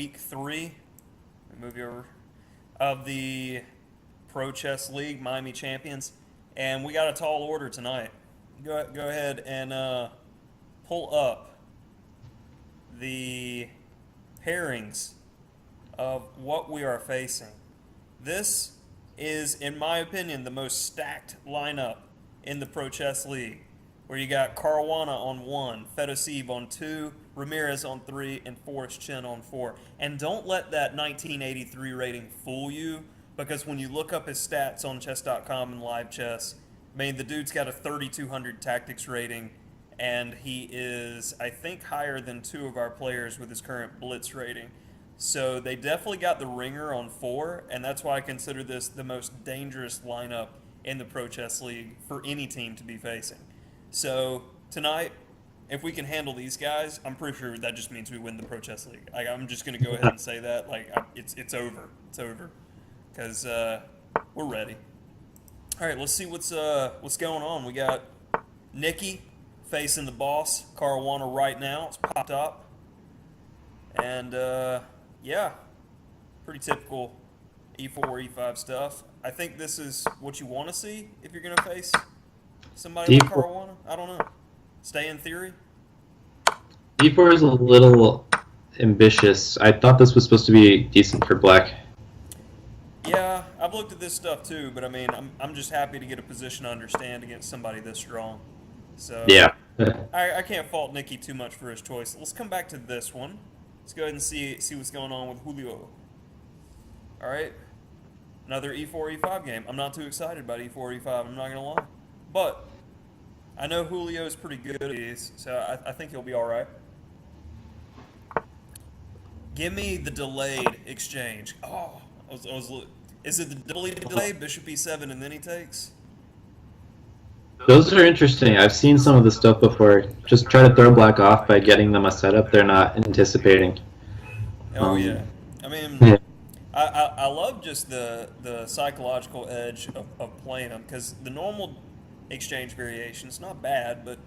week 3. Let me move you over. Of the Pro Chess League Miami Champions, and we got a tall order tonight. Go ahead and pull up the pairings of what we are facing. This is, in my opinion, the most stacked lineup in the Pro Chess League, where you got Caruana on 1, Fedosiev on 2, Ramirez on 3, and Forrest Chen on 4. And don't let that 1983 rating fool you, because when you look up his stats on chess.com and live chess, I mean, the dude's got a 3,200 tactics rating, and he is, I think, higher than 2 of our players with his current blitz rating. So they definitely got the ringer on 4, and that's why I consider this the most dangerous lineup in the Pro Chess League for any team to be facing. So tonight, if we can handle these guys, I'm pretty sure that just means we win the Pro Chess League. I'm just going to go ahead and say that. It's over. It's over. Because we're ready. All right, let's see what's going on. We got Nikki facing the boss, Caruana, right now. It's popped up. And, yeah, pretty typical E4, E5 stuff. I think this is what you want to see if you're going to face somebody like Caruana. I don't know. Stay in theory. D4 is a little ambitious. I thought this was supposed to be decent for black. Yeah, I've looked at this stuff too, but I mean, I'm just happy to get a position to understand against somebody this strong. So yeah, I can't fault Nikki too much for his choice. Let's come back to this one. Let's go ahead and see what's going on with Julio. All right, another E4 E5 game. I'm not too excited about E4 E5. I'm not gonna lie, but I know Julio is pretty good at these, so I think he'll be all right. Give me the delayed exchange. Oh, is it the delayed delay, Bishop E7, and then he takes? those are interesting. I've seen some of this stuff before. Just try to throw black off by getting them a setup they're not anticipating. Oh yeah, I mean, Yeah. I love just the psychological edge of playing them, because the normal exchange variation is not bad, but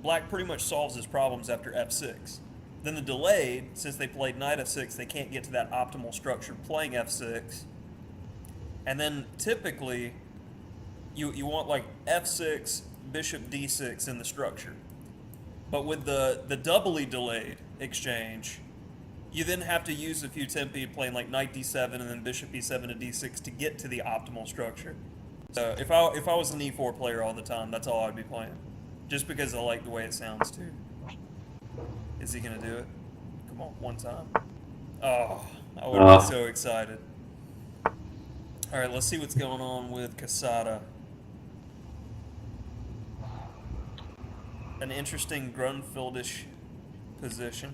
black pretty much solves his problems after F6. Then the delayed, since they played knight F6, they can't get to that optimal structure playing F6. And then typically, you want like F6, Bishop D6 in the structure. But with the doubly delayed exchange, you then have to use a few tempi playing like knight D7 and then Bishop E7 to D6 to get to the optimal structure. So if I was an E4 player all the time, that's all I'd be playing. Just because I like the way it sounds too. Is he gonna do it? Come on, one time. Oh, I would be so excited. All right, let's see what's going on with Casada. An interesting Grunfeldish position.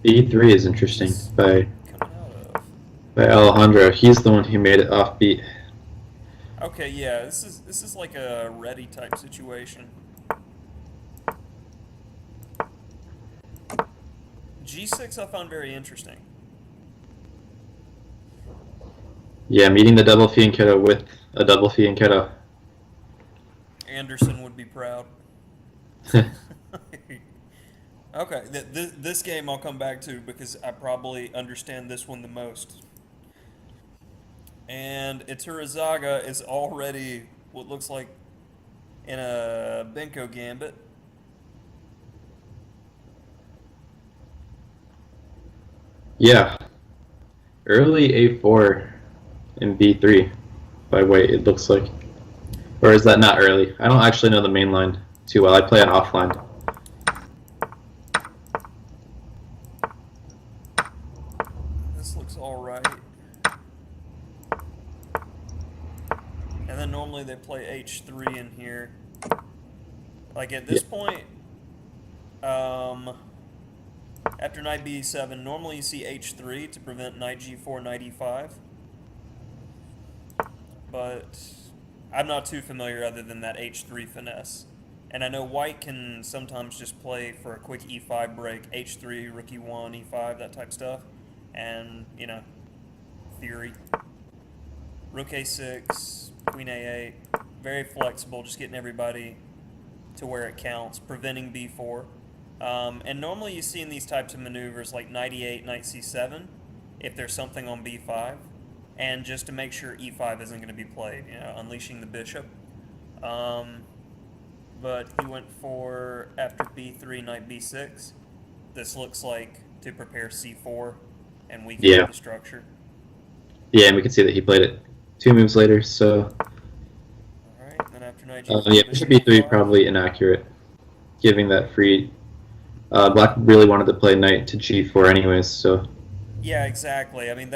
E3 is interesting by Coming out of. Alejandro. He's the one who made it offbeat. Okay, yeah, this is like a ready type situation. G6 I found very interesting. Yeah, meeting the double fianchetto with a double fianchetto. Anderson would be proud. Okay, this game I'll come back to because I probably understand this one the most. And Iturazaga is already what looks like in a Benko gambit. Yeah, early A4 in B3 by white, it looks like. Or is that not early? I don't actually know the main line too well. I play on offline. This looks alright. And then normally they play H3 in here. Like at this point, after knight b7, normally you see h3 to prevent knight g4, knight e5. But I'm not too familiar other than that h3 finesse. And I know white can sometimes just play for a quick e5 break, h3, rook e1, e5, that type stuff. And, you know, theory. Rook a6, queen a8, very flexible, just getting everybody to where it counts, preventing b4. And normally you see in these types of maneuvers like knight e8, knight c7, if there's something on b5, and just to make sure e5 isn't going to be played, unleashing the bishop. But he went for, after b3, knight b6. This looks like to prepare c4 and weaken Yeah. the structure. Yeah, and we can see that he played it 2 moves later, so... Alright, then after knight g4, yeah, bishop b3 e5. probably inaccurate, giving that free... Black really wanted to play knight to g4 anyways, so... Yeah, exactly. I mean,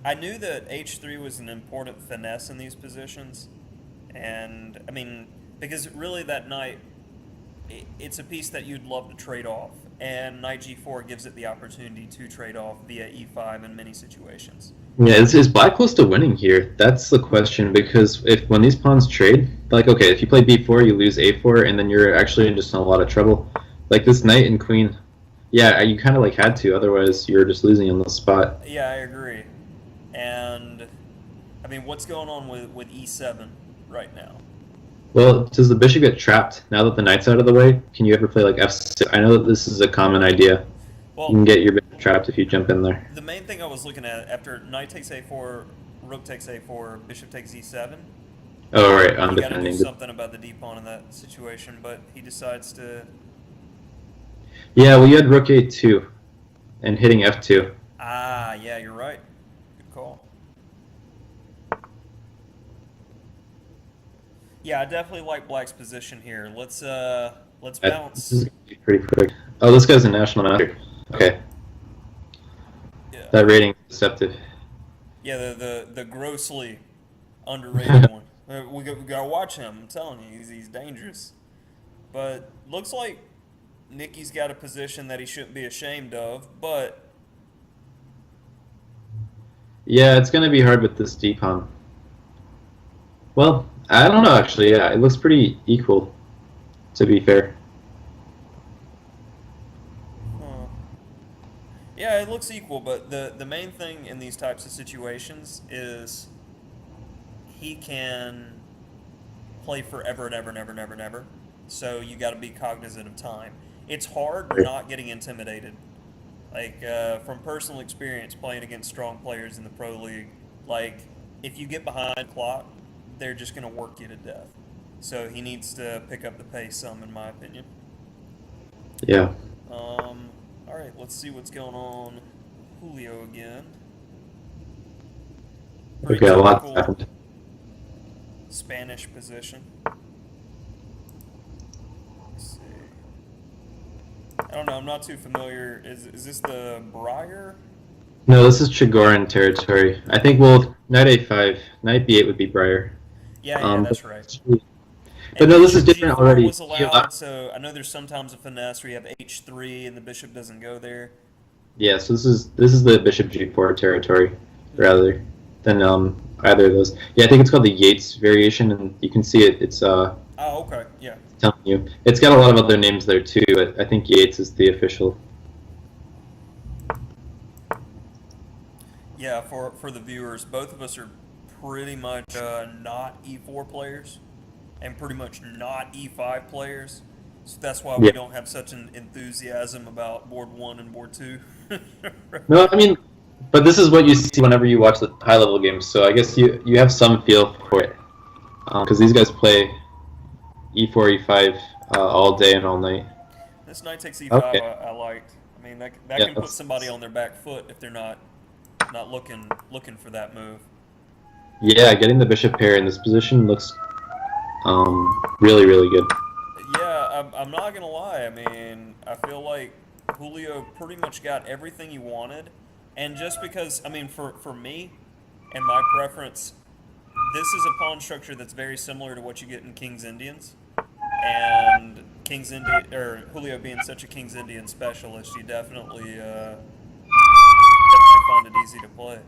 I knew that h3 was an important finesse in these positions, and I mean, because really that knight, it's a piece that you'd love to trade off, and knight g4 gives it the opportunity to trade off via e5 in many situations. Yeah, is Black close to winning here? That's the question, because when these pawns trade, like, okay, if you play b4, you lose a4, and then you're actually just in a lot of trouble. Like, this knight and queen, yeah, you kind of, like, had to, otherwise you're just losing on the spot. Yeah, I agree. And, I mean, what's going on with e7 right now? Well, does the bishop get trapped now that the knight's out of the way? Can you ever play, like, f6? I know that this is a common idea. Well, You can get your bishop trapped if you jump in there. the main thing I was looking at, after knight takes a4, rook takes a4, bishop takes e7, Oh, right, I'm you got to do defending. something about the d-pawn in that situation, but he decides to... Yeah, well, you had rook a2 and hitting f2. Ah, yeah, you're right. Good call. Yeah, I definitely like Black's position here. Let's This bounce. is gonna be pretty quick. Oh, this guy's a national master. Okay, Yeah, that rating is deceptive. yeah, the grossly underrated one. We gotta watch him. I'm telling you, he's dangerous. But looks like Nicky's got a position that he shouldn't be ashamed of. But Yeah, it's gonna be hard with this d-pawn. Well, I don't know actually. Yeah, it looks pretty equal, to be fair. huh. Yeah, it looks equal. But the main thing in these types of situations is he can play forever and ever and ever and ever and ever. So you got to be cognizant of time. It's hard not getting intimidated. Like from personal experience playing against strong players in the pro league, like if you get behind the clock, they're just going to work you to death. So he needs to pick up the pace some, in my opinion. Yeah. All right, let's see what's going on. Julio again. Pretty Okay, a lot's typical happened. Spanish position. Let's see. I don't know. I'm not too familiar. Is this the Briar? No, this is Chigorin territory. I think, well, knight a5, knight b8 would be Briar. Yeah, that's right. But And no, this is bishop different G4 already. was allowed, so I know there's sometimes a finesse where you have h3 and the bishop doesn't go there. Yeah, so this is the bishop g4 territory, rather than either of those. Yeah, I think it's called the Yates variation, and you can see it. It's Oh, okay, yeah. telling you. It's got a lot of other names there too. I think Yates is the official. Yeah, for the viewers, both of us are pretty much not e4 players and pretty much not e5 players. So that's why we Yeah. don't have such an enthusiasm about board 1 and board 2. No, I mean, but this is what you see whenever you watch the high level games. So I guess you have some feel for it, because these guys play e4, e5 all day and all night. This knight takes e5 Okay. I liked. I mean, that Yeah, can put that's- somebody on their back foot if they're not looking for that move. Yeah, getting the bishop pair in this position looks really, really good. Yeah, I'm not gonna lie. I mean, I feel like Julio pretty much got everything he wanted, and just because, I mean, for me and my preference, this is a pawn structure that's very similar to what you get in King's Indians, and Julio being such a King's Indian specialist, you definitely find it easy to play.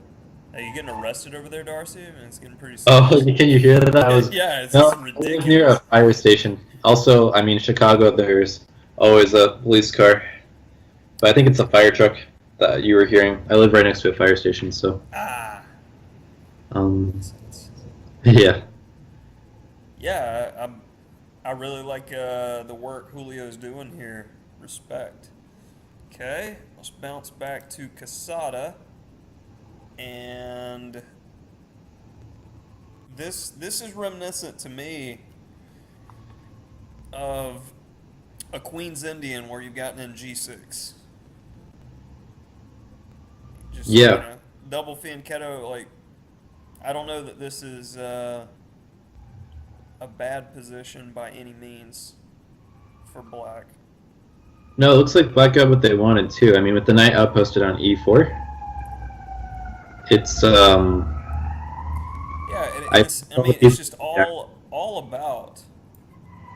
Are you getting arrested over there, Darcy? I mean, it's getting pretty Oh, serious. can you hear that? I was, Yeah, it's no, just I live ridiculous. near a fire station. Also, I mean, Chicago, there's always a police car. But I think it's a fire truck that you were hearing. I live right next to a fire station, so, Ah. yeah. Yeah, I really like the work Julio's doing here. Respect. Okay, let's bounce back to Casada. And this is reminiscent to me of a Queen's Indian where you've gotten in G6. Just, Yeah. double fianchetto, like, I don't know that this is a bad position by any means for black. No, it looks like black got what they wanted too. I mean, with the knight outposted on e4, it's Yeah, I I mean, it's just all about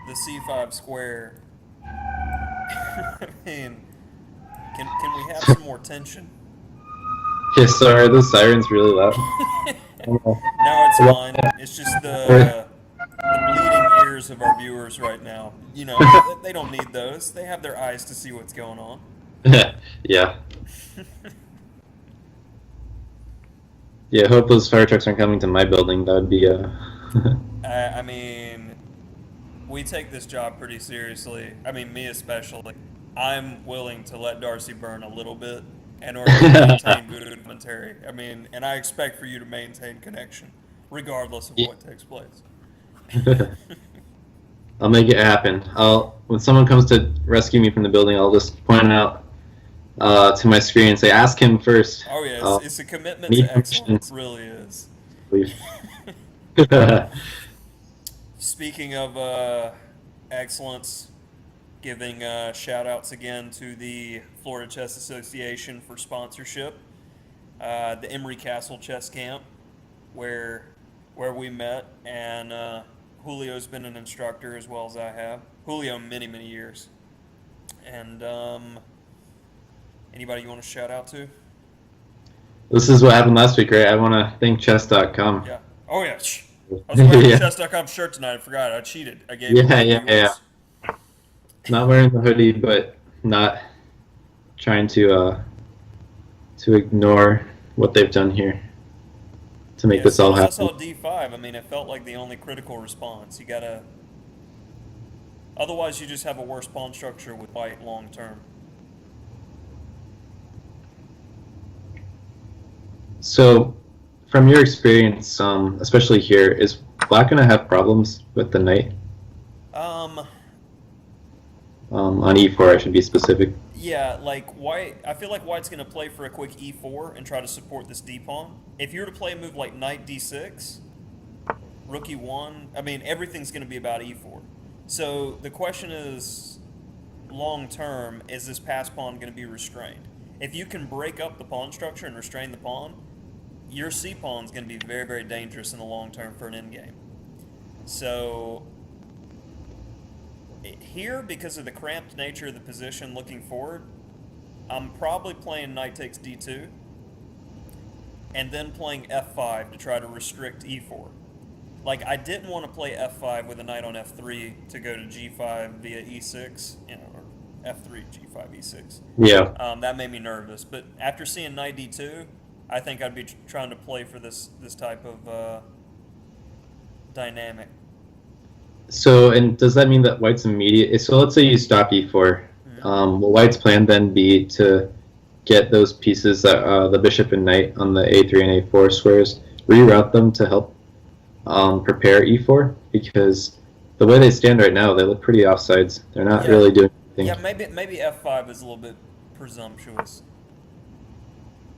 the c5 square. I mean, can we have some more tension? yeah, so are those sirens really loud? Now it's fine. It's just the bleeding ears of our viewers right now. They don't need those. They have their eyes to see what's going on. Yeah. Yeah, hope those fire trucks aren't coming to my building. That would be I mean, we take this job pretty seriously. I mean, me especially. I'm willing to let Darcy burn a little bit in order to maintain good commentary. I mean, and I expect for you to maintain connection, regardless of what takes place. I'll make it happen. When someone comes to rescue me from the building, I'll just point out to my screen and say, "Ask him first." Oh yeah, it's a commitment to excellence. It really is. Speaking of excellence, giving shout outs again to the Florida Chess Association for sponsorship. The Emory Castle Chess Camp, where we met, and Julio's been an instructor as well as I have. Julio many years. And anybody you want to shout out to? This is what happened last week, right? I want to thank chess.com. Yeah. Oh yeah. I was wearing the chess.com shirt tonight. I forgot. I cheated. I gave yeah. Not wearing the hoodie, but not trying to ignore what they've done here to make this all happen. I saw D5. I mean, it felt like the only critical response. You gotta. Otherwise, you just have a worse pawn structure with white long term. So, from your experience, especially here, is black gonna have problems with the knight? On e4, I should be specific. Yeah, like white. I feel like white's gonna play for a quick e4 and try to support this d pawn. If you were to play a move like knight d6, rook e1, I mean everything's gonna be about e4. So the question is, long term, is this pass pawn gonna be restrained? If you can break up the pawn structure and restrain the pawn, your c pawn's gonna be very dangerous in the long term for an endgame. So here, because of the cramped nature of the position looking forward, I'm probably playing knight takes d2 and then playing f5 to try to restrict e4. Like, I didn't want to play f5 with a knight on f3 to go to g5 via e6, or f3, g5, e6. Yeah. That made me nervous. But after seeing knight d2, I think I'd be trying to play for this type of dynamic. So, and does that mean that white's immediate? So let's say you stop e4. Mm-hmm. Will white's plan then be to get those pieces, the bishop and knight on the a3 and a4 squares, reroute them to help prepare e4? Because the way they stand right now, they look pretty offsides. They're not really doing anything. Yeah, maybe f5 is a little bit presumptuous.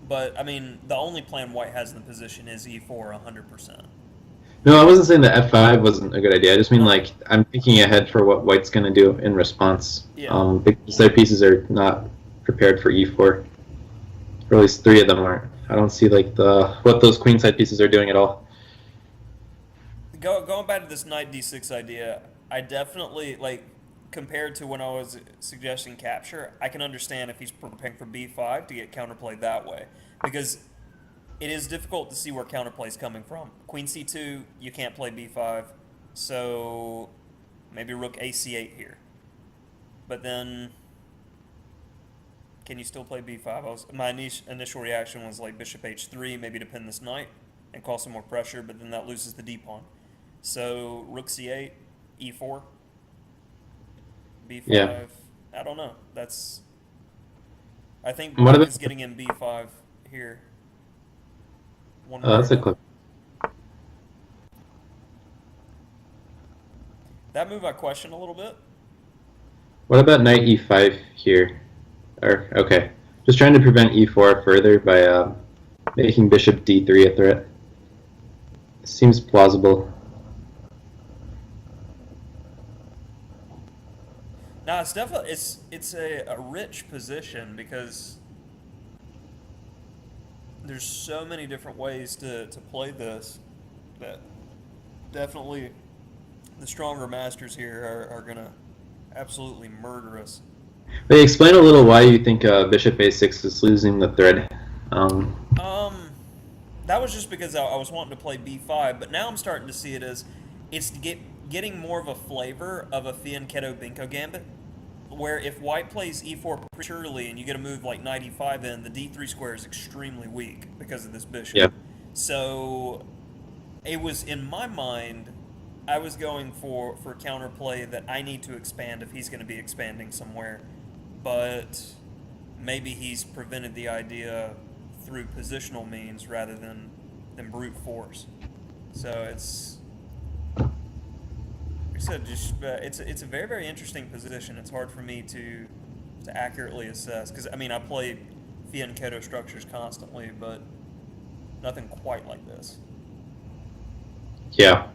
But, I mean, the only plan white has in the position is e4 100%. No, I wasn't saying that f5 wasn't a good idea. I just mean, like, I'm thinking ahead for what white's going to do in response. Yeah. Because their pieces are not prepared for e4. Or at least 3 of them aren't. I don't see, like, what those queenside pieces are doing at all. Going back to this knight d6 idea, I definitely, like, compared to when I was suggesting capture, I can understand if he's preparing for b5 to get counterplayed that way. Because it is difficult to see where counterplay is coming from. Queen c2, you can't play b5, so maybe rook ac8 here. But then, can you still play b5? My initial reaction was like bishop h3, maybe to pin this knight and cause some more pressure, but then that loses the d pawn. So rook c8, e4, b5. Yeah. I don't know. That's I think What Black about? is getting in B5 here. One Oh, way or that's a another. clip. That move I question a little bit. What about knight e5 here? Or okay, just trying to prevent e4 further by making bishop d3 a threat. Seems plausible. Nah, it's definitely it's a rich position because there's so many different ways to play this that definitely the stronger masters here are gonna absolutely murder us. Wait, explain a little why you think bishop a6 is losing the thread. Um, Um, that was just because I was wanting to play b5, but now I'm starting to see it as it's getting more of a flavor of a fianchetto binko gambit, where if white plays e4 prematurely and you get a move like knight e5 in, the d3 square is extremely weak because of this bishop. yeah, So it was in my mind, I was going for counterplay that I need to expand if he's going to be expanding somewhere, but maybe he's prevented the idea through positional means rather than brute force. So it's like I said, just it's a very very interesting position. It's hard for me to accurately assess because I mean I play fianchetto structures constantly, but nothing quite like this. yeah.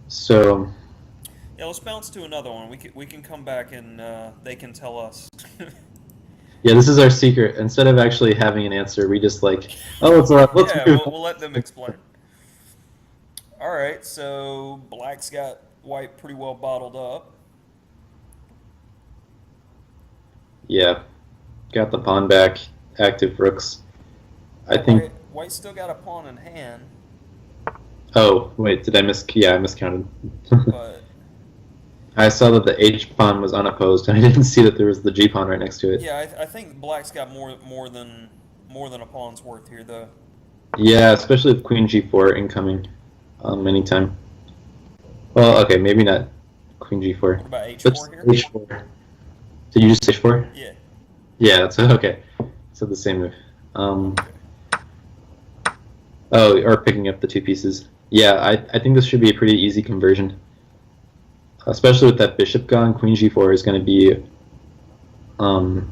So Yeah, let's bounce to another one. We can come back and they can tell us. yeah, this is our secret. Instead of actually having an answer, we just like, oh, let's Yeah, move. we'll let them explain. All right, so black's got white pretty well bottled up. Yeah, got the pawn back. Active rooks. I Yeah, think. white still got a pawn in hand, Oh wait, did I miss? Yeah, I miscounted. but I saw that the H pawn was unopposed, and I didn't see that there was the G pawn right next to it. yeah, I think black's got more than a pawn's worth here, though. Yeah, especially with Queen G4 incoming anytime. Well, okay, maybe not Queen G4. What about But h4 here? H4. Did you just say H4? Yeah. Yeah, that's okay. So the same move. Um, Okay. oh, or picking up the two pieces. Yeah, I think this should be a pretty easy conversion. Especially with that bishop gone, Queen G4 is going to be um,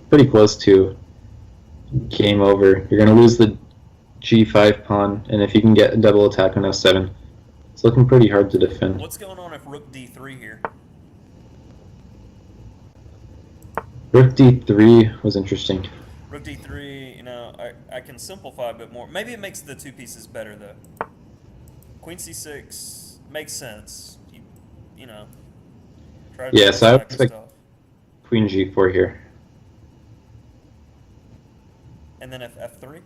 pretty close to game over. You're going to lose the G5 pawn, and if you can get a double attack on F7, it's looking pretty hard to defend. What's going on if rook d3 here? Rook D3 was interesting. Rook d3, you know, I can simplify a bit more. Maybe it makes the two pieces better, though. Queen c6 makes sense. You know, try to Yeah, so I would stack the expect stuff. Queen G4 here. And then if f3?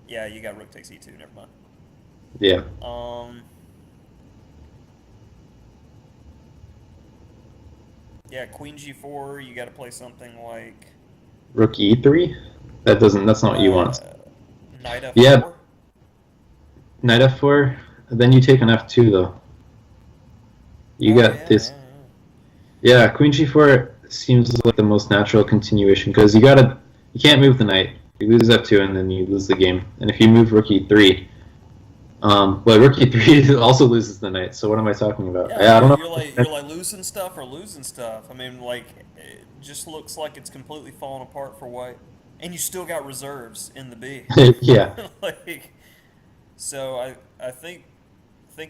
Yeah, you got rook takes e2, never mind. Yeah. Yeah, queen g4, you got to play something like Rook E3? That's not what you want. knight f4. Yeah. Knight F4, then you take an F2 though. You Oh, got yeah, this. yeah, Yeah, Queen G4 seems like the most natural continuation because you can't move the knight. You lose F2 and then you lose the game. And if you move Rook E3, but Rook E3 also loses the knight. So what am I talking about? yeah. I don't You're know. like losing stuff or losing stuff. I mean, like it just looks like it's completely falling apart for white, and you still got reserves in the B. Yeah, Like, so I think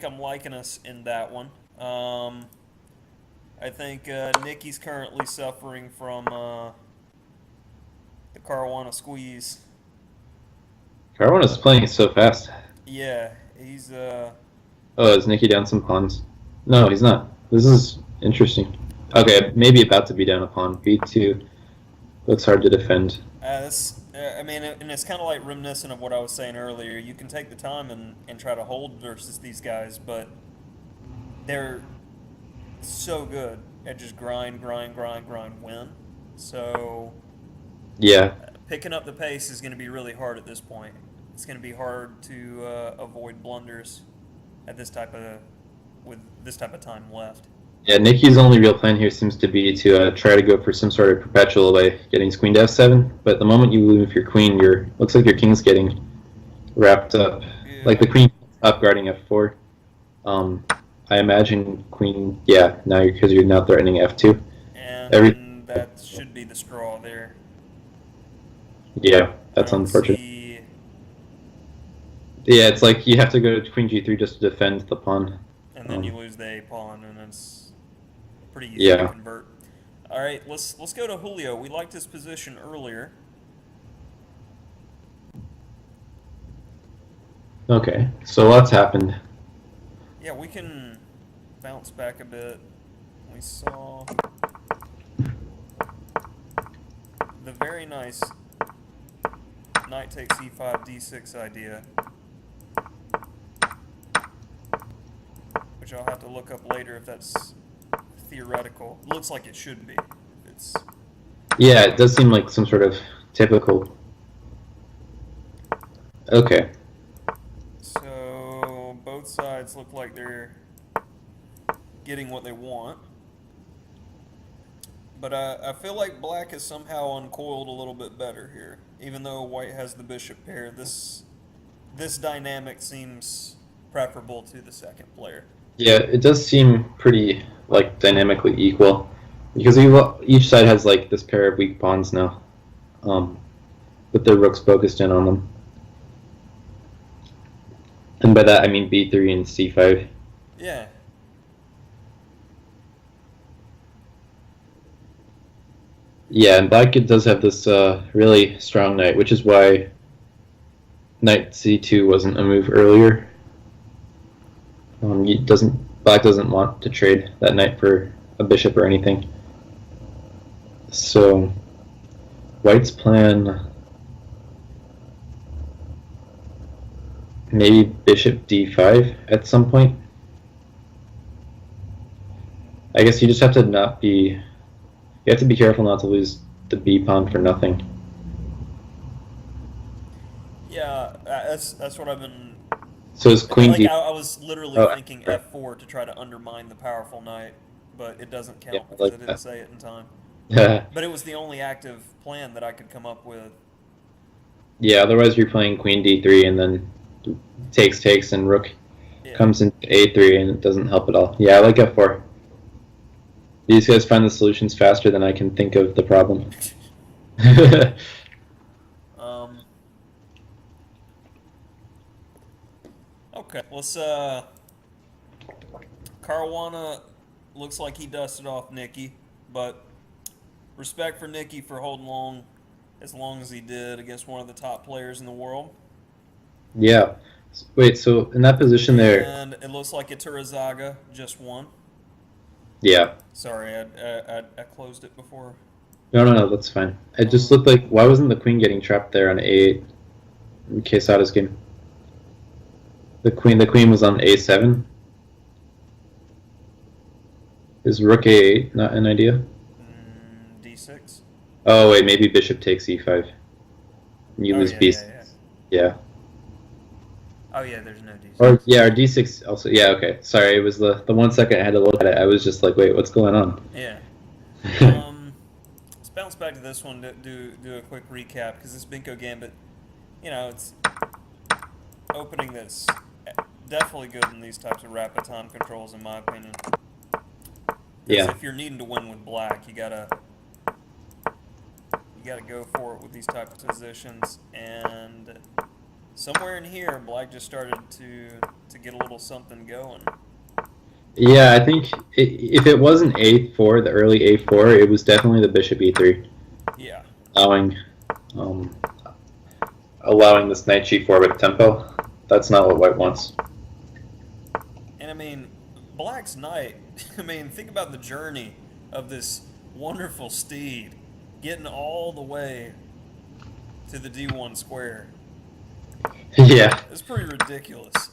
I'm liking us in that one. I think Nikki's currently suffering from the Caruana squeeze. Caruana's playing so fast. Yeah, he's Oh, is Nikki down some pawns? No, he's not. This is interesting. Okay, maybe about to be down a pawn. B2 looks hard to defend. That's, I mean, and it's kind of like reminiscent of what I was saying earlier. You can take the time and try to hold versus these guys, but they're so good at just grind, win. So Yeah, picking up the pace is going to be really hard at this point. It's going to be hard to avoid blunders at this type of with this type of time left. Yeah, Nikki's only real plan here seems to be to try to go for some sort of perpetual by getting his queen to f7. But the moment you move your queen, looks like your king's getting wrapped up. Like the Yeah. queen up guarding f4. Um, I imagine queen. Yeah, now because you're now threatening f2. Every And that should be the straw there. yeah, I that's don't unfortunate. see. Yeah, it's like you have to go to queen g3 just to defend the pawn. And then you lose the a pawn, and it's pretty easy to Yeah. convert. All right, let's go to Julio. We liked his position earlier. Okay, so lots happened. Yeah, we can bounce back a bit. We saw the very nice knight takes e5 d6 idea, which I'll have to look up later if that's theoretical. Looks like it should be. It's Yeah, it does seem like some sort of typical. Okay. so both sides look like they're getting what they want. But I feel like black is somehow uncoiled a little bit better here. Even though white has the bishop pair, this dynamic seems preferable to the second player. Yeah, it does seem pretty like dynamically equal because each side has like this pair of weak pawns now, with their rooks focused in on them. And by that I mean b3 and c5. Yeah. Yeah, and black does have this really strong knight, which is why knight c2 wasn't a move earlier. Black doesn't want to trade that knight for a bishop or anything. So white's plan, maybe bishop d5 at some point. I guess you just have to not be. You have to be careful not to lose the b pawn for nothing. Yeah, that's what I've been. So is queen Like d. I was literally Oh, thinking f4 to try to undermine the powerful knight, but it doesn't yeah, count I because I like didn't say it in time. that. But it was the only active plan that I could come up with. Yeah, otherwise you're playing queen d3 and then takes and rook Yeah. comes into a3 and it doesn't help at all. Yeah, I like f4. These guys find the solutions faster than I can think of the problem. Okay, let's Caruana looks like he dusted off Nikki, but respect for Nikki for holding as long as he did against one of the top players in the world. Yeah. Wait, so in that position there, And it looks like Iturazaga just won. yeah. Sorry, I closed it before. No, that's fine. It just looked like, why wasn't the queen getting trapped there on a8 in Quesada's game? The queen was on a7. Is rook a8 not an idea? D6. Oh wait, maybe bishop takes e5. And you Oh, lose yeah, b6. yeah. Yeah. Oh yeah, there's no D6. Or yeah, or d6 also. Yeah, okay. Sorry, it was the 1 second I had to look at it. I was just like, wait, what's going on? Yeah. Let's bounce back to this one to do a quick recap because this Binko Gambit, it's opening that's definitely good in these types of rapid time controls, in my opinion. Yeah. If you're needing to win with black, you gotta go for it with these types of positions. And somewhere in here, black just started to get a little something going. Yeah, I think if it wasn't a4, the early a4, it was definitely the bishop e3. Yeah. Allowing this knight g4 with tempo. That's not what white wants. And I mean, black's knight, think about the journey of this wonderful steed getting all the way to the d1 square. Yeah. It's pretty ridiculous.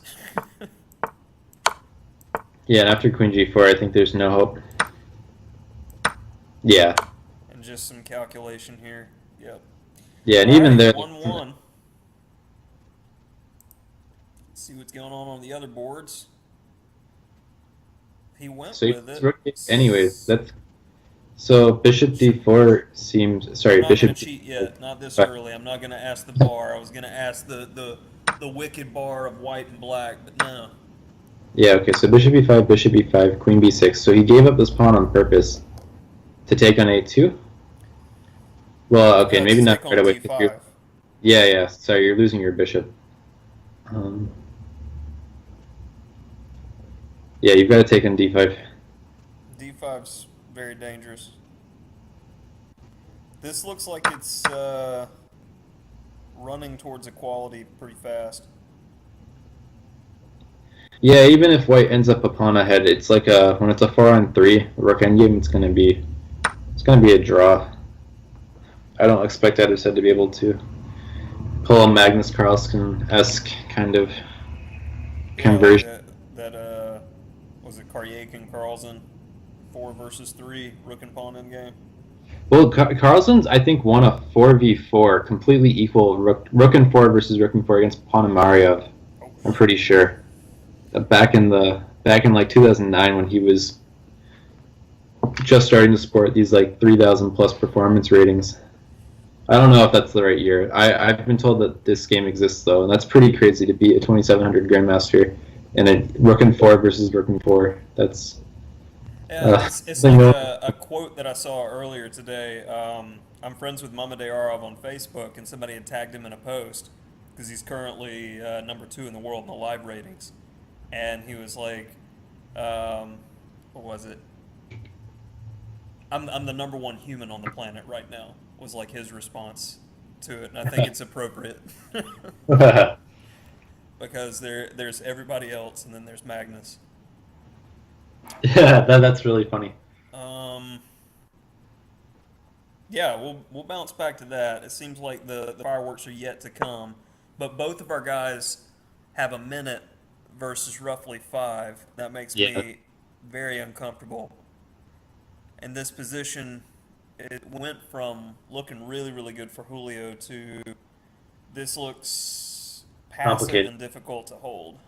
Yeah, and after queen g4, I think there's no hope. Yeah. And just some calculation here. Yep. Yeah, and All even right, there... 1-1. Let's see what's going on the other boards. He went So with it's it. rook. Anyways, that's so bishop d4 seems. I'm Sorry, not gonna bishop cheat d5. yet. Not this early. I'm not gonna ask the bar. I was gonna ask the wicked bar of white and black, but no. Yeah. Okay. So bishop e5, queen b6. So he gave up this pawn on purpose to take on a2. Well, okay, To maybe not take right on away. 'Cause d5. yeah, yeah. Sorry, you're losing your bishop. Yeah, you've got to take on d5. D5's very dangerous. This looks like it's running towards equality pretty fast. Yeah, even if white ends up a pawn ahead, it's like when it's a 4-on-3 rook endgame, it's gonna be a draw. I don't expect Edersheim to be able to pull a Magnus Carlsen-esque kind of conversion. Yeah, like was it Karjakin Carlsen 4 versus 3 rook and pawn in game? Well, Carlsen's I think won a 4v4 completely equal rook and 4 versus rook and 4 against Ponomarev. I'm pretty sure. Back in like 2009 when he was just starting to sport these like 3,000 plus performance ratings. I don't know if that's the right year. I've been told that this game exists though, and that's pretty crazy to be a 2,700 grandmaster in a rook and 4 versus rook and 4. That's It's like a quote that I saw earlier today. I'm friends with Mama Deyarov on Facebook, and somebody had tagged him in a post because he's currently number 2 in the world in the live ratings. And he was like, what was it? I'm the number 1 human on the planet right now, was like his response to it. And I think it's appropriate. Because there's everybody else, and then there's Magnus. Yeah, that's really funny. Yeah, we'll bounce back to that. It seems like the fireworks are yet to come, but both of our guys have a minute versus roughly 5. That makes me very uncomfortable. And this position, it went from looking really, really good for Julio to this looks passive and difficult to hold.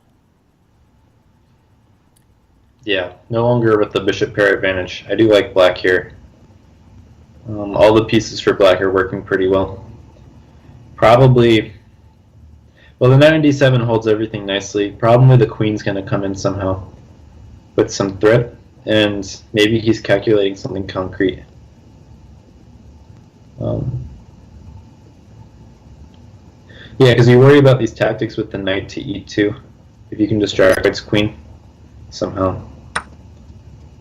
Yeah, no longer with the bishop pair advantage. I do like black here. All the pieces for black are working pretty well. Probably, well, the knight on d7 holds everything nicely. Probably the queen's going to come in somehow with some threat, and maybe he's calculating something concrete. Yeah, because you worry about these tactics with the knight to e2, if you can distract its queen somehow.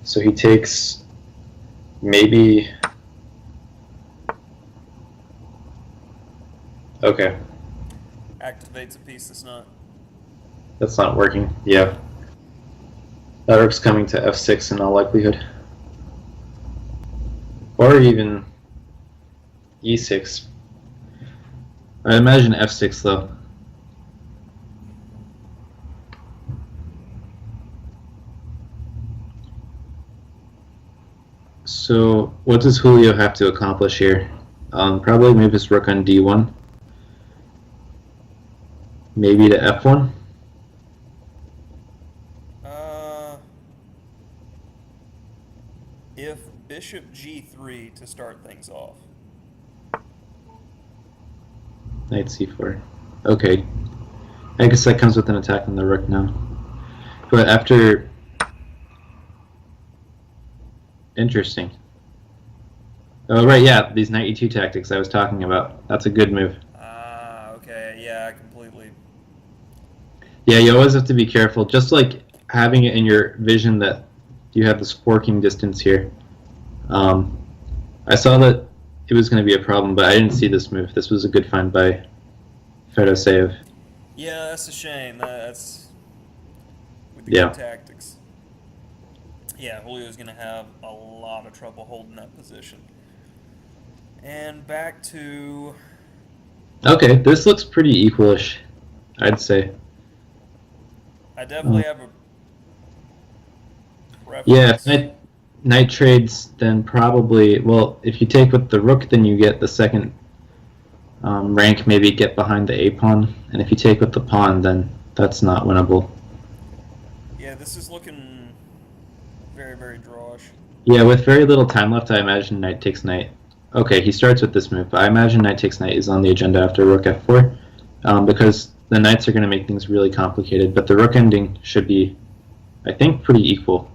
So he takes maybe... Okay. Activates a piece that's not. That's not working. Yeah. That rook's coming to f6 in all likelihood. Or even e6. I imagine f6 though. So what does Julio have to accomplish here? Probably move his rook on d1. Maybe to f1. If bishop g3 to start things off. Knight c4. Okay. I guess that comes with an attack on the rook now. But after... Interesting. Oh, right, yeah, these knight e2 tactics I was talking about. That's a good move. Okay, yeah, completely. Yeah, you always have to be careful. Just like having it in your vision that you have this forking distance here. I saw that it was going to be a problem, but I didn't see this move. This was a good find by Fedoseev. Yeah, that's a shame. That's with the good tactics. Yeah, Julio's going to have a lot of trouble holding that position. And back to... Okay, this looks pretty equalish, I'd say. I definitely have a preference. Yeah, if knight trades, then probably... Well, if you take with the rook, then you get the second rank, maybe get behind the a-pawn. And if you take with the pawn, then that's not winnable. Yeah, this is looking very, very drawish. Yeah, with very little time left, I imagine knight takes knight. Okay, he starts with this move, but I imagine knight takes knight is on the agenda after rook f4, because the knights are going to make things really complicated, but the rook ending should be, I think, pretty equal.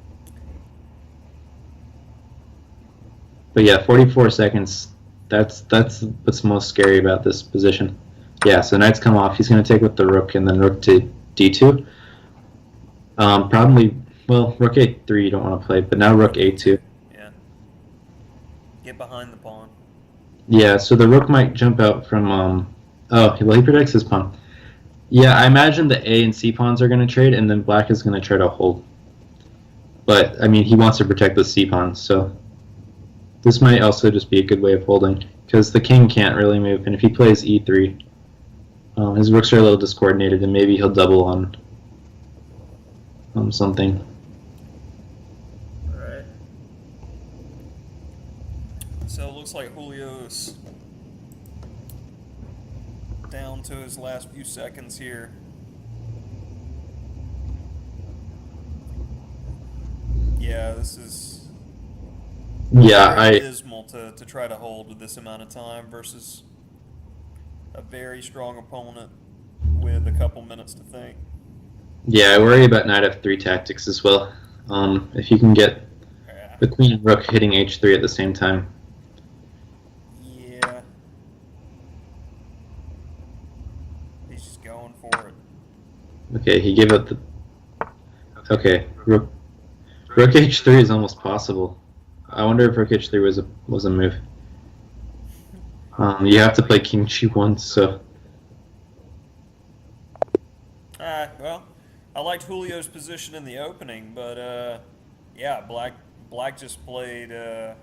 But yeah, 44 seconds, that's what's most scary about this position. Yeah, so knights come off, he's going to take with the rook, and then rook to d2. Probably, well, rook a3 you don't want to play, but now rook a2. Yeah. Get behind the pawn. Yeah, so the rook might jump out from, oh, well, he protects his pawn. Yeah, I imagine the A and C pawns are going to trade, and then black is going to try to hold. But, I mean, he wants to protect the C pawns, so this might also just be a good way of holding, because the king can't really move, and if he plays e3, his rooks are a little discoordinated, and maybe he'll double on something. Right. So it looks like Julio's down to his last few seconds here. Yeah, this is very dismal to try to hold with this amount of time versus a very strong opponent with a couple minutes to think. Yeah, I worry about knight f3 tactics as well. If you can get the queen and rook hitting h3 at the same time. Yeah. He's just going for it. Okay, he gave up the... Okay, rook h3 is almost possible. I wonder if rook h3 was a move. You have to play king g1, so... Well, I liked Julio's position in the opening, but yeah, Black just played a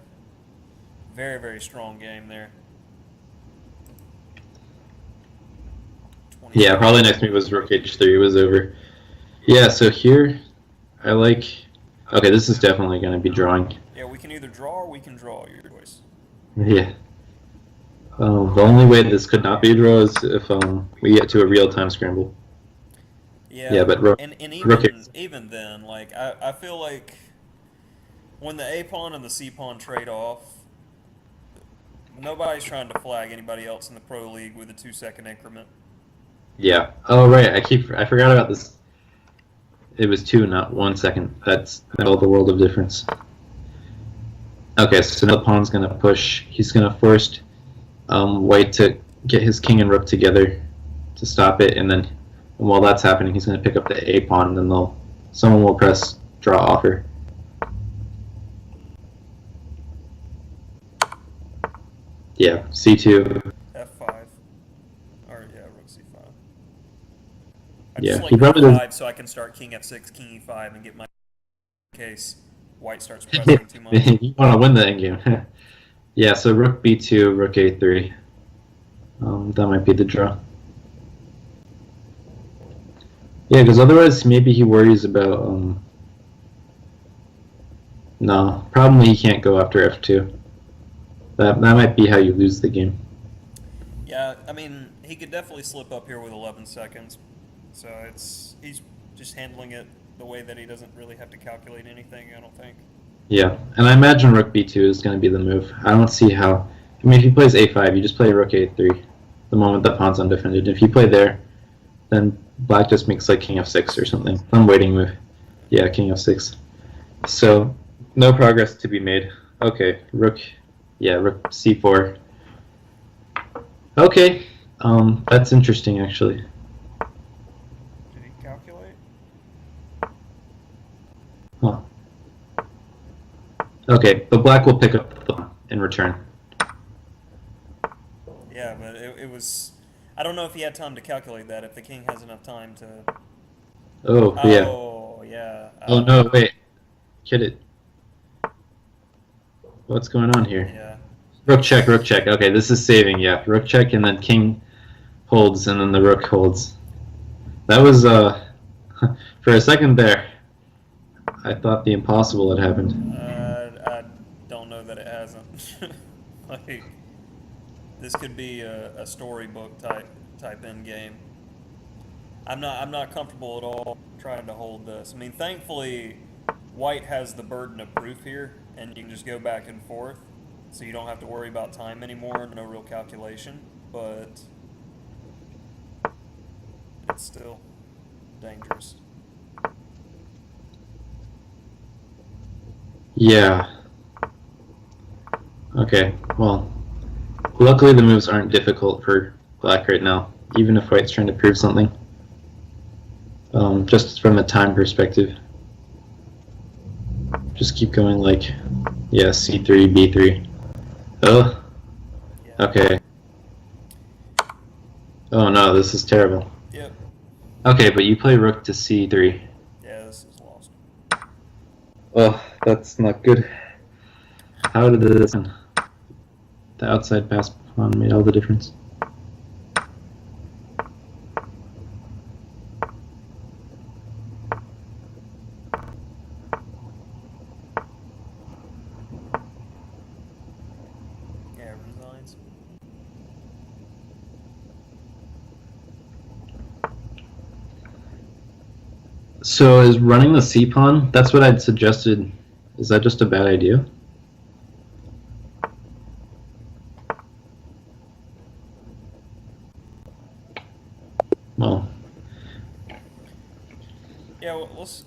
very, very strong game there. Yeah, probably next move was rook h3 was over. Yeah, so here, I like... Okay, this is definitely going to be drawing. Yeah, we can either draw or we can draw, your choice. Yeah. The only way this could not be a draw is if we get to a real-time scramble. Yeah, but even then, like, I feel like when the A pawn and the C pawn trade off, nobody's trying to flag anybody else in the pro league with a 2-second increment. Yeah. Oh right, I forgot about this. It was 2, not 1 second. That's all the world of difference. Okay, so now the pawn's gonna push. He's gonna force white to get his king and rook together to stop it, and then while that's happening, he's gonna pick up the A pawn, and then someone will press draw offer. Yeah, C2. F5. Or, yeah, rook C5. I Yeah, just like he probably F5 so I can start king F6, king E5, and get my case white starts pressing too much. You want to win the endgame. Yeah, so rook B2, rook A3. That might be the draw. Yeah, because otherwise maybe he worries about... No, probably he can't go after F2. That might be how you lose the game. Yeah, I mean, he could definitely slip up here with 11 seconds. So he's just handling it the way that he doesn't really have to calculate anything, I don't think. Yeah, and I imagine rook B2 is going to be the move. I don't see how... I mean, if you plays A5, you just play rook A3 the moment the pawn's undefended. If you play there, then black just makes like king F6 or something. Some waiting move. Yeah, king F6. So, no progress to be made. Okay, rook... Yeah, rook C4. Okay, that's interesting actually. Did he calculate? Huh. Okay, but black will pick up the pawn in return. Yeah, but it was... I don't know if he had time to calculate that, if the king has enough time to... Oh, yeah. Oh, yeah. Oh, no, wait. Kid it. What's going on here? Yeah. Rook check, rook check. Okay, this is saving, yeah. Rook check, and then king holds, and then the rook holds. That was, for a second there, I thought the impossible had happened. I don't know that it hasn't. Like, this could be a storybook type end game. I'm not comfortable at all trying to hold this. I mean, thankfully, white has the burden of proof here, and you can just go back and forth, so you don't have to worry about time anymore, no real calculation, but it's still dangerous. Yeah. Okay, well, luckily the moves aren't difficult for black right now, even if white's trying to prove something. Just from a time perspective. Just keep going like, yeah, c3, b3. Oh, Yeah. okay. Oh no, this is terrible. Yep. Okay, but you play rook to c3. Yeah, this is lost. Oh, that's not good. How did this happen? The outside pass pawn made all the difference. Yeah, resigns. So is running the c pawn? That's what I'd suggested. Is that just a bad idea? Well, Yeah, well, let's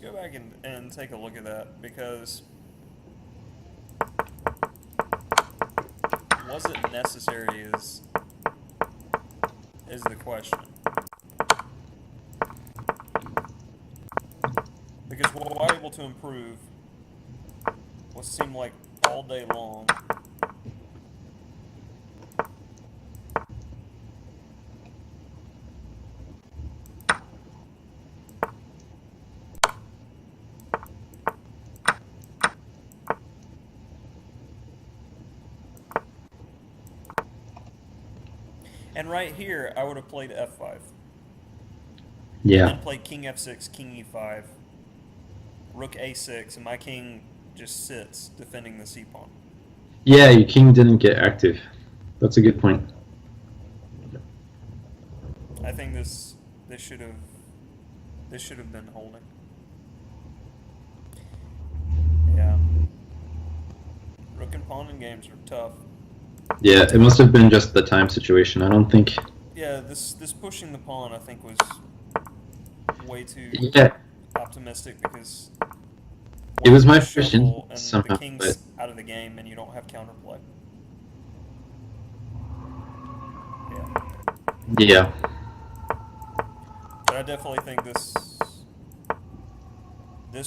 go back and take a look at that, because was it necessary is the question. Because we're able to improve what seemed like all day long. And right here, I would have played f5. yeah. And played king f6, king e5, rook a6, and my king just sits defending the c pawn. Yeah, your king didn't get active. That's a good point. I think this should have been holding. Yeah. Rook and pawn in games are tough. Yeah, it must have been just the time situation. I don't think. Yeah, this pushing the pawn I think was way too Yeah, optimistic, because it was my white first shuffle and somehow, the king's but out of the game and you don't have counterplay. Yeah. yeah, But I definitely think this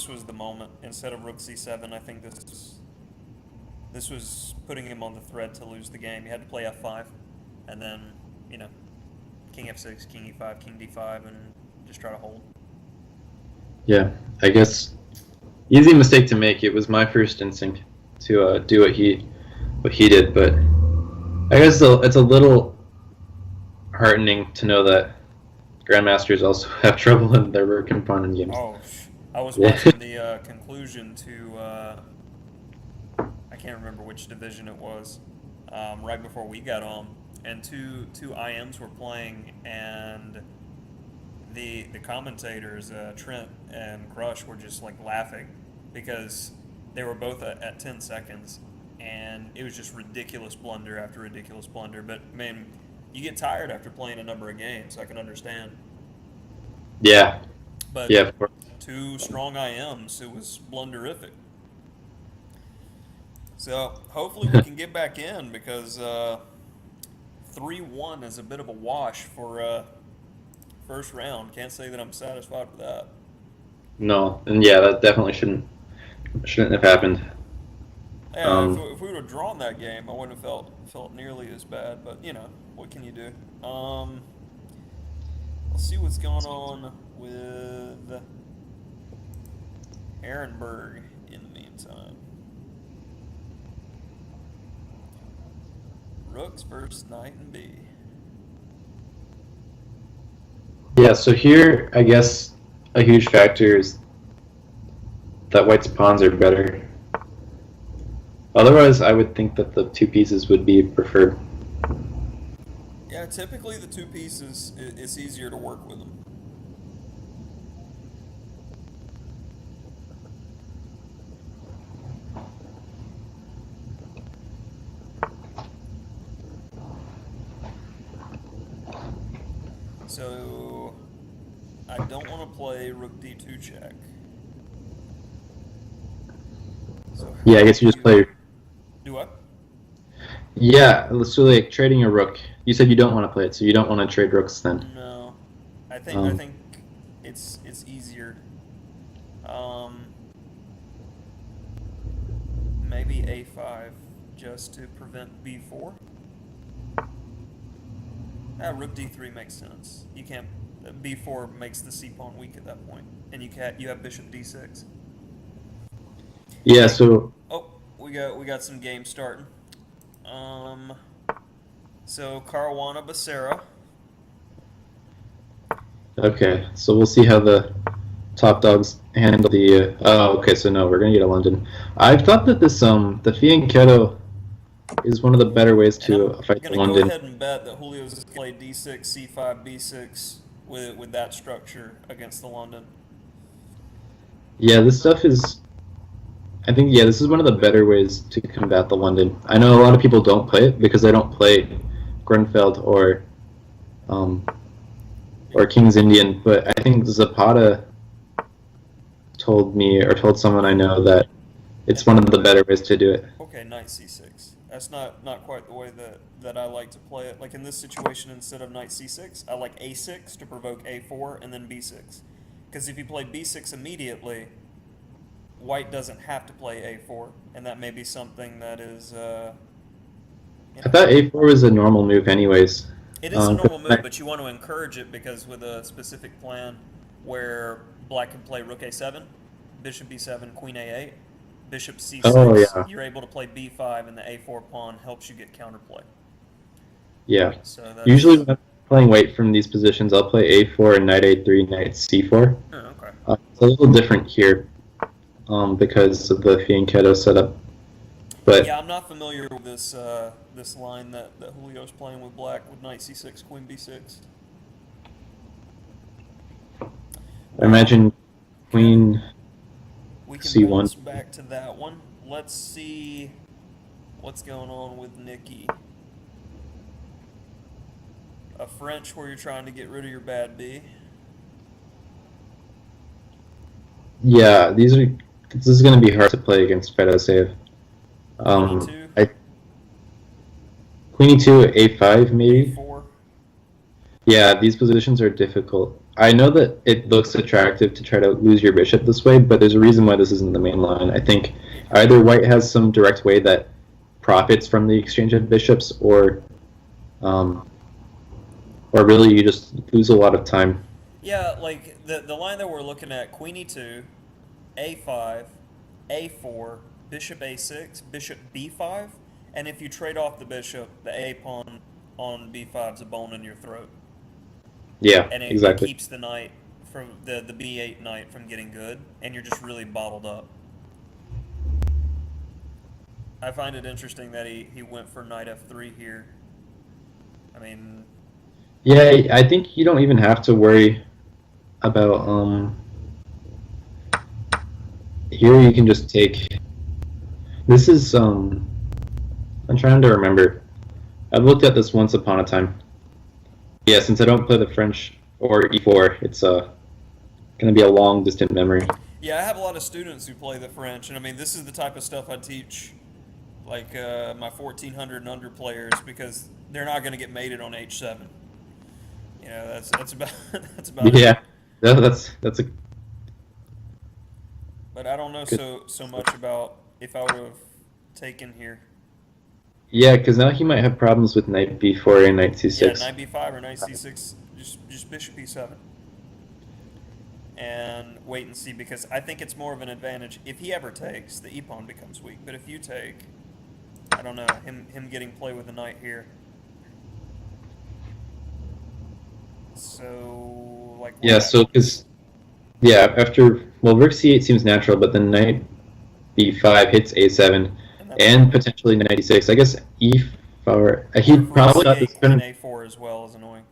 was the moment. Instead of rook c7, I think this was putting him on the thread to lose the game. He had to play f5, and then, you know, king f6, king e5, king d5, and just try to hold. yeah. I guess easy mistake to make. It was my first instinct to do what he did, but I guess it's a little heartening to know that grandmasters also have trouble in their rook and pawn in games. Oh, I was Yeah. watching the conclusion to, I can't remember which division it was, right before we got on, and two IMs were playing, and the commentators, Trent and Crush, were just like laughing because they were both at 10 seconds, and it was just ridiculous blunder after ridiculous blunder. But I mean, you get tired after playing a number of games. I can understand. Yeah, But yeah, of course. two strong IMs, it was blunderific. So hopefully we can get back in, because 3-1 is a bit of a wash for first round. Can't say that I'm satisfied with that. No, and yeah, that definitely shouldn't have happened. Yeah, if we would have drawn that game, I wouldn't have felt nearly as bad. But you know, what can you do? Let's see what's going on with Ehrenberg in the meantime. Rooks versus knight and B. Yeah, so here, I guess a huge factor is that white's pawns are better. Otherwise, I would think that the two pieces would be preferred. Yeah, typically the two pieces, it's easier to work with them. So I don't want to play rook d2 check. So Yeah, I guess you just play. do what? Yeah, so like trading a rook. You said you don't want to play it, so you don't want to trade rooks then. No, I think it's easier. Maybe a5 just to prevent b4. Rook d3 makes sense. You can't. B4 makes the c pawn weak at that point, and you have bishop d6. Yeah, so Oh, we got some games starting. So Caruana Becerra. okay, so we'll see how the top dogs handle the. Oh, okay, so no, we're gonna get a London. I've thought that this the Fianchetto is one of the better ways to I'm fight the gonna go London. ahead and bet that Julio's has played d6, c5, b6 with that structure against the London. Yeah, this stuff is. I think this is one of the better ways to combat the London. I know a lot of people don't play it because they don't play Grunfeld or King's Indian, but I think Zapata told me or told someone I know that it's one of the better ways to do it. Okay, knight c6. That's not quite the way that I like to play it. Like in this situation, instead of knight c6, I like a6 to provoke a4 and then b6. Because if you play b6 immediately, white doesn't have to play a4, and that may be something that is. I thought a4 was a normal move, anyways. It is a normal move, but you want to encourage it because with a specific plan where black can play rook a7, bishop b7, queen a8, bishop c6, Oh, yeah. you're able to play b5, and the a4 pawn helps you get counterplay. Yeah. So that's, Usually when I'm playing white from these positions, I'll play a4 and knight a3, knight c4. Oh, okay. It's a little different here because of the Fianchetto setup. But Yeah, I'm not familiar with this line that Julio's playing with black with knight c6, queen b6. I imagine queen We can C1. bounce back to that one. Let's see what's going on with Nikki. A French where you're trying to get rid of your bad B. Yeah, this is going to be hard to play against Fedoseev. Queen e2, Queen e2, a5 maybe. a4. Yeah, these positions are difficult. I know that it looks attractive to try to lose your bishop this way, but there's a reason why this isn't the main line. I think either white has some direct way that profits from the exchange of bishops, or really you just lose a lot of time. Yeah, like the line that we're looking at, queen e2, a5, a4, bishop a6, bishop b5, and if you trade off the bishop, the a pawn on b5 is a bone in your throat. Yeah, And it exactly. keeps the knight from the b8 knight from getting good, and you're just really bottled up. I find it interesting that he went for knight f3 here. I mean, Yeah, I think you don't even have to worry about here you can just take. This is I'm trying to remember. I've looked at this once upon a time. Yeah, since I don't play the French or e4, it's gonna be a long distant memory. yeah, I have a lot of students who play the French, and I mean, this is the type of stuff I teach, like my 1400 and under players, because they're not going to get mated on h7. You know, that's about that's about it. Yeah, that's a But I don't know good. so much about if I would have taken here. Yeah, because now he might have problems with knight b4 and knight c6. Yeah, knight b5 or knight c6, just bishop e7. And wait and see, because I think it's more of an advantage. If he ever takes, the e-pawn becomes weak. But if you take, I don't know, him getting play with the knight here. So, like... Yeah, so because after rook c8 seems natural, but then knight b5 hits a7 and potentially knight e6. I guess e4. He probably got this. Queen a4 as well is annoying.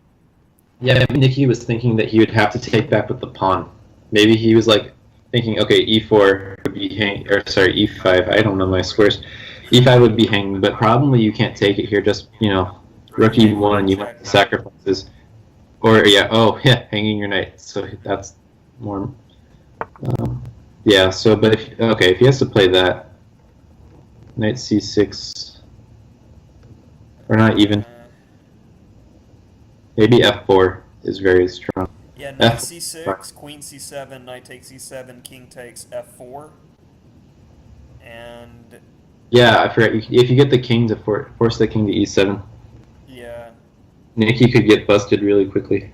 Yeah, Nikki was thinking that he would have to take back with the pawn. Maybe he was like thinking, okay, e4 would be e5. I don't know my squares. E5 would be hanging, but probably you can't take it here. Just rook e1, you have sacrifices. Or yeah, oh yeah, hanging your knight. So that's more. Yeah. So, but if he has to play that, knight c6, or not even. Maybe f4 is very strong. Yeah, knight c6, queen c7, knight takes e7, king takes f4, and Yeah, I forgot. If you get the king to force the king to e7, yeah, Nikki could get busted really quickly.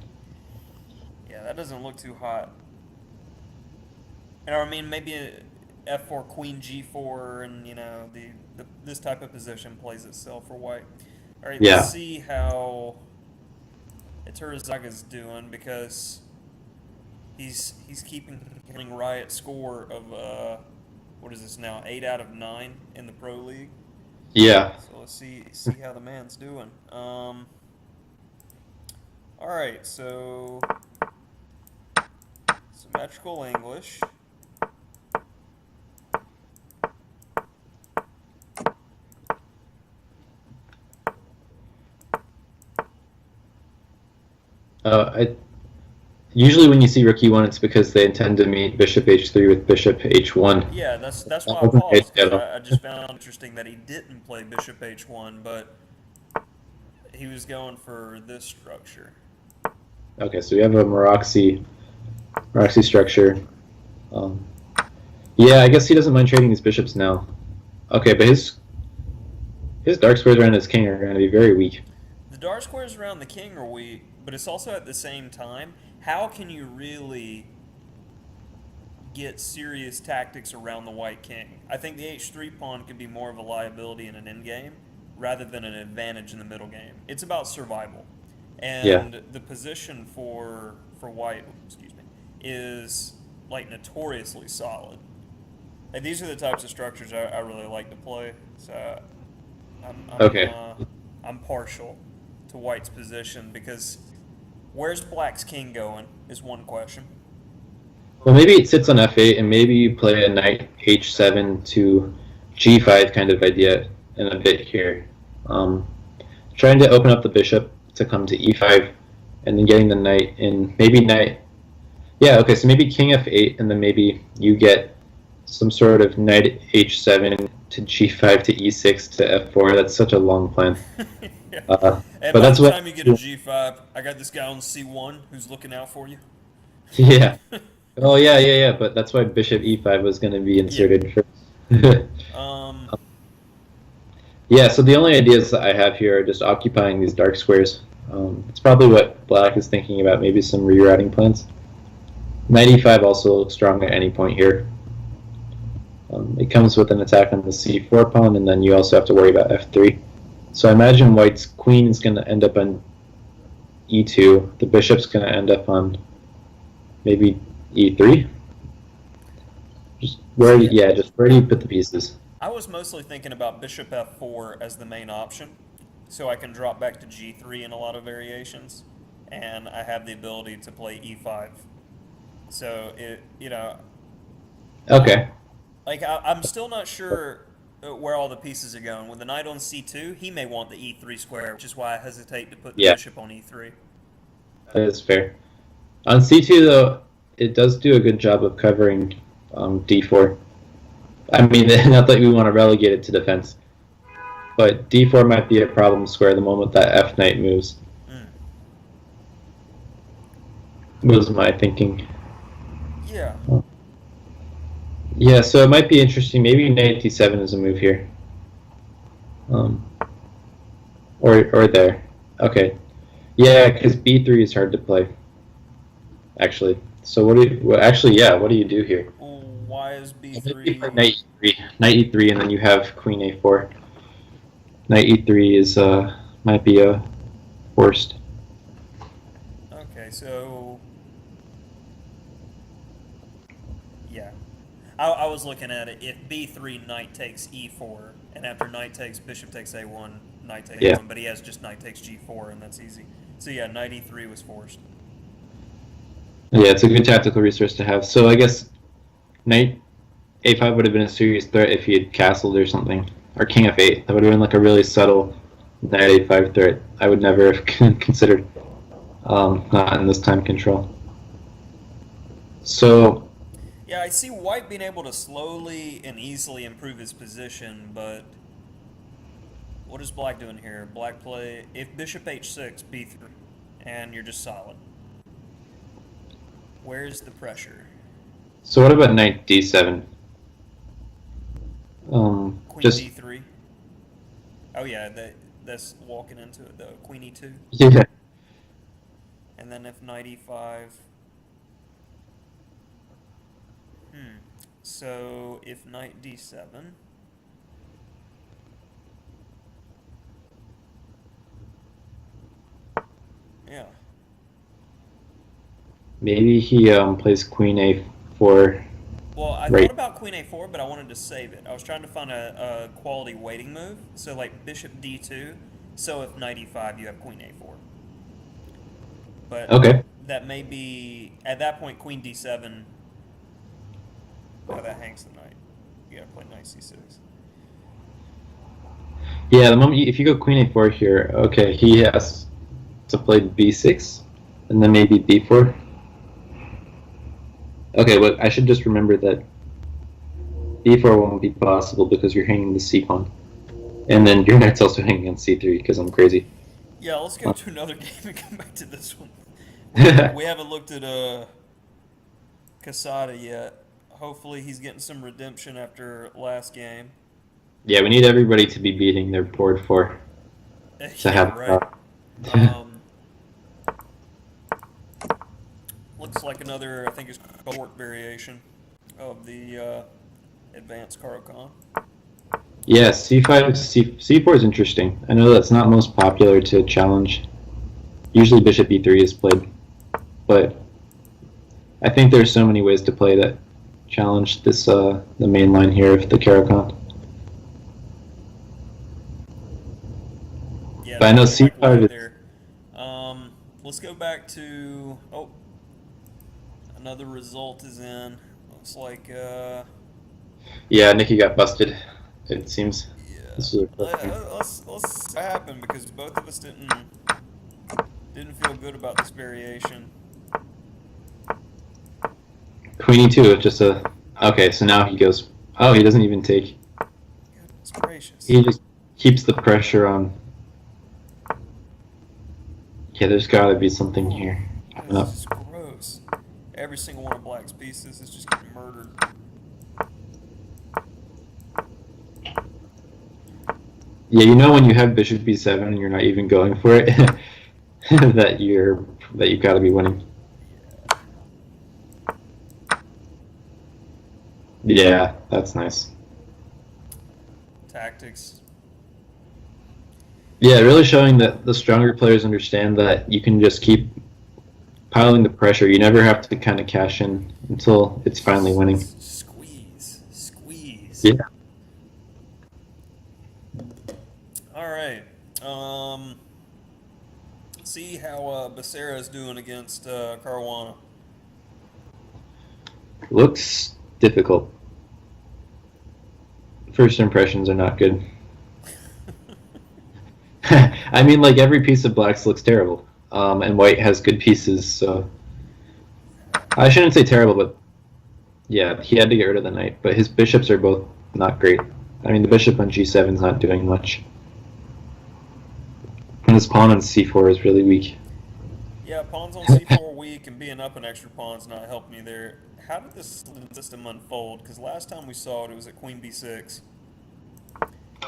yeah, that doesn't look too hot. And I mean, maybe f4, queen g4, and this type of position plays itself for white. All right, Yeah. let's see how Iturzaga's doing, because he's keeping Riot score of what is this now, 8 out of 9 in the pro league. Yeah. So let's see how the man's doing. All right, so symmetrical English. Usually when you see rook e1, it's because they intend to meet bishop h3 with bishop h1. Yeah, that's why I paused, because I just found it interesting that he didn't play bishop h1, but he was going for this structure. Okay, so we have a Maroczy structure. Yeah, I guess he doesn't mind trading these bishops now. Okay, but his dark squares around his king are going to be very weak. The dark squares around the king are weak, but it's also at the same time, how can you really get serious tactics around the white king? I think the h3 pawn could be more of a liability in an endgame rather than an advantage in the middle game. It's about survival. And the position for white, is like notoriously solid. And these are the types of structures I really like to play. So I'm partial to white's position, because where's black's king going is one question. Well, maybe it sits on f8, and maybe you play a knight h7 to g5 kind of idea in a bit here. Trying to open up the bishop to come to e5, and then getting the knight in, maybe knight. Yeah, okay, so maybe king f8, and then maybe you get some sort of knight h7 to g5 to e6 to f4. That's such a long plan. Yeah. But by that's the time you get a g5, I got this guy on c1 who's looking out for you. Yeah. Oh yeah. But that's why bishop e5 was going to be inserted first. Yeah. So the only ideas that I have here are just occupying these dark squares. It's probably what black is thinking about. Maybe some rerouting plans. Knight e5 also looks strong at any point here. It comes with an attack on the c4 pawn, and then you also have to worry about f3. So I imagine white's queen is going to end up on e2. The bishop's going to end up on maybe e3. Just where do you put the pieces? I was mostly thinking about bishop f4 as the main option, so I can drop back to g3 in a lot of variations, and I have the ability to play e5. So Okay. Like, I'm still not sure where all the pieces are going. With the knight on c2, he may want the e3 square, which is why I hesitate to put the bishop on e3. That is fair. On c2, though, it does do a good job of covering d4. I mean, not that we want to relegate it to defense, but d4 might be a problem square the moment that f knight moves. Was my thinking. Yeah. Yeah, so it might be interesting. Maybe knight d7 is a move here. Or there. Okay. Yeah, because b3 is hard to play. Actually. So what do you do here? Why is b3? Knight e3, and then you have queen a4. Knight e3 is might be a forced. Okay, so yeah, I was looking at it. If b3, knight takes e4, and after knight takes, bishop takes a1, knight takes a1, but he has just knight takes g4, and that's easy. So yeah, knight e3 was forced. Yeah, it's a good tactical resource to have. So I guess knight a5 would have been a serious threat if he had castled or something. Or king f8. That would have been like a really subtle knight a5 threat I would never have considered. not in this time control. So, Yeah, I see White being able to slowly and easily improve his position, but what is Black doing here? Black play if Bishop H6, B3, and you're just solid. Where's the pressure? so what about knight d7? Queen Just D3. Oh yeah, that's walking into it though. Queen E2, yeah. and then if Knight E5. So if Knight D7. Yeah. Maybe he plays queen a4. Well, I Right. thought about Queen A4, but I wanted to save it. I was trying to find a quality waiting move. So like Bishop D2. So if Knight E5, you have Queen A4. But Okay. that may be at that point Queen D7. Oh, that hangs the knight. You gotta play Knight C6. Yeah, the moment if you go queen a4 here, okay, he has to play b6, and then maybe b4. Okay, but I should just remember that b4 won't be possible because you're hanging the c pawn, and then your knight's also hanging on c3 because I'm crazy. Yeah, let's go to another game and come back to this one. We haven't looked at Casada yet. Hopefully he's getting some redemption after last game. Yeah, we need everybody to be beating their board 4 to Yeah, have. right. Looks like another, I think it's cohort variation of the advanced Caro-Kann. Yeah, c5, c4 is interesting. I know that's not most popular to challenge. Usually bishop e3 is played, but I think there's so many ways to play that challenge this the main line here of the Caro-Kann. Yeah, But I know that's like c5 right is, there. Let's go back to, oh, another result is in. Looks like, yeah, Nikki got busted, it seems. yeah. This is a Let's see what happened because both of us didn't feel good about this variation. Queen e2, just a... Okay, so now he goes... Oh, he doesn't even take. Goodness gracious. He just keeps the pressure on. Yeah, there's gotta be something here. coming up. This is gross. Every single one of Black's pieces is just getting murdered. Yeah, you know when you have bishop b7 and you're not even going for it, that you've got to be winning. Yeah, that's nice. Tactics. Yeah, really showing that the stronger players understand that you can just keep piling the pressure. You never have to kind of cash in until it's finally winning. Squeeze. Yeah. All right. See how Becerra is doing against Caruana. Looks difficult. First impressions are not good. I mean, like, every piece of Black's looks terrible. And White has good pieces, so... I shouldn't say terrible, but... Yeah, he had to get rid of the knight, but his bishops are both not great. I mean, the bishop on g7 is not doing much. And his pawn on c4 is really weak. Yeah, pawns on c4 weak and being up an extra pawn's not helping you there. How did this system unfold? Because last time we saw it, it was at queen b6.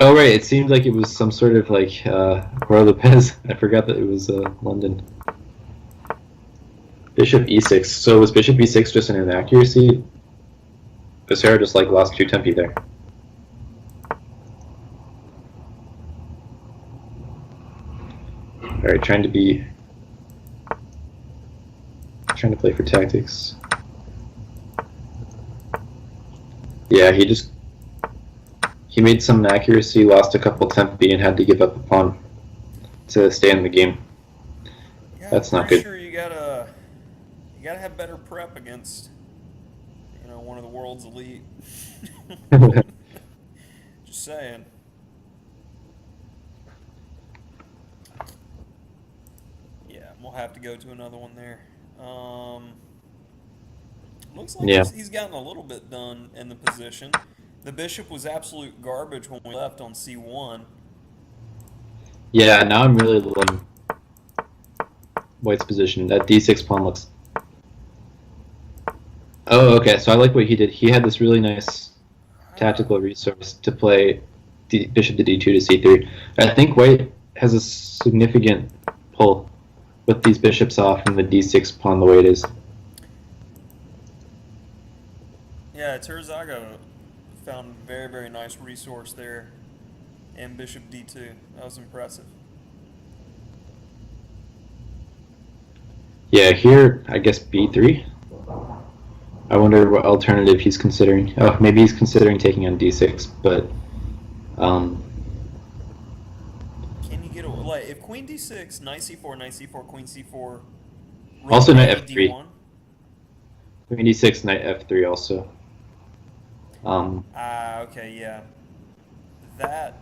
Oh, right, it seemed like it was some sort of, like, Roy Lopez. I forgot that it was London. Bishop e6. So was bishop e6 just an inaccuracy? Becerra just, like, lost 2 tempi there. Alright, trying to play for tactics. Yeah, he made some inaccuracy, lost a couple tempi, and had to give up a pawn to stay in the game. Yeah, That's I'm not pretty good. sure you gotta have better prep against, one of the world's elite. Just saying. Yeah. we'll have to go to another one there. Looks like Yeah. he's gotten a little bit done in the position. The bishop was absolute garbage when we left on c1. Yeah, now I'm really loving White's position. That d6 pawn looks... Oh, okay, so I like what he did. He had this really nice tactical resource to play bishop to d2 to c3. I think White has a significant pull with these bishops off and the d6 pawn the way it is. Yeah, Terzaga found a very, very nice resource there in bishop d2. That was impressive. Yeah, here, I guess b3. I wonder what alternative he's considering. Oh, maybe he's considering taking on d6, but... Can you get away? Like, if queen d6, knight c4, knight c4, queen c4... Also knight rook f3. d1? Queen d6, knight f3 also. Okay, yeah. That,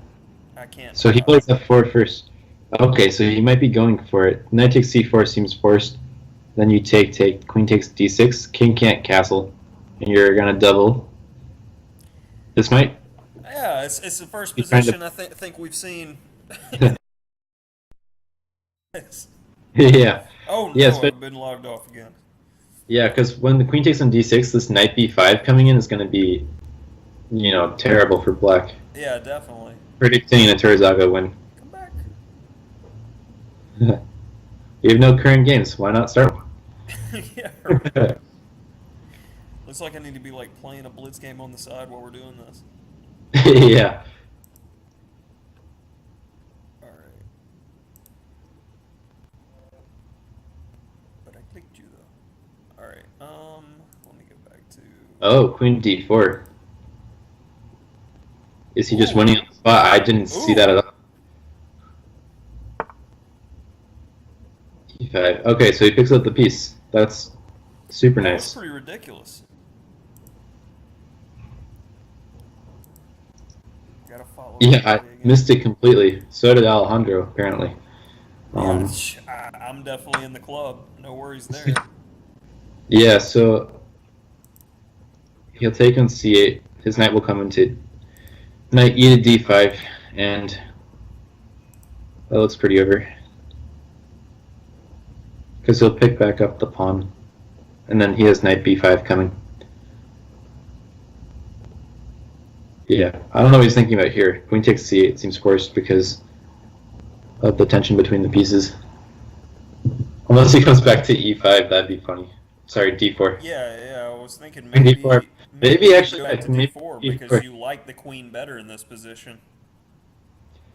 I can't... So he plays f4 first. Okay, so he might be going for it. Knight takes c4 seems forced. Then you take, queen takes d6, king can't castle, and you're gonna double. This might... Yeah, it's the first He's trying to- position I think we've seen. Yeah, Oh no, Yes, but- I've been logged off again. yeah, because when the queen takes on d6, this knight b5 coming in is gonna be, terrible for black. Yeah, definitely. Predicting a Terzaga win. Come back. You have no current games, why not start one? Yeah. Right. Looks like I need to be like playing a blitz game on the side while we're doing this. Yeah. All right. But I clicked you though. All right. Let me go back to. Oh, queen d4. Is he just Ooh. winning on the spot? I didn't see that at all. e5. Okay, so he picks up the piece. That's super That was nice. pretty ridiculous. Gotta follow. Yeah, I everybody again. missed it completely. So did Alejandro, apparently. Yeah, I'm definitely in the club. No worries there. Yeah, so he'll take on c8. His knight will come into knight e to d5, and that looks pretty over. Because he'll pick back up the pawn, and then he has knight b5 coming. Yeah, I don't know what he's thinking about here. Queen takes c8 seems forced because of the tension between the pieces. Unless he comes back to e5, that'd be funny. Sorry, d4. Yeah, I was thinking Queen maybe d4. maybe Maybe you actually, go back to maybe d4 d4. because you like the queen better in this position.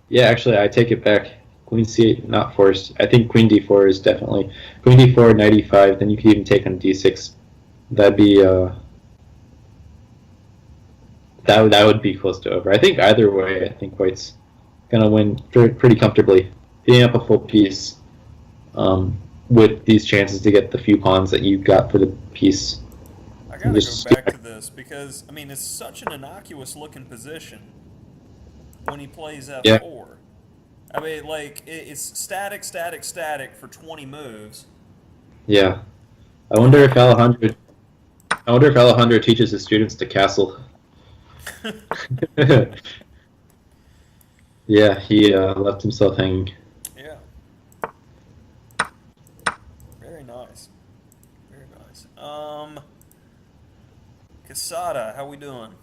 Yeah, actually, I take it back. Queen c8, not forced. I think queen d4 is definitely... Queen d4, knight e5, then you could even take on d6. That'd be... That would be close to over. I think either way, I think White's gonna win pretty comfortably. Being up a full piece with these chances to get the few pawns that you got for the piece. I gotta Just go back to this because I mean it's such an innocuous looking position when he plays f4. Yeah. I mean, like it's static for 20 moves. Yeah. I wonder if Alejandro teaches his students to castle. Yeah, he left himself hanging. Yeah. Very nice. Very nice. Casada, how we doing?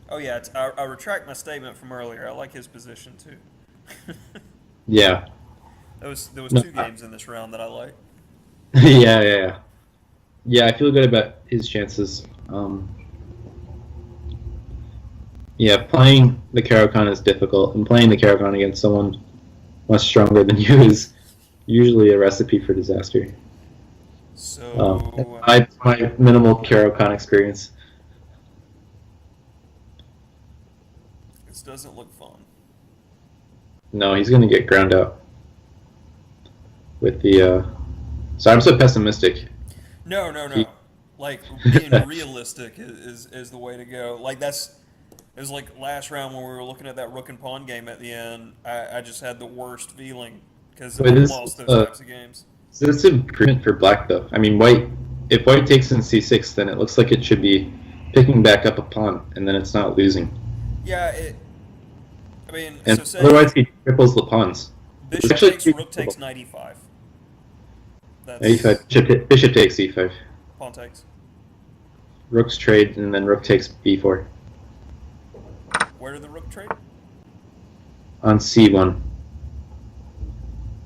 Oh yeah, I retract my statement from earlier. I like his position too. Yeah. There was No, two games in this round that I like. Yeah. Yeah, I feel good about his chances. Yeah, playing the Caro-Kann is difficult, and playing the Caro-Kann against someone much stronger than you is usually a recipe for disaster. So My minimal Caro-Kann experience. this doesn't look fun. No, he's going to get ground out with the... So I'm so pessimistic. No. He- Like being realistic is the way to go. Like it was like last round when we were looking at that rook and pawn game at the end. I just had the worst feeling because Wait, I've lost those types of games. is this improvement for black though? I mean, white. If white takes in c6, then it looks like it should be picking back up a pawn, and then it's not losing. Yeah, I mean, And so say otherwise, he triples the pawns. bishop actually takes, pretty rook takes cool. knight e5. That's e5. Bishop takes e5. pawn takes. Rook's trade, and then rook takes b4 Where did the rook trade? on c1.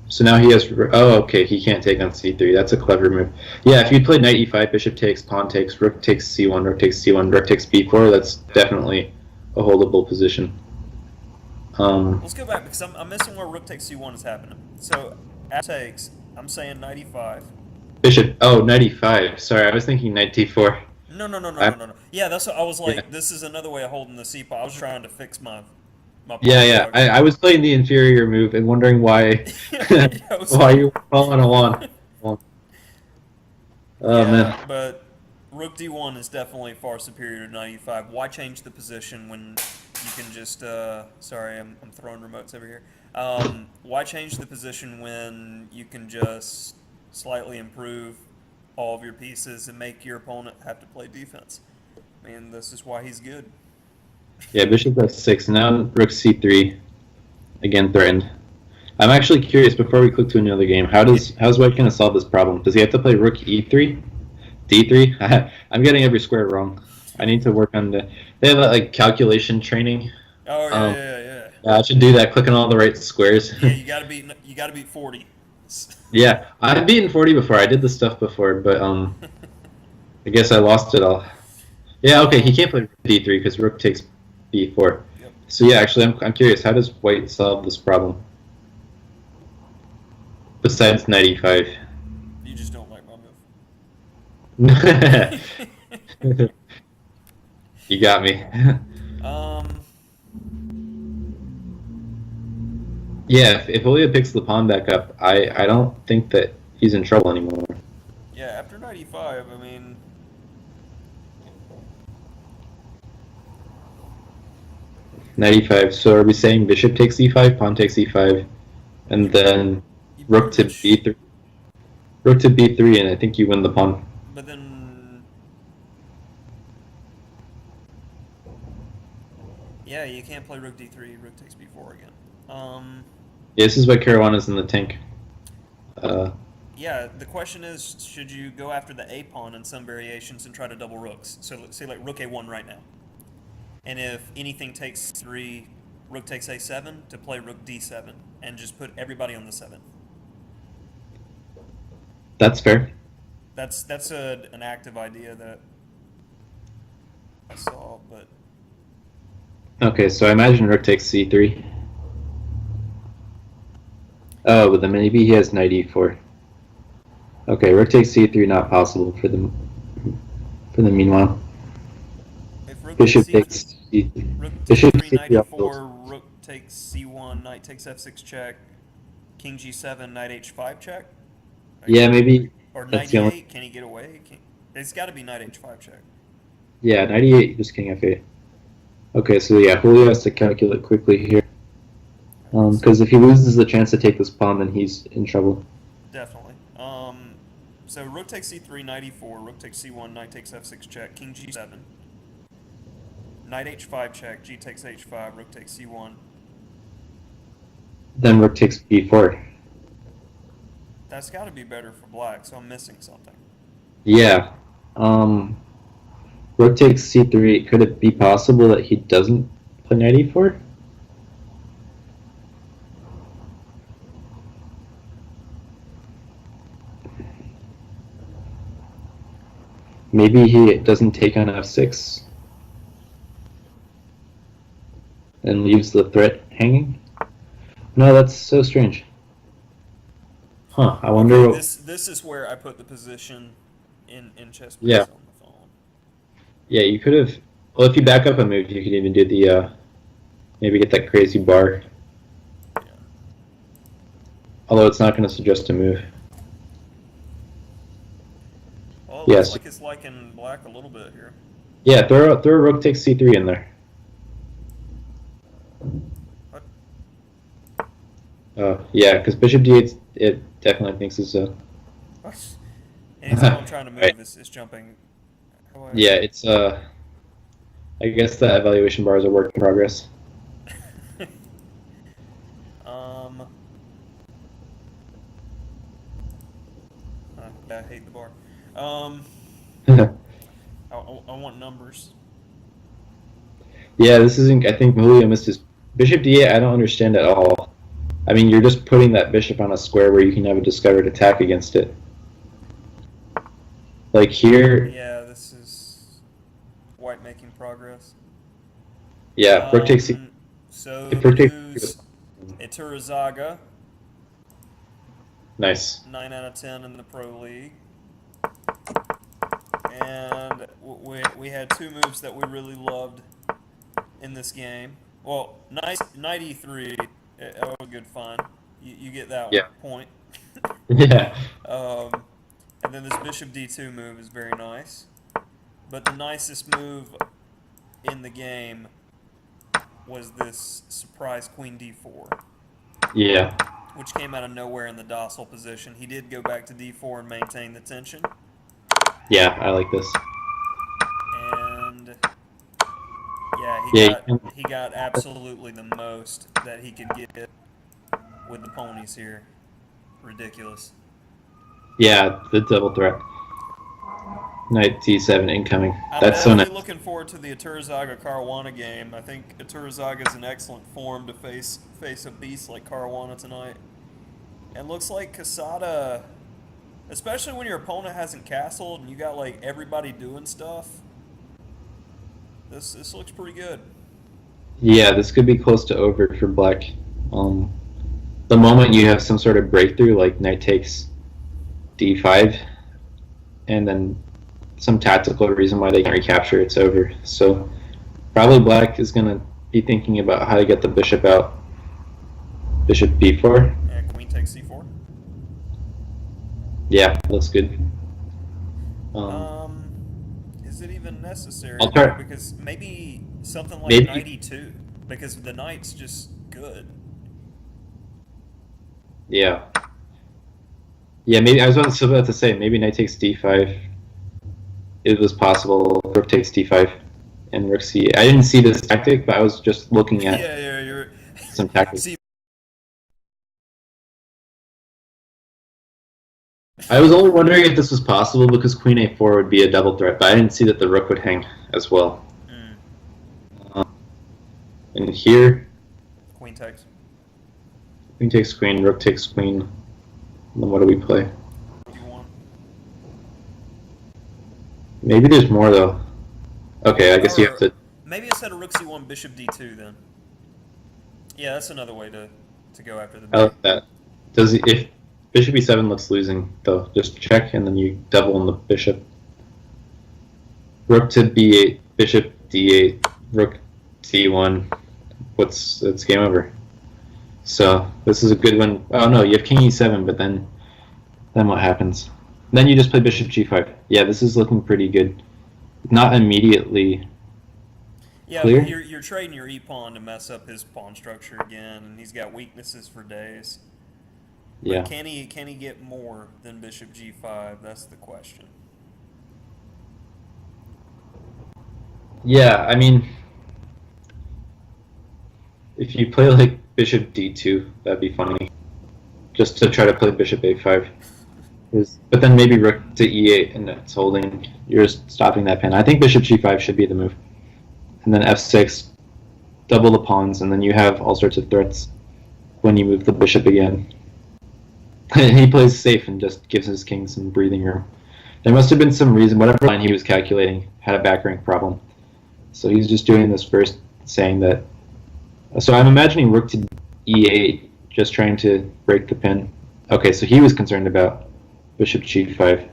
So now he has. Oh, okay. He can't take on c3. That's a clever move. Yeah, if you play knight e5, bishop takes, pawn takes, rook takes c1, rook takes c1, rook takes b4. That's definitely a holdable position. Let's go back because I'm missing where rook takes c1 is happening. So after takes, I'm saying knight e5. Bishop. Oh, knight e5. Sorry, I was thinking knight d4. No. Yeah, that's what I was like. Yeah. This is another way of holding the c pawn. I was trying to fix my pawn Yeah. structure. I was playing the inferior move and wondering why I was why you were falling a one. Oh yeah, man. but rook d1 is definitely far superior to knight e5. Why change the position when you can just sorry, I'm throwing remotes over here. Why change the position when you can just slightly improve all of your pieces and make your opponent have to play defense? I mean, this is why he's good. Yeah, bishop f6. Now rook c3. Again threatened. I'm actually curious before we click to another game. How's white gonna solve this problem? Does he have to play rook e3, d3? I'm getting every square wrong. I need to work on the. They have like calculation training. Oh yeah. Yeah, I should do that. Click on all the right squares. Yeah, you gotta beat 40. Yeah, I've beaten 40 before. I did this stuff before, but I guess I lost it all. Yeah, okay. He can't play d3 because rook takes b4. Yep. So yeah, actually, I'm curious. How does white solve this problem? Besides knight e5. You just don't like my move. You got me. Yeah, if Ilya picks the pawn back up, I don't think that he's in trouble anymore. Yeah, after knight e5, I mean, Knight e5. So are we saying bishop takes e5, pawn takes e5, and then you rook to pretty much- b3? Rook to b3, and I think you win the pawn. But then, yeah, you can't play rook d3, rook takes b4 again. Yeah, this is why Caruana's in the tank. Yeah, the question is, should you go after the a pawn in some variations and try to double rooks? So let's say like rook a1 right now. And if anything takes 3, rook takes a7 to play rook d7 and just put everybody on the 7th. That's fair. That's an active idea that I saw, but Okay, so I imagine rook takes c3. Oh, but then maybe he has knight e4. Okay, rook takes c3 not possible for the meanwhile. if rook Bishop takes takes c3. rook Bishop takes 3, knight c3 off e4, rook takes c1, knight takes f6 check, king g7, knight h5 check. Yeah, maybe Or that's knight the only. e8, can he get away? It's got to be knight h5 check. Yeah, knight e8, just king f8. Okay, so yeah, Julio has to calculate quickly here. Because if he loses the chance to take this pawn, then he's in trouble. Definitely. So rook takes c3, knight e4, rook takes c1, knight takes f6 check, king g7, knight h5 check, g takes h5, rook takes c1. Then rook takes b4. That's got to be better for black, so I'm missing something. Yeah. Rook takes c3. Could it be possible that he doesn't play knight e4? Maybe he doesn't take on f6 and leaves the threat hanging? No, that's so strange. Huh, I wonder Okay, what... this is where I put the position in chess Yeah. on the phone. Yeah, you could have... Well, if you back up a move, you could even do the, maybe get that crazy bar. Yeah. Although it's not going to suggest a move. Well, it Yes. looks like it's liking black a little bit here. Yeah, throw a rook takes c3 in there. What? Yeah, because bishop d8, it definitely thinks it's a. Anytime I'm trying to move, Right. it's jumping. Yeah, it's I guess the evaluation bar is a work in progress. um, yeah, I hate the bar. Um, I want numbers. Yeah, this isn't. I think Julio missed his bishop d8. I don't understand at all. I mean, you're just putting that bishop on a square where you can have a discovered attack against it. Like here, Yeah, this is white making progress. yeah, rook takes. So If the rook takes, moves Iturazaga, nice. 9 out of 10 in the Pro League. And we had two moves that we really loved in this game. Well, knight e3, that was a good find. You get that one Yeah, point. yeah, um, and then this bishop d2 move is very nice. But the nicest move in the game was this surprise queen d4, yeah, which came out of nowhere in the docile position. He did go back to d4 and maintain the tension. yeah. I like this. And yeah, Yeah, you can, he got absolutely the most that he could get with the ponies here. Ridiculous. yeah. The double threat. Knight d7 incoming. I'm That's so nice. definitely looking forward to the Iturazaga Caruana game. I think Iturazaga is in excellent form to face a beast like Caruana tonight. And looks like Casada, especially when your opponent hasn't castled and you got like everybody doing stuff. This looks pretty good. Yeah, this could be close to over for black. Um, the moment you have some sort of breakthrough, like knight takes d5, and then some tactical reason why they can recapture, it's over. So probably black is going to be thinking about how to get the bishop out. Bishop b4. And queen takes c4. Yeah, looks good. Um, is it even necessary I'll though? try. Because maybe something like Maybe. knight e2, because the knight's just good. Yeah. Yeah, maybe I was about to say maybe knight takes d5. It was possible. Rook takes d5 and rook c8. I didn't see this tactic, but I was just looking at Yeah, you're. some tactics. See, I was only wondering if this was possible because queen a4 would be a double threat, but I didn't see that the rook would hang as well. mm, And here, queen takes. queen takes queen, rook takes queen. And then what do we play? What do you want? Maybe there's more though. Okay, I guess you have to. Maybe instead of rook c1, bishop d2 then. Yeah, that's another way to go after the I like that. Does if bishop e7 looks losing though, just check and then you double on the bishop. Rook to b8, bishop d8, rook c1. It's game over. So this is a good one. Oh no, you have king e7, but then what happens? Then you just play bishop g5. Yeah, this is looking pretty good. Not immediately Yeah, clear. but you're trading your e-pawn to mess up his pawn structure again, and he's got weaknesses for days. But Yeah. can he get more than bishop g5? That's the question. Yeah, I mean, if you play like bishop d2, that'd be funny. Just to try to play bishop a5. But then maybe rook to e8 and it's holding. You're just stopping that pin. I think bishop g5 should be the move. And then f6, double the pawns, and then you have all sorts of threats when you move the bishop again. He plays safe and just gives his king some breathing room. There must have been some reason, whatever line he was calculating had a back rank problem. So he's just doing this first, saying that. So I'm imagining rook to e8, just trying to break the pin. Okay, so he was concerned about bishop g5.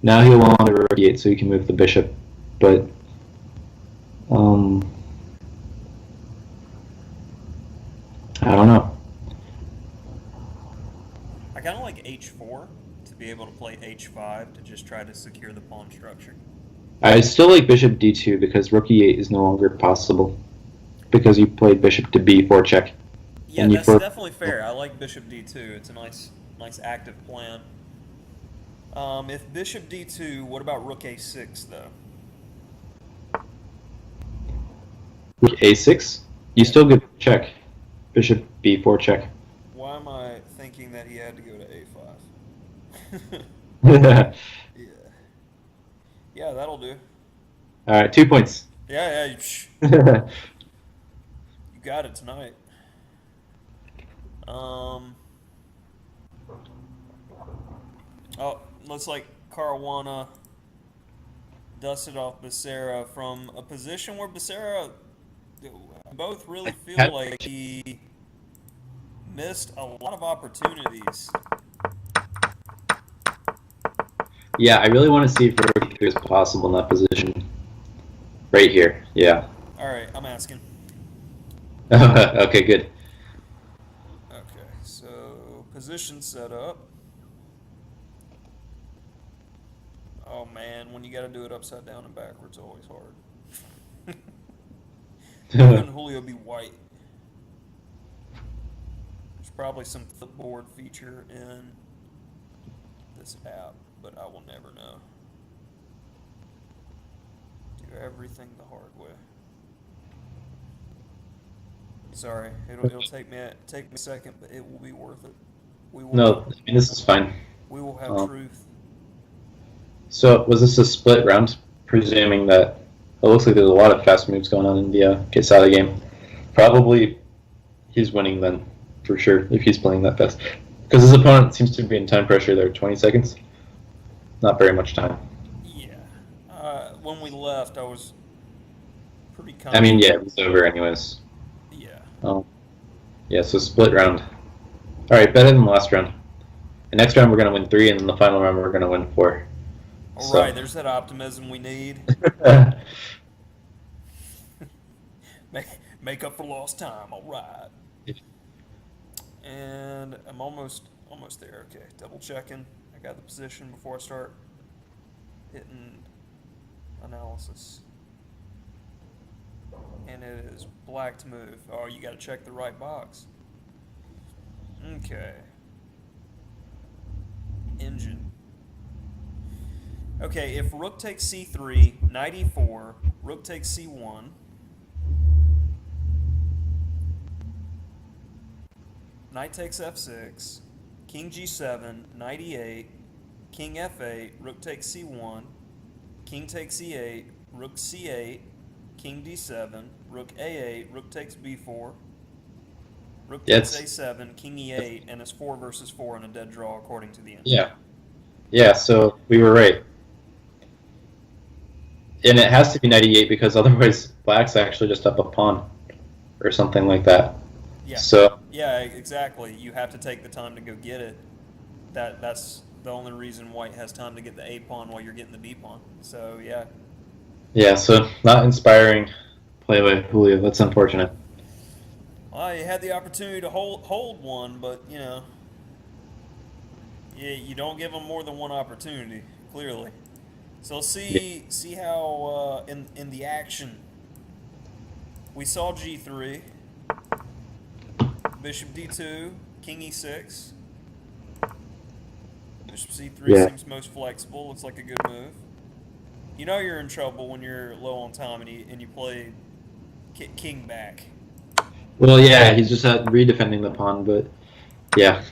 Now he'll want to rook e8 so he can move the bishop, but I don't know. I kind of like h4 to be able to play h5 to just try to secure the pawn structure. I still like bishop d2 because rook e8 is no longer possible because you played bishop to b4 check. Yeah, and you that's for definitely fair. I like bishop d2. It's a nice active plan. If bishop d2, what about rook a6 though? a6, you Yeah. still get check. Bishop b4 check. Why am I thinking that he had to go to a5? All Yeah. Yeah, that'll do. right, 2 points. Yeah, yeah, you got it tonight. Um, oh, looks like Caruana dusted off Becerra from a position where Becerra both really feel like he missed a lot of opportunities. Yeah, I really want to see if rook e3 is possible in that position. Right here. Yeah. All right, I'm asking. Okay, good. Okay, so position set up. Oh man, when you got to do it upside down and backwards, always hard. Why couldn't Julio be white? There's probably some flipboard feature in this app, but I will never know. Do everything the hard way. Sorry, it'll take me a second, but it will be worth it. We will No, I mean, this is fine. we will have Um, truth. So was this a split round? Presuming that it looks like there's a lot of fast moves going on in the Quesada game. Probably he's winning then, for sure, if he's playing that fast. Because his opponent seems to be in time pressure there, 20 seconds. Not very much time. Yeah. When we left, I was pretty I mean, confident. yeah, it was over anyways. Yeah. Yeah, so split round. All right, better than the last round. The next round we're going to win 3, and then the final round we're going to win 4. All So. right, there's that optimism we need. Make up for lost time. All right. And I'm almost there. Okay, double checking. I got the position before I start hitting analysis. And it is black to move. Oh, you got to check the right box. Okay. Engine. Okay, if rook takes c3, knight e4, rook takes c1. Knight takes f6, king g7, knight e8, king f8, rook takes c1, king takes e8, rook c8, king d7, rook a8, rook takes b4, rook takes a7, king e8, and it's 4 versus 4 in a dead draw according to the end. Yeah, so we were right. And it has to be knight e8 because otherwise black's actually just up a pawn or something like that. Yeah. So yeah, exactly. You have to take the time to go get it. That's the only reason white has time to get the A pawn while you're getting the B pawn. So yeah. Yeah, so not inspiring play by Julio. That's unfortunate. Well, you had the opportunity to hold one, but you know, you don't give them more than one opportunity. Clearly. So see how in the action we saw g3, bishop d2, king e6, bishop c3 seems most flexible. Looks like a good move. You know you're in trouble when you're low on time and you play king back. Well, yeah, he's just redefending the pawn, but yeah.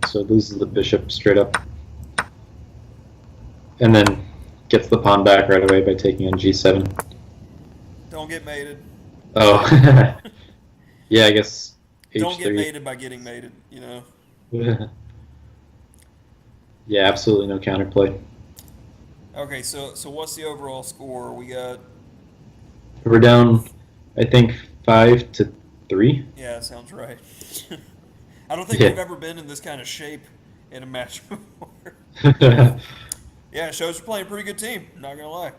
So loses the bishop straight up. And then gets the pawn back right away by taking on g7. Don't get mated. Oh. Yeah, I guess h3. Don't get mated by getting mated, you know. Yeah, absolutely no counterplay. Okay, so what's the overall score? We're down, I think, 5-3. Yeah, that sounds right. I don't think we've ever been in this kind of shape in a match before. Yeah, it shows we're playing a pretty good team. Not gonna lie.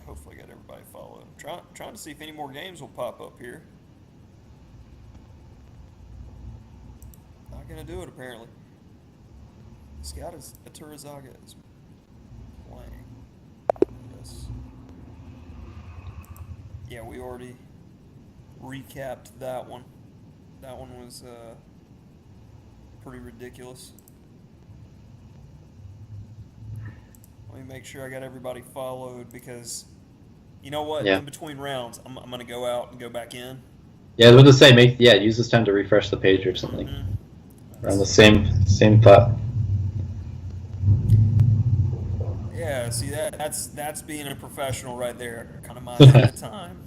Hopefully, I got everybody followed. Trying to see if any more games will pop up here. Not gonna do it apparently. Scout is Aturazaga is playing this. Yeah, we already recapped that one. That one was pretty ridiculous. Let me make sure I got everybody followed because you know what? Yeah. In between rounds, I'm going to go out and go back in. Yeah, I was going to say, use this time to refresh the page or something. Around the same thought. Yeah, see that's being a professional right there. Kind of minding the time.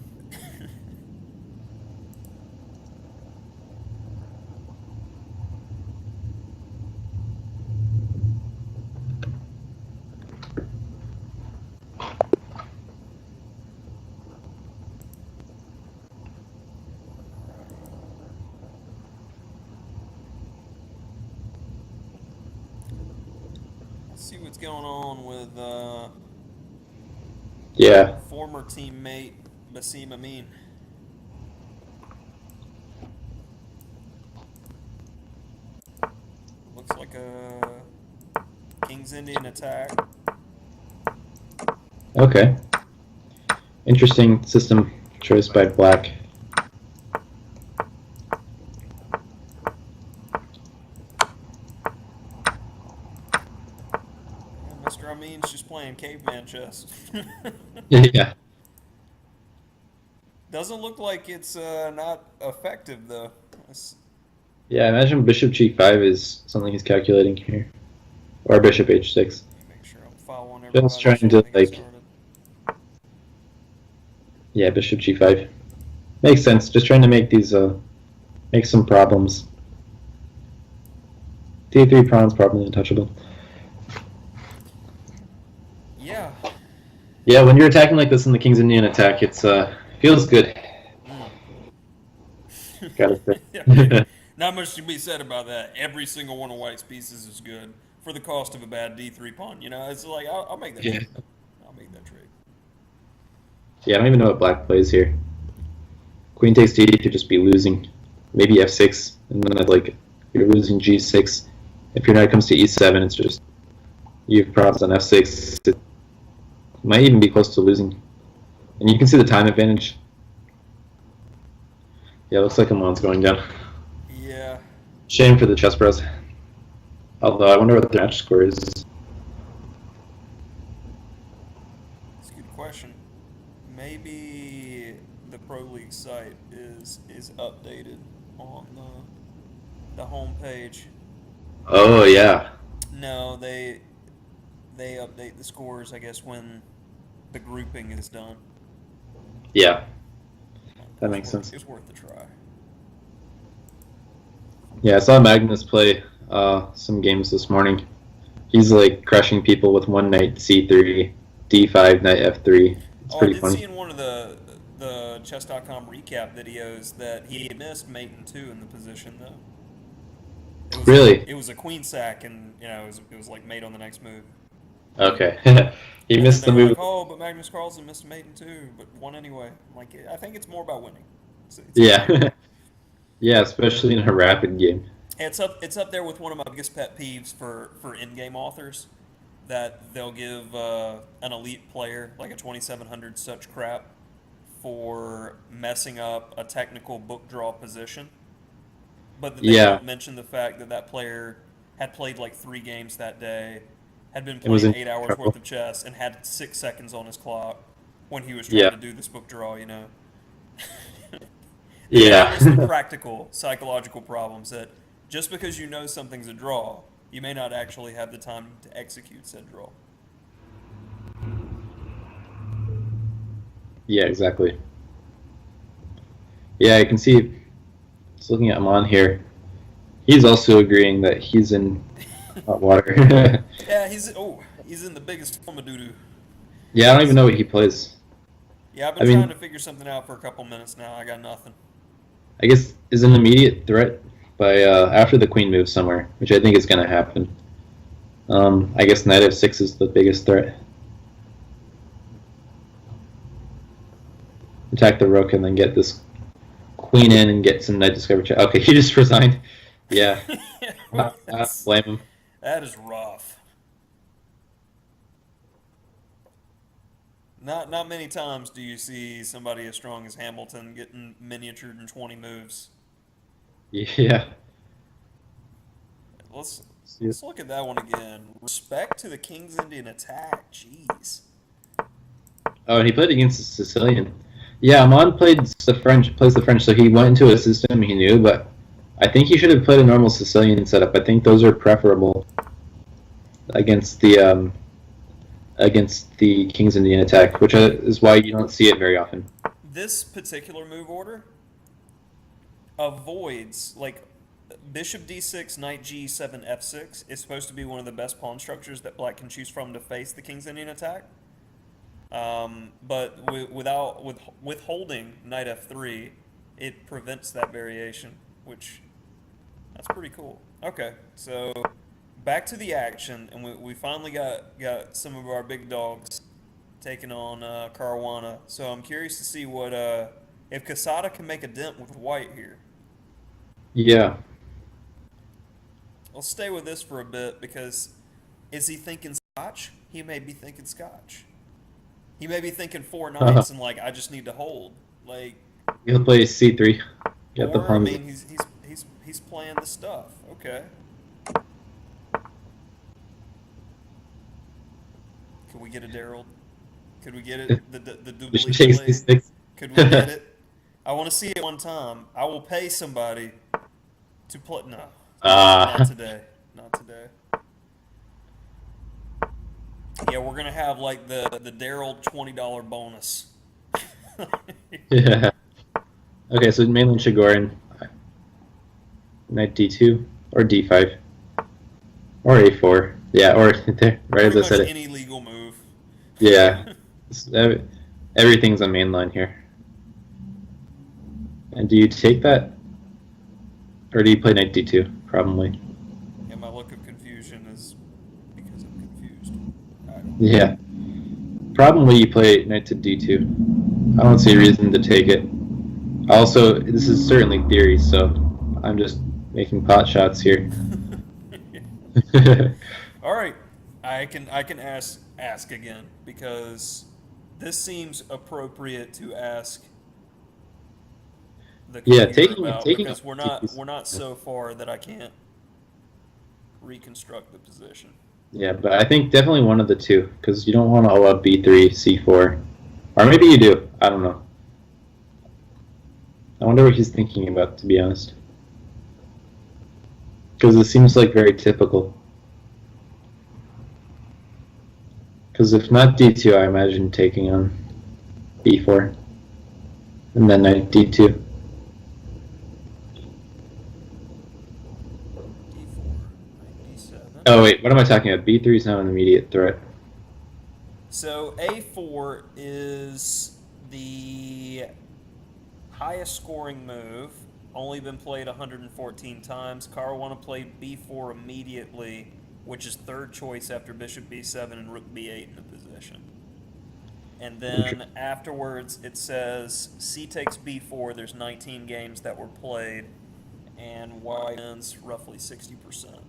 Let's see what's going on with Yeah. former teammate Basim Amin. Looks like a King's Indian attack. Okay. Interesting system choice by Black. Yeah, Mr. Amin's just playing caveman chess. Yeah. Doesn't look like it's not effective though. Yeah, I imagine Bishop G5 is something he's calculating here. Or Bishop H6. Let me make sure I'm following everybody. Just trying to, like... Yeah, Bishop G5. Makes sense. Just trying to make these, make some problems. D3 pawn's probably untouchable. Yeah. Yeah, when you're attacking like this in the King's Indian attack, it's, feels good. Gotta say. Not much to be said about that. Every single one of White's pieces is good for the cost of a bad D3 pawn. You know, it's like, I'll make that trade. I'll make that trade. Yeah, I don't even know what Black plays here. Queen takes D could just be losing. Maybe F6, and then I'd like, you're losing G6. If your knight comes to E7, it's just, you have problems on F6. It might even be close to losing. And you can see the time advantage. Yeah, looks like Amon's going down. Yeah. Shame for the chess bros. Although I wonder what the match score is. That's a good question. Maybe the Pro League site is updated on the home page. Oh yeah. No, they update the scores, I guess, when the grouping is done. Yeah. That makes sense. It's worth a try. Yeah, I saw Magnus play some games this morning. He's like crushing people with one knight C3, D5, knight F3. It's pretty funny. I did see in one of the chess.com recap videos that he missed mate and 2 in the position though. Really? It was a queen sack, and you know it was like mate on the next move. Okay. He missed the They were move. like, oh, but Magnus Carlsen missed mate and 2, but won anyway. I'm like, I think it's more about winning. It's Yeah. Yeah, especially in a rapid game. It's up there with one of my biggest pet peeves for in-game authors, that they'll give an elite player like a 2700 such crap for messing up a technical book draw position, but they don't mention the fact that that player had played like 3 games that day, had been playing 8 hours worth of chess, and had 6 seconds on his clock when he was trying to do this book draw, you know. Yeah. There's some practical, psychological problems that just because you know something's a draw, you may not actually have the time to execute said draw. Yeah, exactly. Yeah, I can see, just looking at Amon here, he's also agreeing that he's in hot water. Yeah, he's in the biggest form of doo-doo. Yeah, I don't even know what he plays. Yeah, I've been trying to figure something out for a couple minutes now. I got nothing. I guess is an immediate threat by after the queen moves somewhere, which I think is going to happen. I guess knight f6 is the biggest threat. Attack the rook and then get this queen in and get some knight discovery check. Okay, he just resigned. Yeah. I don't blame him. That is rough. Not many times do you see somebody as strong as Hamilton getting miniatured in 20 moves. Yeah. Let's See it. let's look at that one again. Respect to the King's Indian attack. Jeez. Oh, and he played against the Sicilian. Yeah, Amon plays the French, so he went into a system he knew, but I think he should have played a normal Sicilian setup. I think those are preferable against the King's Indian attack, which is why you don't see it very often. This particular move order avoids like Bishop D6, Knight G7, F6 is supposed to be one of the best pawn structures that Black can choose from to face the King's Indian attack. But without withholding Knight F3, it prevents that variation, which that's pretty cool. Okay, so back to the action, and we finally got some of our big dogs taking on Caruana. So I'm curious to see what if Casada can make a dent with White here. Yeah. Let's stay with this for a bit because is he thinking Scotch? He may be thinking Scotch. He may be thinking four knights and like I just need to hold. Like He'll play C3. Get the or I pawns. mean he's playing the stuff. Okay. Could we get a Daryl? Could we get it? The Bishop Dublin takes play? D6. Could we get it? I want to see it one time. I will pay somebody to play. No, not today. Not today. Yeah, we're gonna have like the Daryl $20 bonus. Yeah. Okay, so mainland Chigorin. Knight D2 or D5 or A4. Yeah, or there, right as Pretty I much said it. any legal move. Yeah. Everything's on mainline here. And do you take that? Or do you play Knight D2? Probably. Yeah, my look of confusion is because I'm confused. Yeah. Probably you play Knight to D2. I don't see a reason to take it. Also, this is certainly theory, so I'm just making pot shots here. All right, I can ask again because this seems appropriate to ask the Yeah, computer taking about taking because we're not so far that I can't reconstruct the position. Yeah, but I think definitely one of the two, because you don't want to allow B3, C4. Or maybe you do. I don't know. I wonder what he's thinking about, to be honest. Because it seems like very typical. Because if not D2, I imagine taking on B4. And then Knight D2. D4, knight D7. Oh wait, what am I talking about? B3 is not an immediate threat. So A4 is the highest scoring move, only been played 114 times. Caruana played B4 immediately, which is third choice after Bishop B7 and Rook B8 in the position. And then afterwards it says C takes B4, there's 19 games that were played, and White wins roughly 60%.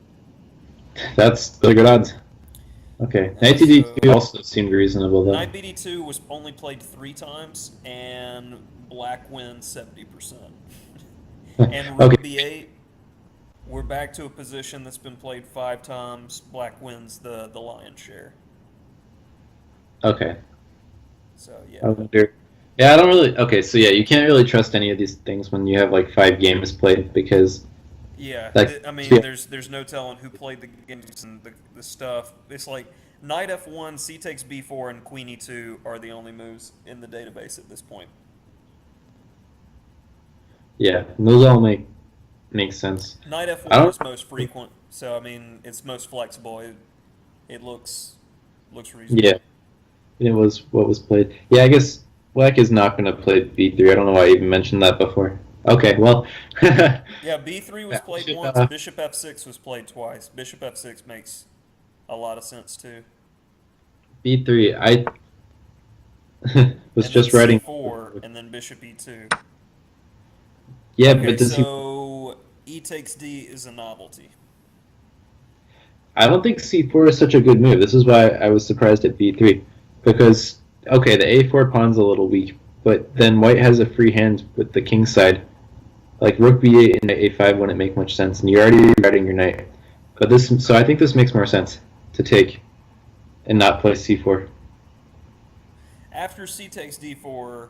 That's really good odds. Okay, Knight to D2 also seemed reasonable though. Knight BD2 was only played 3 times, and Black wins 70%. And Rook Okay. B8, we're back to a position that's been played 5 times. Black wins the lion's share. Okay. So I yeah, wonder. Yeah, I don't really. Okay, so yeah, you can't really trust any of these things when you have like 5 games played because yeah. like I mean, yeah. there's no telling who played the games and the stuff. It's like Knight F1, C takes B4, and Queen E2 are the only moves in the database at this point. Yeah, those all make sense. Knight I F1 don't- is most frequent, so I mean it's most flexible. It looks reasonable. Yeah, it was what was played. Yeah, I guess Black is not going to play B3. I don't know why I even mentioned that before. Okay, well. Yeah, B3 was Yeah, played should, once. Bishop F6 was played twice. Bishop F6 makes a lot of sense too. B3, I was And just then writing. C4 and then Bishop E2. Yeah, Okay, but does he? so E takes D is a novelty. I don't think C4 is such a good move. This is why I was surprised at B3, because okay, the a4 pawn's a little weak, but then white has a free hand with the king side. Like rook b8 and a5 wouldn't make much sense, and you're already routing your knight. But so I think this makes more sense to take and not play c4. After c takes d4,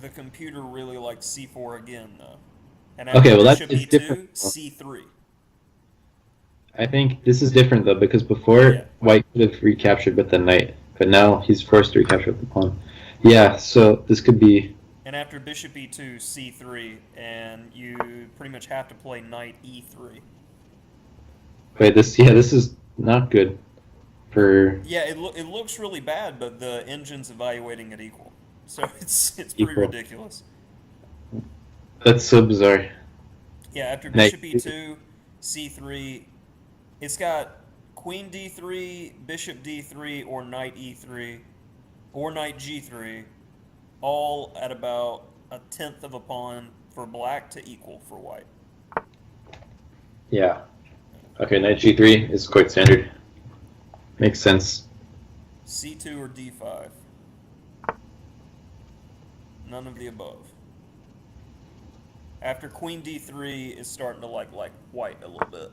the computer really liked c4 again, though. And after Okay, well that's bishop it's e2, different. c3. I think this is different though because before Yeah. white could have recaptured with the knight, but now he's forced to recapture with the pawn. Yeah, so this could be. And after bishop e2, c3, and you pretty much have to play knight e3. Wait, this is not good for Yeah, it looks really bad, but the engine's evaluating it equal. So it's pretty equal. ridiculous. That's so bizarre. Yeah, after Knight. bishop e2, c3, it's got queen d3, bishop d3, or knight e3, or knight g3, all at about a tenth of a pawn for black to equal for white. Yeah. Okay, knight g3 is quite standard. Makes sense. c2 or d5. None of the above. After queen d3 is starting to like white a little bit.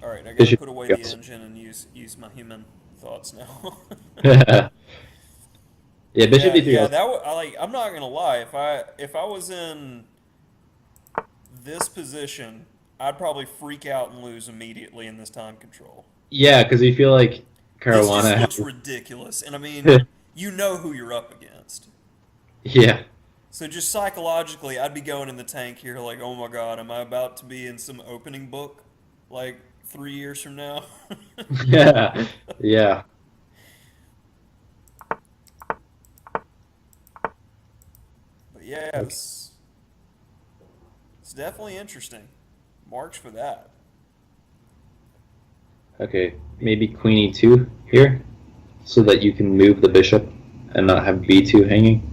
All right, I gotta Bishop put away the goes. engine and use my human thoughts now. Yeah, bishop Yeah, d3. yeah, I'm not gonna lie. If I was in this position, I'd probably freak out and lose immediately in this time control. Yeah, because you feel like This just Caruana. looks ridiculous, and I mean, you know who you're up against. Yeah. So just psychologically, I'd be going in the tank here like, oh my god, am I about to be in some opening book like 3 years from now? Yeah. Yeah. But yeah, it's definitely interesting. Marks for that. Okay, maybe queen e2 here, so that you can move the bishop and not have b2 hanging.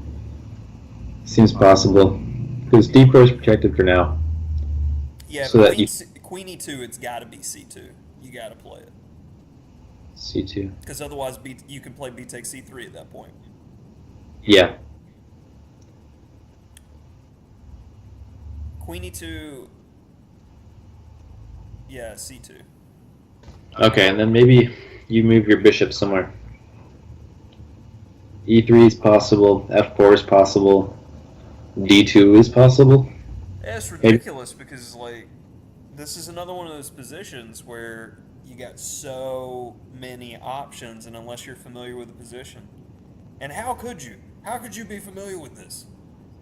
Seems possible, because d4 is protected for now. Yeah, So that queen e2, it's got to be c2. You got to play it. c2. Because otherwise, you can play b takes c3 at that point. Yeah. Queen e2, yeah, c2. Okay, and then maybe you move your bishop somewhere. e3 is possible, f4 is possible, d2 is possible. Yeah, it's ridiculous because, like, this is another one of those positions where you got so many options, and unless you're familiar with the position. And how could you? How could you be familiar with this?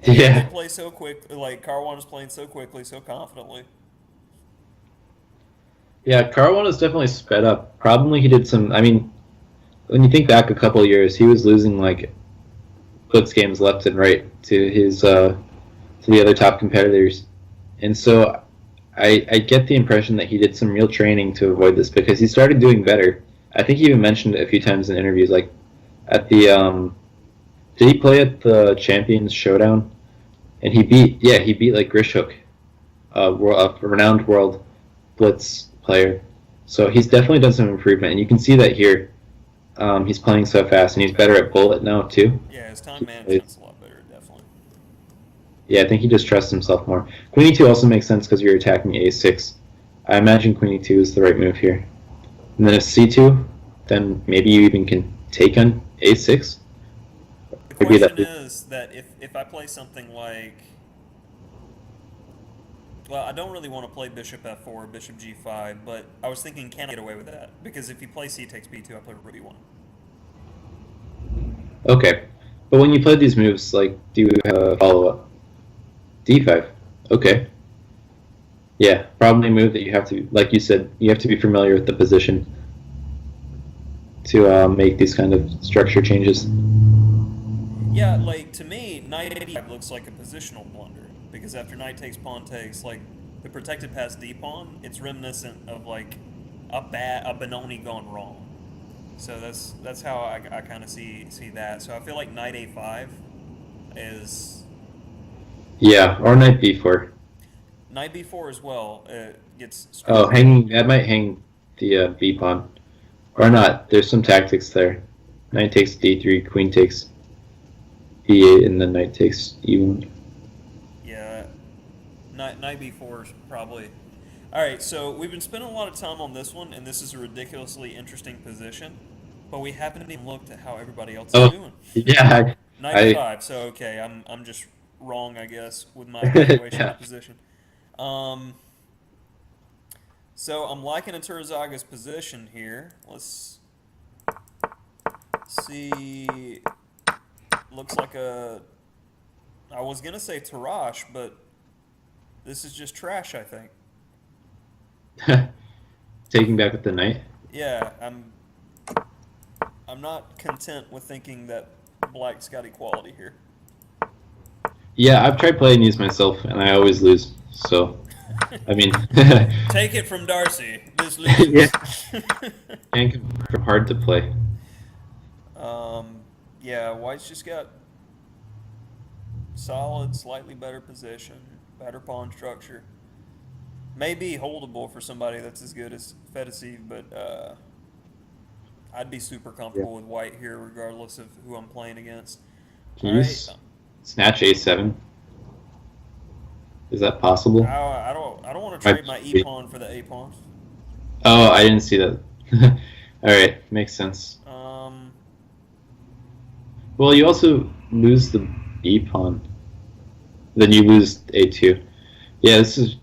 And Yeah. they play so quick, like, Caruana's playing so quickly, so confidently. Yeah, Caruana is definitely sped up. Probably he did some. I mean, when you think back a couple of years, he was losing like blitz games left and right to his to the other top competitors, and so I get the impression that he did some real training to avoid this because he started doing better. I think he even mentioned it a few times in interviews, like at the did he play at the Champions Showdown? And he beat like Grishuk, a renowned world blitz player. So he's definitely done some improvement, and you can see that here. He's playing so fast, and he's better at bullet now too. Yeah, his time management's a lot better, definitely. Yeah, I think he just trusts himself more. Queen e2 also makes sense because you're attacking a6. I imagine queen e2 is the right move here. And then if c2, then maybe you even can take on a6. The question is that if I play something like, well, I don't really want to play bishop f4 or bishop g5, but I was thinking, can I get away with that? Because if you play c takes b2, I play rook b1. Okay, but when you play these moves, like, do you have a follow-up? d5. Okay. Yeah, probably a move that you have to, like you said, you have to be familiar with the position to make these kind of structure changes. Yeah, like, to me, knight 85 looks like a positional blunder, because after knight takes, pawn takes, like, the protected pass d-pawn, it's reminiscent of, like, a Benoni gone wrong. So that's how I kind of see that. So I feel like knight a5 is... Yeah, or knight b4. Knight b4 as well gets... Oh, hanging, that might hang the b pawn. Or not. There's some tactics there. Knight takes d3, queen takes e8, and then knight takes e1. Yeah, knight b4 is probably. All right, so we've been spending a lot of time on this one, and this is a ridiculously interesting position, but we haven't even looked at how everybody else is Oh, doing. yeah. Knight I e5. So okay, I'm just wrong, I guess, with my evaluation of yeah. the position. Um, so I'm liking Turzaga's position here. Let's see. Looks like a. I was gonna say Tarash, but this is just trash, I think. Taking back with the knight. Yeah, I'm not content with thinking that Black's got equality here. Yeah, I've tried playing these myself, and I always lose. So, I mean, Take it from Darcy. This yeah, loses. and confirm hard to play. Yeah, White's just got solid, slightly better position, better pawn structure. Maybe holdable for somebody that's as good as Fedosiv, but I'd be super Yeah. comfortable with White here, regardless of who I'm playing against. Can All you right, snatch a7? Is that possible? I don't want to trade my e pawn for the a pawn. Oh, I didn't see that. All right, makes sense. Well, you also lose the b pawn. Then you lose a2. Yeah, this is.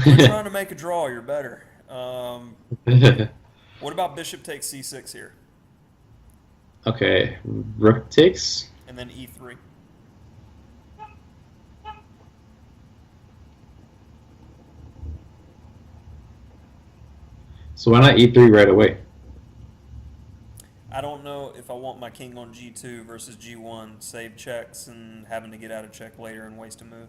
We're trying to make a draw. You're better. What about bishop takes c6 here, Okay, rook takes. and then e3? So why not e3 right away? I don't know if I want my king on g2 versus g1, save checks and having to get out of check later and waste a move.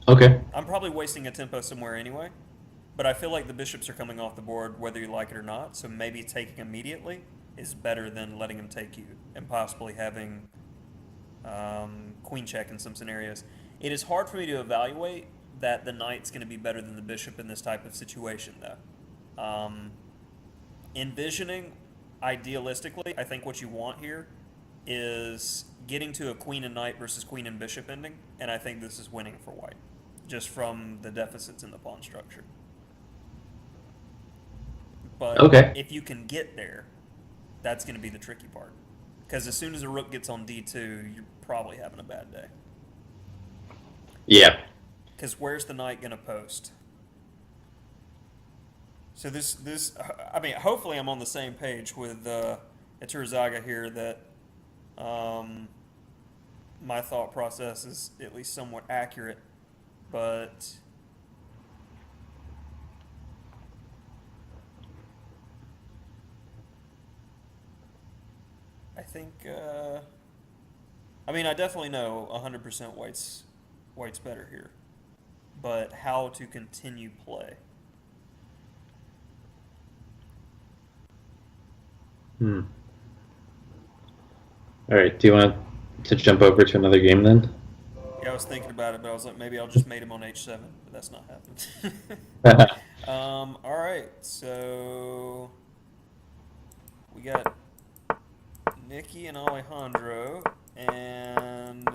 Okay. I'm probably wasting a tempo somewhere anyway, but I feel like the bishops are coming off the board whether you like it or not, so maybe taking immediately is better than letting them take you and possibly having queen check in some scenarios. It is hard for me to evaluate that the knight's going to be better than the bishop in this type of situation, though. Envisioning, idealistically, I think what you want here is getting to a queen and knight versus queen and bishop ending, and I think this is winning for white, just from the deficits in the pawn structure. But Okay. if you can get there, that's going to be the tricky part. Because as soon as a rook gets on d2, you're probably having a bad day. Yeah. Because where's the knight going to post? So I mean, hopefully I'm on the same page with Turzaga here that my thought process is at least somewhat accurate, but I think I mean I definitely know 100% White's better here, but how to continue play? Hmm. All right. Do you want to jump over to another game then? Yeah, I was thinking about it, but I was like, maybe I'll just mate him on h7, but that's not happening. All right, so we got Nikki and Alejandro, and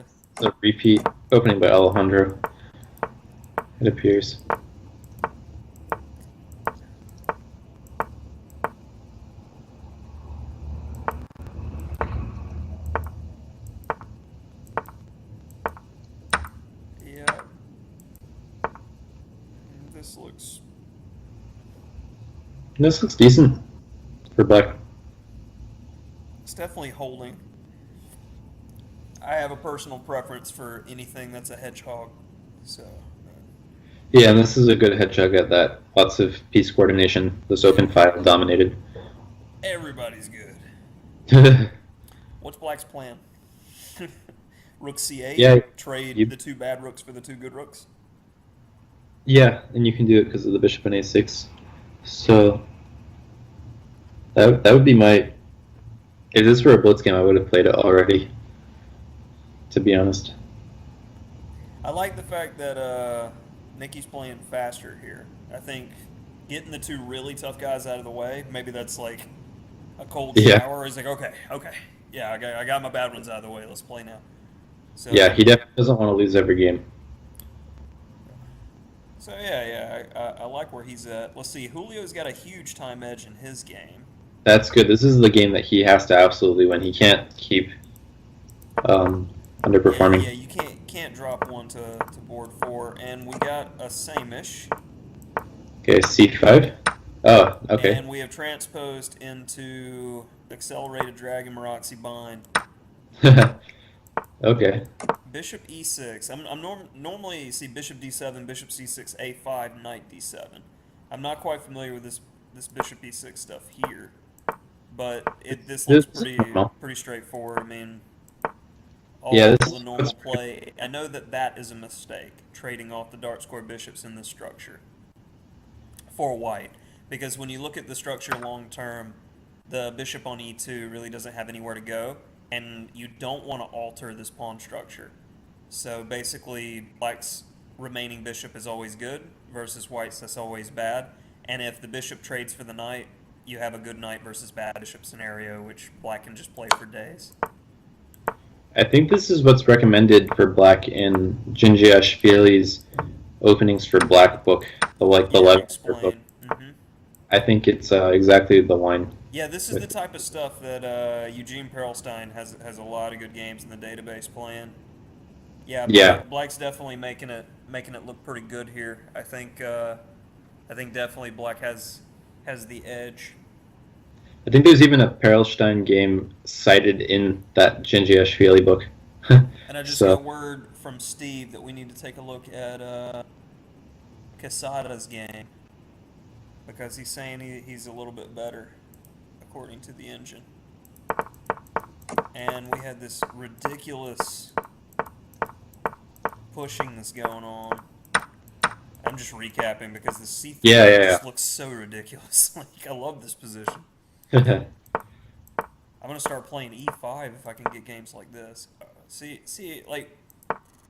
A repeat opening by Alejandro. It appears. yeah, this looks This looks decent for black. it's definitely holding. I have a personal preference for anything that's a hedgehog, so Yeah, and this is a good hedgehog at that. Lots of piece coordination. This open file dominated. everybody's good. What's Black's plan? Rook c8. Yeah, Trade you- the two bad rooks for the two good rooks. Yeah, and you can do it because of the bishop and a6. So that would be my. If this were a blitz game, I would have played it already. To be honest. I like the fact that Nikki's playing faster here. I think getting the two really tough guys out of the way. Maybe that's like a cold Yeah. shower. He's like, okay, yeah, I got my bad ones out of the way. Let's play now. Yeah, So, he definitely doesn't want to lose every game. I like where he's at. Let's see. Julio's got a huge time edge in his game. That's good. This is the game that he has to absolutely win. He can't keep underperforming. Yeah, you can't drop one to board 4, and we got a same-ish. Okay, C5. Oh, okay. And we have transposed into accelerated dragon Maraxi bind. Okay. Bishop e6. I'm normally see bishop d7, bishop c6, a5, knight d7. I'm not quite familiar with this bishop e6 stuff here, but this looks pretty straightforward. I mean, all Yeah, the normal play. I know that is a mistake, trading off the dark square bishops in this structure for white, because when you look at the structure long term, the bishop on e2 really doesn't have anywhere to go, and you don't want to alter this pawn structure. So basically, black's remaining bishop is always good versus white's that's always bad. And if the bishop trades for the knight, you have a good knight versus bad bishop scenario, which black can just play for days. I think this is what's recommended for black in Djingiashvili's openings for Black book, the left book. Mm-hmm. I think it's exactly the line. Yeah, this is the type of stuff that Eugene Perelstein has a lot of good games in the database playing. Yeah, Black's definitely making it look pretty good here. I think definitely Black has the edge. I think there's even a Perelstein game cited in that Djingiashvili book. And I just got word from Steve that we need to take a look at Quesada's game, because he's saying he's a little bit better, according to the engine. And we had this ridiculous pushing that's going on. I'm just recapping because the C3 just looks so ridiculous. Like, I love this position. I'm gonna start playing E5 if I can get games like this. Like,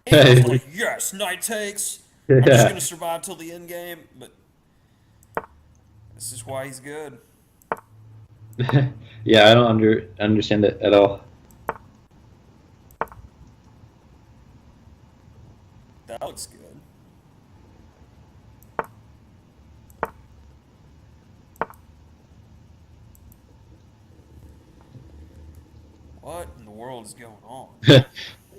like, yes, knight takes. I'm just gonna survive till the end game, but this is why he's good. Yeah, I don't understand it at all. That looks good. What in the world is going on?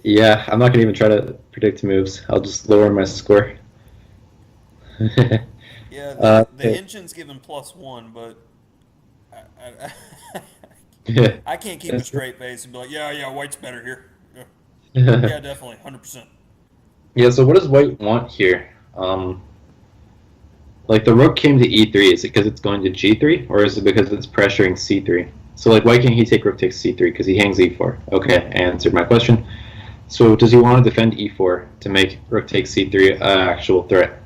Yeah, I'm not gonna even try to predict moves. I'll just lower my score. Yeah, the engine's given +1, but I can't keep a straight face and be like, yeah, white's better here. Yeah, definitely, 100%. Yeah, so what does white want here? Like the rook came to e3, is it because it's going to g3, or is it because it's pressuring c3? So like, why can't he take rook takes c3? Because he hangs e4. Okay, I answered my question. So does he want to defend e4 to make rook takes c3 an actual threat?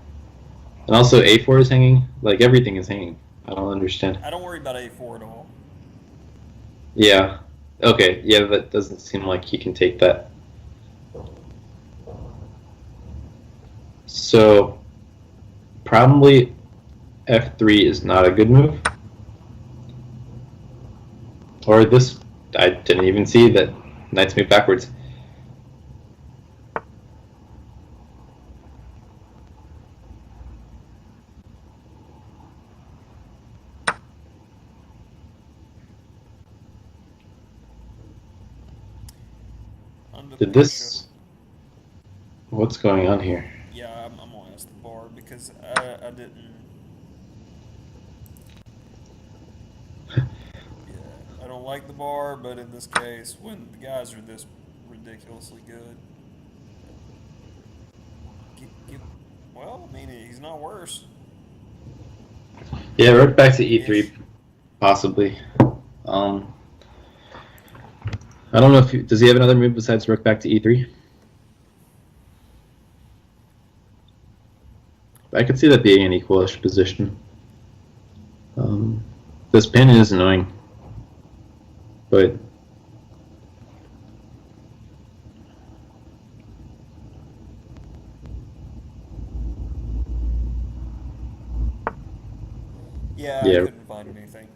And also a4 is hanging? Like, everything is hanging. I don't understand. I don't worry about a4 at all. Yeah. Okay, yeah, that doesn't seem like he can take that. So, probably f3 is not a good move. Or this, I didn't even see that knights move backwards. Did this... What's going on here? Yeah, I'm gonna ask the bar because I didn't... Yeah, I don't like the bar, but in this case, when the guys are this ridiculously good... Well, I mean, he's not worse. Yeah, rook back to e3, possibly. I don't know if does he have another move besides rook back to e3? I could see that being an equalish position. This pin is annoying, but Yeah, I Yeah. couldn't find anything.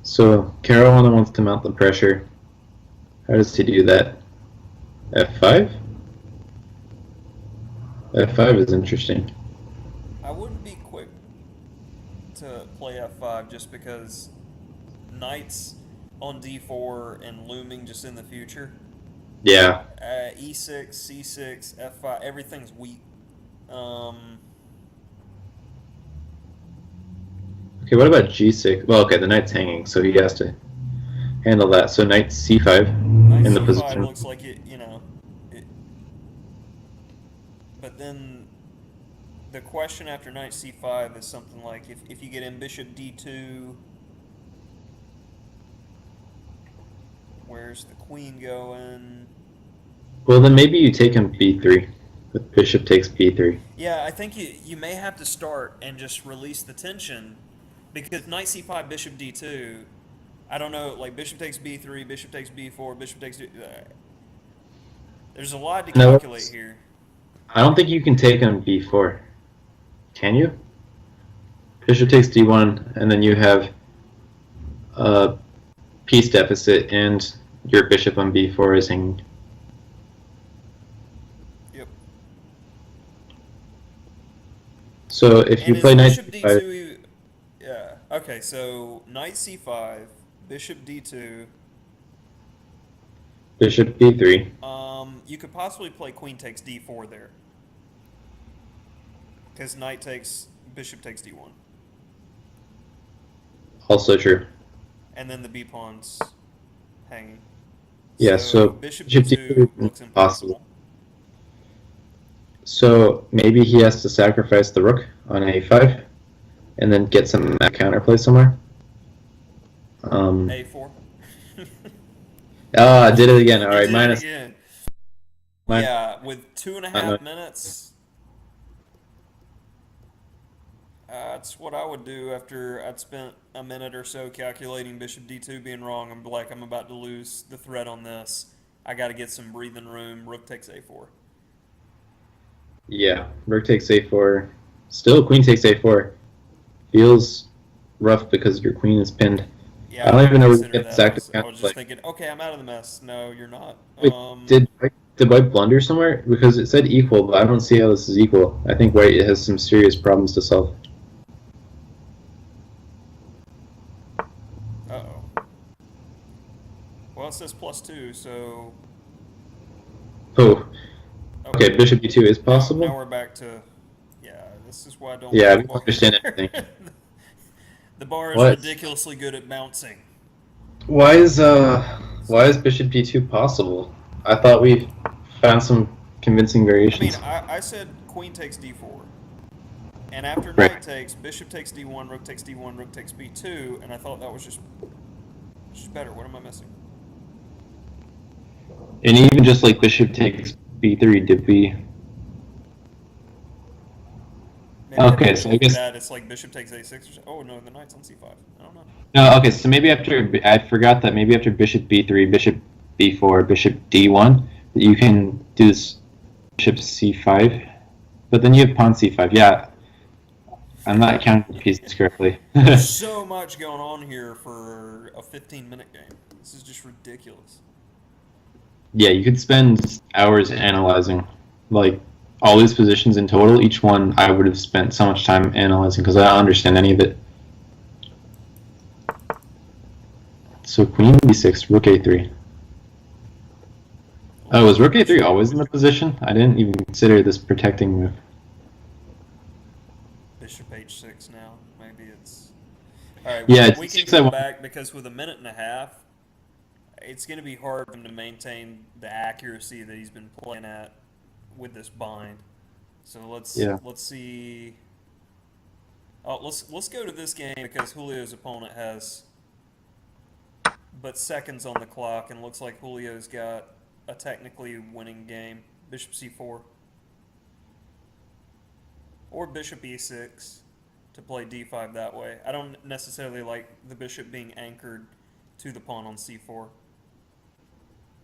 So Caruana wants to mount the pressure. How does he do that? F5? F5 is interesting. I wouldn't be quick to play f5 just because knights on d4 and looming just in the future. Yeah. E6, c6, f5, everything's weak. Um, Okay, what about G6? Well, okay, the knight's hanging, so he has to handle that. So knight C5 Knight in the c5 position. looks like it, but then the question after knight c5 is something like if you get in bishop d2, where's the queen going? Well, then maybe you take him B3. With bishop takes B3. Yeah, I think you may have to start and just release the tension because knight c5, bishop d2. I don't know, like bishop takes b3, bishop takes b4, bishop takes. There's a lot to No, calculate here. I don't think you can take him B4. Can you? Bishop takes D1, and then you have a piece deficit, and your bishop on B4 is hanging. Yep. So if And you is play knight bishop C5, d2? Yeah. Okay, so knight c5, bishop d2. bishop B3, You could possibly play queen takes d4 there because knight takes bishop takes d1, also true. and then the b pawn's hanging. Yeah, So so bishop bishop d2 D2 is looks impossible. impossible. So maybe he has to sacrifice the rook on A5, and then get some counterplay somewhere. a4. I did it again. All You right, did it minus. again. minus Yeah, with two and a I know. half minutes, that's what I would do after I'd spent a minute or so calculating bishop d2 being wrong. I'm like, I'm about to lose the thread on this. I got to get some breathing room. Rook takes a4. Yeah, rook takes A4. Still, queen takes A4. Feels rough because your queen is pinned. Yeah, I I don't didn't even know where you consider get this that. active I was just counterplay. thinking, okay, I'm out of the mess. No, you're not. Wait, did White blunder somewhere? Because it said equal, but I don't see how this is equal. I think White has some serious problems to solve. Uh-oh. Well, it says +2, so Oh, okay. okay, bishop E2 is Now possible? we're back to, yeah, this is why I don't Yeah, like we the don't bar. understand anything. The bar is What? ridiculously good at bouncing. Why is why is So, bishop D2 possible? I thought we found some convincing I mean, variations. I said queen takes d4. And after Right. knight takes, bishop takes d1, rook takes d1, rook takes b2, and I thought that was just better. What am I missing? And even just like bishop takes B3, did we? Maybe I Okay, didn't so I think guess that. It's like bishop takes a6 or something. Oh, no, the knight's on c5. I don't know. no. Okay, so maybe after I forgot that maybe after bishop B3, bishop B4, bishop D1, that you can do this bishop C5, but then you have pawn C5. Yeah, I'm not counting the pieces correctly. There's so much going on here for a 15-minute game. This is just ridiculous. Yeah, you could spend hours analyzing, like all these positions in total. Each one I would have spent so much time analyzing because I don't understand any of it. So queen b6, rook a3. Oh, was rook a3 always in the position? I didn't even consider this protecting move. Bishop h6 now. Maybe it's... Alright, Yeah, we it's can 6 I come want. back because with a minute and a half, it's going to be hard for him to maintain the accuracy that he's been playing at with this bind. So Yeah. let's see. Oh, let's go to this game because Julio's opponent has but seconds on the clock, and looks like Julio's got a technically winning game. Bishop c4 or bishop e6 to play d5 that way. I don't necessarily like the bishop being anchored to the pawn on c4.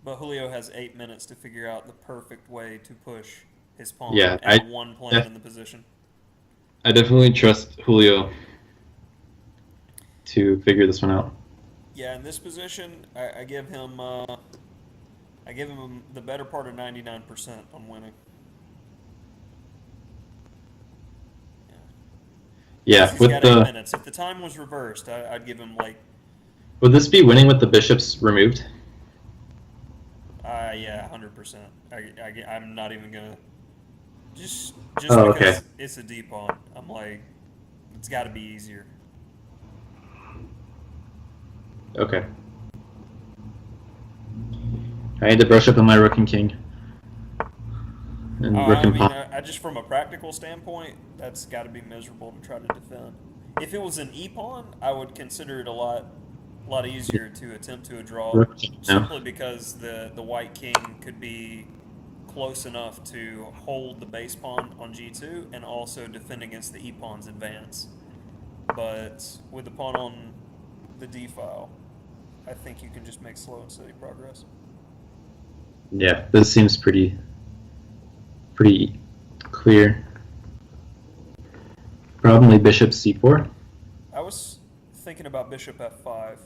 But Julio has 8 minutes to figure out the perfect way to push his pawn Yeah, and one plan in the position. I definitely trust Julio to figure this one out. Yeah, in this position, I give him the better part of 99% on winning. Yeah, He's with got 8 the minutes. If the time was reversed, I'd give him like, would this be winning with the bishops removed? yeah, 100%. I'm not even gonna just Oh, because okay. it's a deep pawn. I'm like, it's got to be easier. Okay. I had to brush up on my rook and king. And rook I and mean, pawn. I just from a practical standpoint, that's got to be miserable to try to defend. If it was an e pawn, I would consider it a lot easier to attempt to a draw, Rook, no. simply because the white king could be close enough to hold the base pawn on g2 and also defend against the e pawn's advance. But with the pawn on the d file, I think you can just make slow and steady progress. Yeah, this seems pretty clear. Probably bishop c4. I was thinking about bishop f5.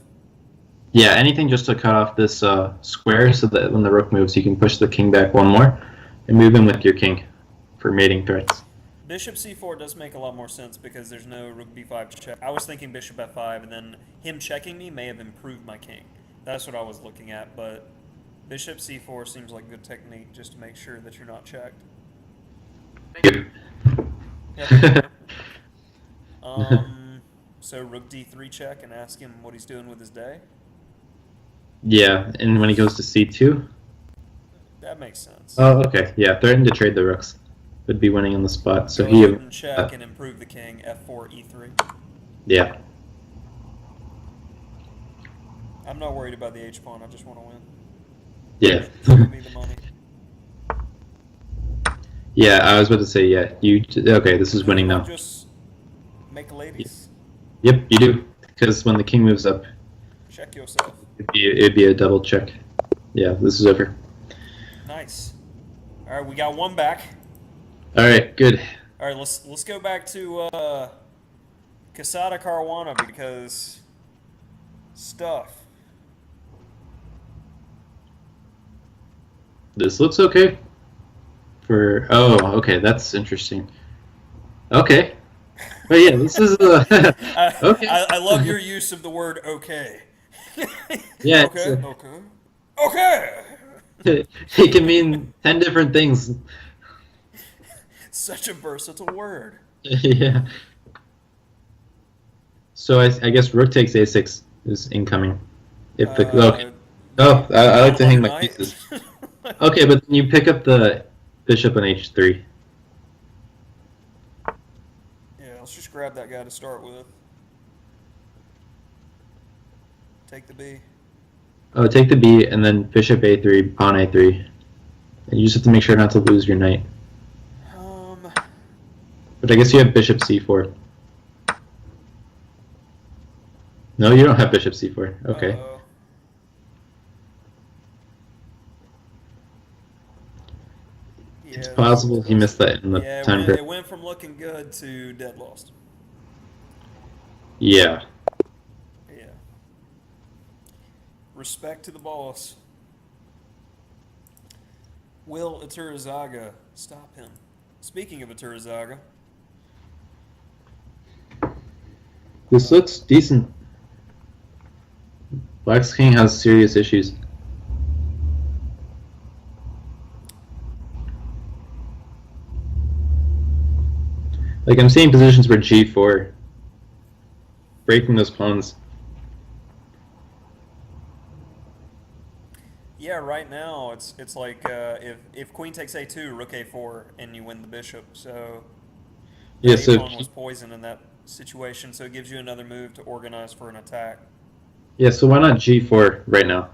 Yeah, anything just to cut off this square so that when the rook moves, you can push the king back one more and move in with your king for mating threats. Bishop c4 does make a lot more sense because there's no rook b5 check. I was thinking bishop f5, and then him checking me may have improved my king. That's what I was looking at, but bishop c4 seems like a good technique just to make sure that you're not checked. Yep. Yep. So rook d3 check and ask him what he's doing with his day. Yeah, and when he goes to c2. That makes sense. Oh, okay. Yeah, threaten to trade the rooks would be winning on the spot. So Go he. ahead and check and improve the king. f4 e3. Yeah. I'm not worried about the h pawn. I just want to win. Yeah. Give me the money. Yeah, I was about to say, yeah. Okay, this is winning now. Just make ladies. Yep, you do. Because when the king moves up, Check yourself. it'd be a double check. Yeah, this is over. Nice. All right, we got one back. All right, good. All right, let's go back to Quesada Caruana because stuff. This looks okay. Okay, that's interesting. Okay. But yeah, this is okay. I love your use of the word okay. Yeah, Okay. Okay. it can mean 10 different things. Such a versatile word. Yeah. So I guess rook takes a6 is incoming. If the okay. Oh, I like to hang my pieces. Okay, but then you pick up the bishop on h3. Yeah, let's just grab that guy to start with. Take the b. Oh, take the b and then bishop a3, pawn a3. And you just have to make sure not to lose your knight. But I guess you have bishop c4. No, you don't have bishop c4. Okay. Yeah, It's possible he missed that in the time period. It went from looking good to dead lost. Yeah. Yeah. Respect to the boss. Will Iturrizaga stop him? Speaking of Iturrizaga. This looks decent. Black's king has serious issues. Like, I'm seeing positions where g4, breaking those pawns. Yeah, right now it's like if queen takes a2, rook a4, and you win the bishop. So Yeah, the so pawn was poisoned in that situation, so it gives you another move to organize for an attack. yeah, so why not g4 right now?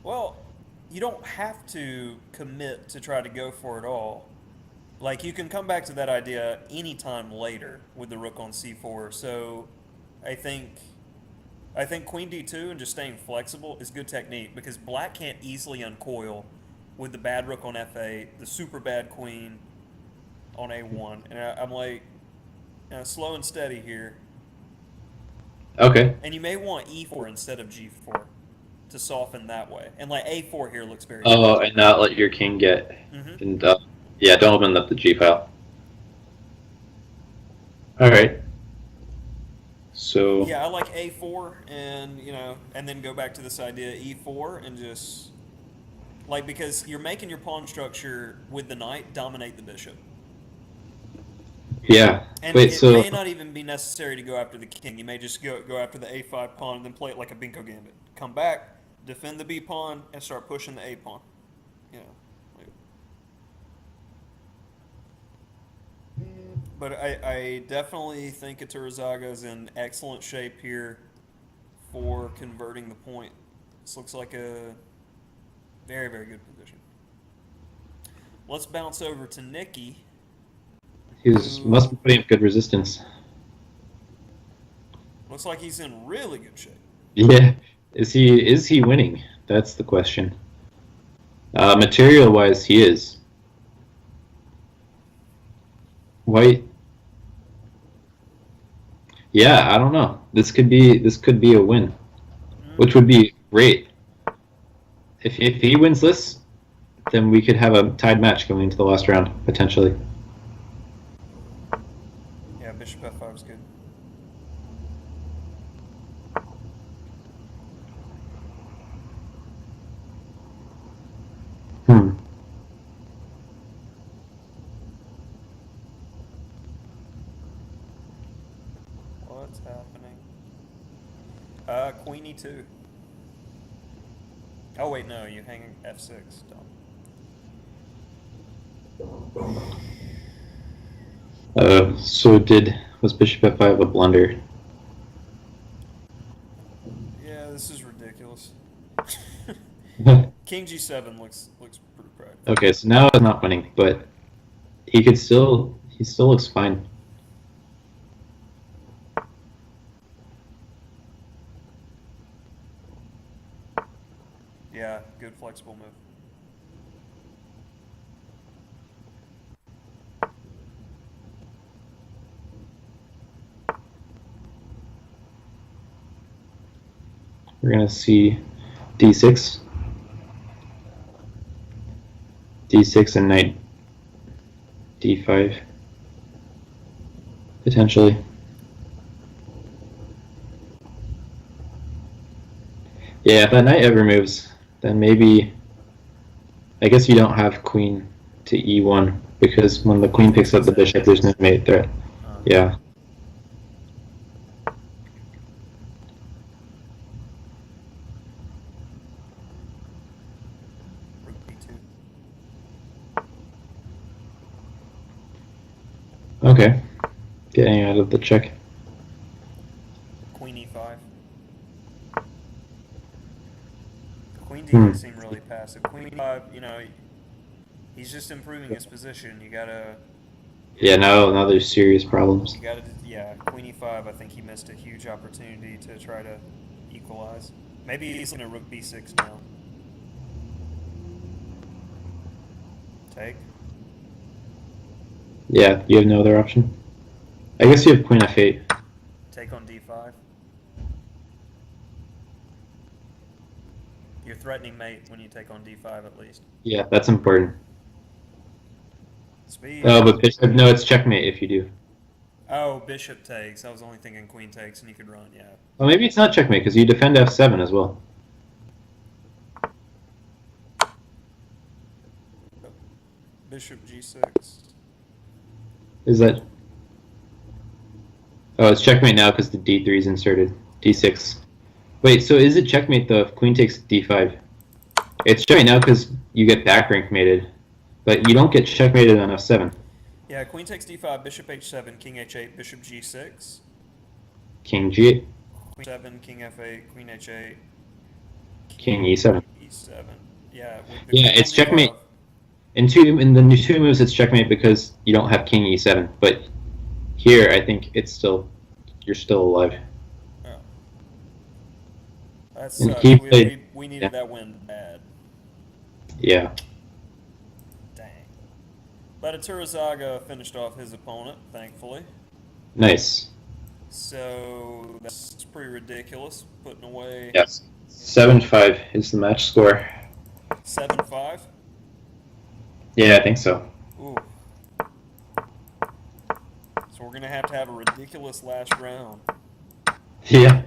Well, you don't have to commit to try to go for it all. Like, you can come back to that idea anytime later with the rook on c4. So I think I think queen d2 and just staying flexible is good technique because black can't easily uncoil with the bad rook on f8, the super bad queen on a1, and I'm like, slow and steady here. Okay. And you may want e4 instead of g4 to soften that way. And like a4 here looks very Oh, and not let your king get. good. And yeah, don't open up the G file. All right. So Yeah, I like a4 and and then go back to this idea e4 and just because you're making your pawn structure with the knight dominate the bishop. yeah. And Wait. it So may not even be necessary to go after the king. You may just go after the a5 pawn and then play it like a Binko gambit. Come back, defend the b pawn, and start pushing the a pawn. You know. But I definitely think Ituruzaga is in excellent shape here for converting the point. This looks like a very, very good position. Let's bounce over to Nikki. he must be putting up good resistance. Looks like he's in really good shape. Yeah. Is he winning? That's the question. Material wise, he is. White. Yeah, I don't know. This could be a win, which would be great. If he wins this, then we could have a tied match going into the last round potentially. Yeah, bishop f5 is good. What's happening? Queen e2. Oh wait, no, you hanging f6. Dumb. So was bishop f5 a blunder? Yeah, this is ridiculous. King g7 looks pretty proud. Okay, so now it's not winning, but he still looks fine. Yeah, good flexible move. We're gonna see d6, d6 and knight d5 potentially. Yeah, if that knight ever moves, then maybe I guess you don't have queen to e1 because when the queen picks up the bishop, there's no mate threat. Yeah. Rook b2. Okay. Getting out of the check. Queen e5. Queen d doesn't seem really passive. Queen e5, he's just improving his position. You gotta. Yeah, now there's serious problems. Yeah, Queen e5, I think he missed a huge opportunity to try to equalize. Maybe he's looking at Rook b6 now. Take. Yeah, you have no other option. I guess you have queen f8. Take on d5. You're threatening mate when you take on d5 at least. Yeah, that's important. Speed. Oh, but bishop, no, it's checkmate if you do. Oh, bishop takes. I was only thinking queen takes and you could run, yeah. Well, maybe it's not checkmate because you defend f7 as well. Bishop g6. Is that... Oh, it's checkmate now because the d3 is inserted. d6. Wait, so is it checkmate though if queen takes d5? It's checkmate now because you get back rank mated, but you don't get checkmated on f7. Yeah, queen takes d5, bishop h7, king h8, bishop g6. King g8. Queen 7, king f8, queen h8. King e7. e7. Yeah. Yeah, it's checkmate. In the new two moves, it's checkmate because you don't have king e7. But here, I think you're still alive. Oh. That And sucks. he We, played. we, we needed that win bad. Yeah, Dang. But Aturazaga finished off his opponent, thankfully. nice. So that's pretty ridiculous. Putting away Yes. 7-5 is the match score. 7-5. Yeah, I think so. Ooh. So we're gonna have to have a ridiculous last round. Yeah.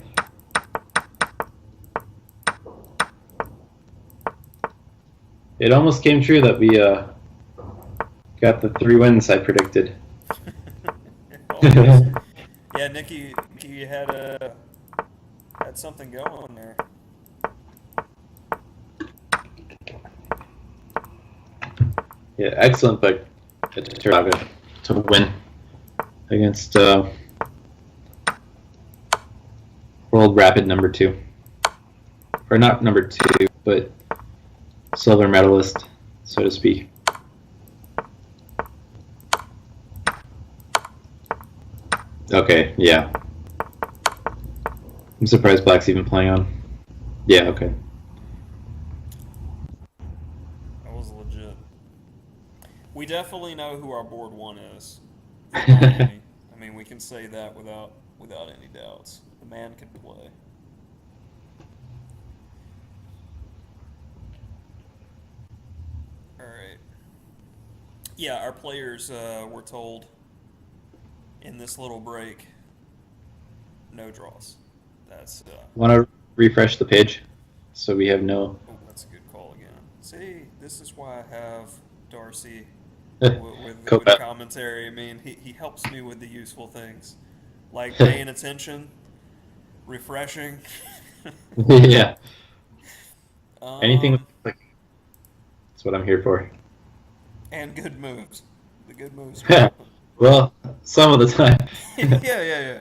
It almost came true that we got the 3 wins I predicted. Yeah, Nikki had something going there. Yeah, excellent pick Aturazaga to win against World Rapid number 2. Or not number 2, but silver medalist, so to speak. Okay, yeah. I'm surprised Black's even playing on. Yeah, okay. That was legit. We definitely know who our board 1 is. I mean, we can say that without any doubts. The man can play. All right. Yeah, our players were told in this little break, no draws. That's Want to refresh the page so we have no. oh, that's a good call again. See, this is why I have Darcy with Co-op. commentary. I mean, he helps me with the useful things, like paying attention, refreshing. Yeah. Anything. Um, That's what I'm here for. and good moves. The good moves. Well, some of the time. yeah.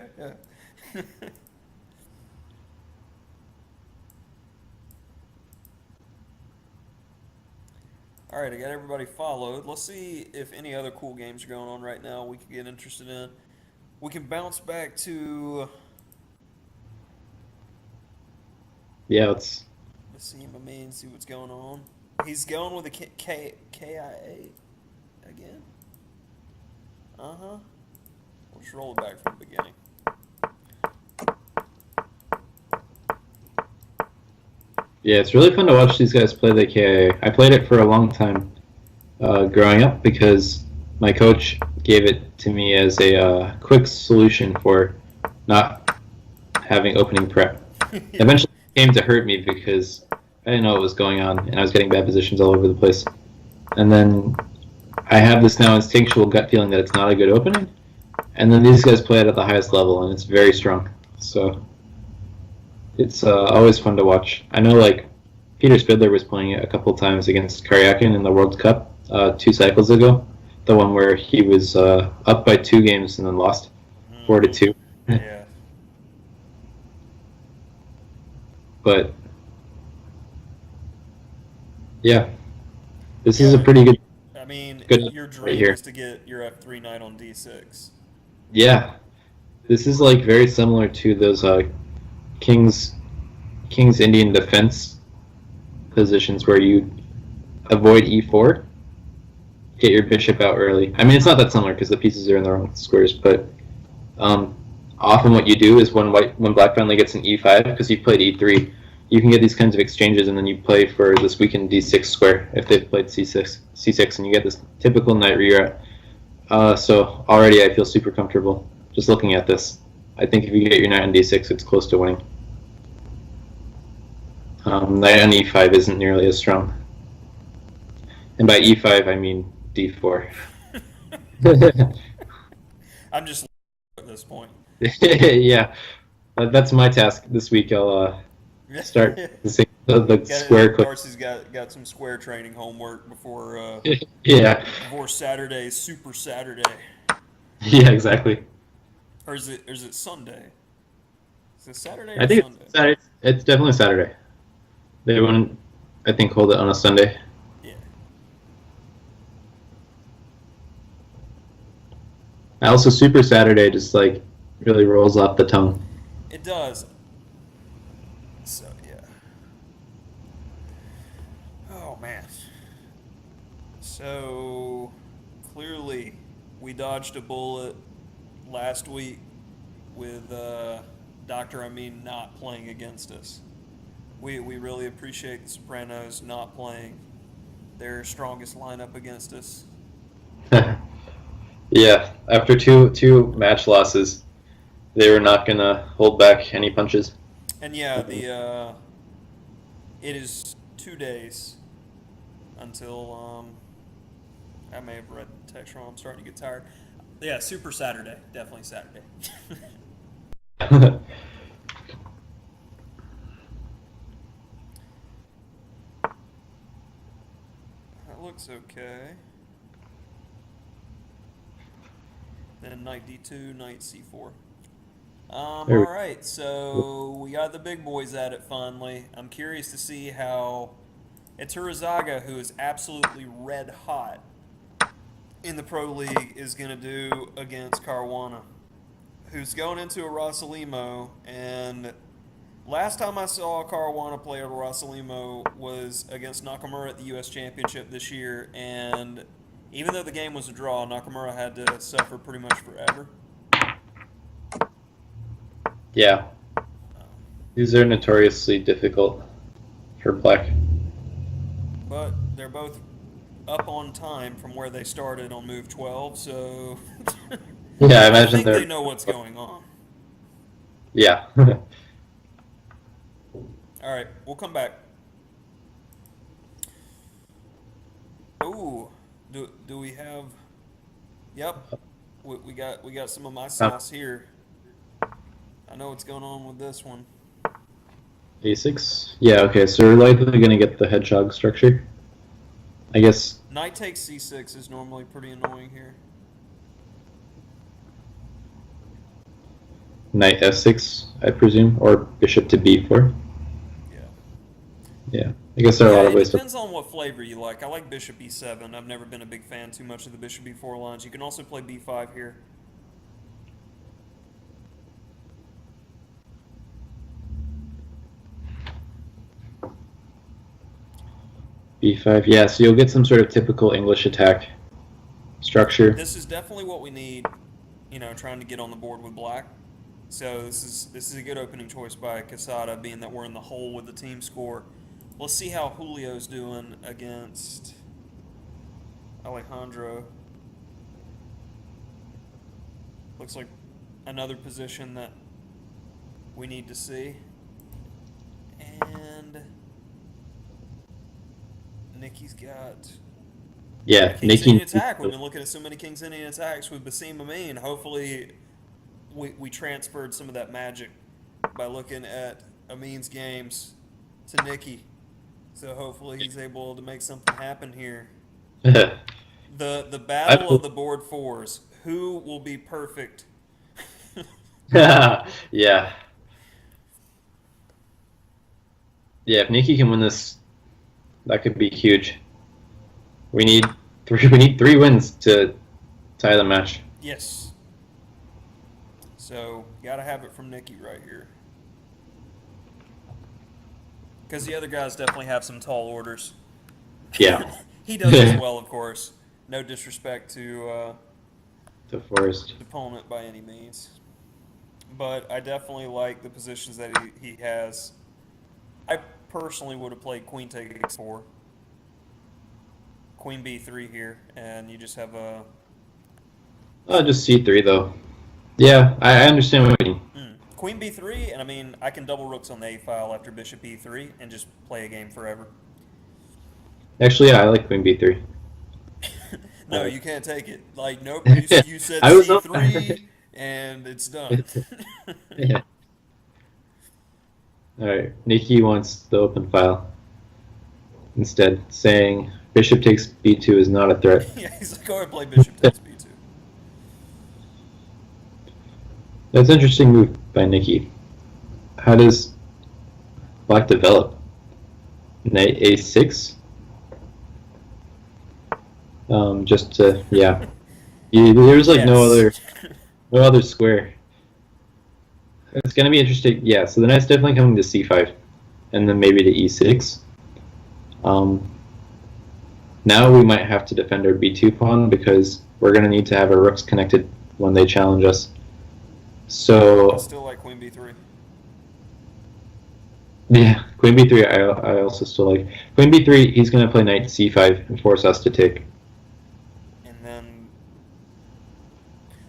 All right, I got everybody followed. Let's see if any other cool games are going on right now we could get interested in. We can bounce back to Yeah, let's. see my man, see what's going on. He's going with a KIA again. We'll just roll it back from the beginning. Yeah, it's really fun to watch these guys play the KIA. I played it for a long time growing up because my coach gave it to me as a quick solution for not having opening prep. Eventually, it came to hurt me because I didn't know what was going on, and I was getting bad positions all over the place. And then I have this now instinctual gut feeling that it's not a good opening. And then these guys play it at the highest level, and it's very strong. So it's always fun to watch. I know, like, Peter Spidler was playing it a couple times against Karyakin in the World Cup 2 cycles ago. The one where he was up by 2 games and then lost 4-2. Yeah. But yeah, this is a pretty good. I mean, Good your right dream here. is to get your F3 knight on D6. Yeah, this is like very similar to those King's Indian defense positions where you avoid E4, get your bishop out early. I mean, it's not that similar because the pieces are in the wrong squares, but often what you do is when black finally gets an E5, because you played E3, you can get these kinds of exchanges, and then you play for this weakened D6 square if they've played C6, and you get this typical knight reroute. So already I feel super comfortable just looking at this. I think if you get your knight on D6, it's close to winning. Knight on E5 isn't nearly as strong. And by E5, I mean D4. I'm just at this point. Yeah, that's my task this week. I'll start the square clip. Darcy's got some square training homework before Yeah, before Saturday, Super Saturday, yeah, exactly. or is it Sunday? Is it Saturday or I think Sunday? it's Saturday. It's definitely Saturday. They wouldn't, I think, hold it on a Sunday. Yeah. Also, Super Saturday just like really rolls off the tongue. It does. So yeah. Oh man. So clearly, we dodged a bullet last week with Dr. Amin not playing against us. We really appreciate the Sopranos not playing their strongest lineup against us. Yeah, after two match losses, they were not gonna hold back any punches. And yeah, the it is 2 days until I may have read the text wrong. I'm starting to get tired. Yeah, Super Saturday, definitely Saturday. That looks okay. Then knight d2, knight c4. There we- Alright, so we got the big boys at it finally. I'm curious to see how Iturazaga, who is absolutely red hot in the Pro League, is going to do against Caruana, who's going into a Rosalimo. And last time I saw Caruana play a Rosalimo was against Nakamura at the U.S. Championship this year. And even though the game was a draw, Nakamura had to suffer pretty much forever. Yeah, these are notoriously difficult for black. But they're both up on time from where they started on move 12, so Yeah, I I imagine think they're. they know what's going on. Yeah. All right, we'll come back. Ooh, do we have? Yep, we got some of my sauce here. I know what's going on with this one. A6? Yeah, okay, so we're likely gonna get the hedgehog structure. I guess. Knight takes c6 is normally pretty annoying here. Knight f6, I presume, or bishop to b4. Yeah. Yeah, I guess there are a lot of It ways to. depends on what flavor you like. I like bishop e7. I've never been a big fan too much of the bishop e4 lines. You can also play b5 here. B5, yeah, so you'll get some sort of typical English attack structure. This is definitely what we need, trying to get on the board with black. So this is a good opening choice by Quesada, being that we're in the hole with the team score. Let's see how Julio's doing against Alejandro. Looks like another position that we need to see. And Nikki's got Yeah, King's Nikki. Indian attack. We've been looking at so many King's Indian attacks with Basim Amin. Hopefully, we transferred some of that magic by looking at Amin's games to Nikki. So hopefully he's able to make something happen here. The battle of the board fours. Who will be perfect? Yeah. Yeah, if Nikki can win this, that could be huge. We need three wins to tie the match. Yes. So gotta have it from Nikki right here. Because the other guys definitely have some tall orders. Yeah. He does as well, of course. No disrespect to To Forrest. the opponent by any means. But I definitely like the positions that he has. I personally would have played queen takes 4. Queen b3 here, and you just have a... Just C3 though. Yeah, I understand what you mean. Queen b3, and I mean, I can double rooks on the a file after bishop e3 and just play a game forever. Actually, yeah, I like Queen B3. No, you can't take it. Like, nope, you said I was c3, and it's done. Yeah. Alright, Nikki wants the open file. Instead, saying bishop takes b2 is not a threat. Yeah, he's like, go ahead and play bishop takes b2. That's an interesting move by Nikki. How does black develop? Knight a6? Just to, yeah. There's like Yes. no other square. It's gonna be interesting. Yeah, so the knight's definitely coming to c5. and then maybe to e6. Now we might have to defend our b2 pawn because we're going to need to have our rooks connected when they challenge us. I So still like queen b3. yeah, queen b3 I also still like. Queen b3, he's going to play knight c5 and force us to take. And then,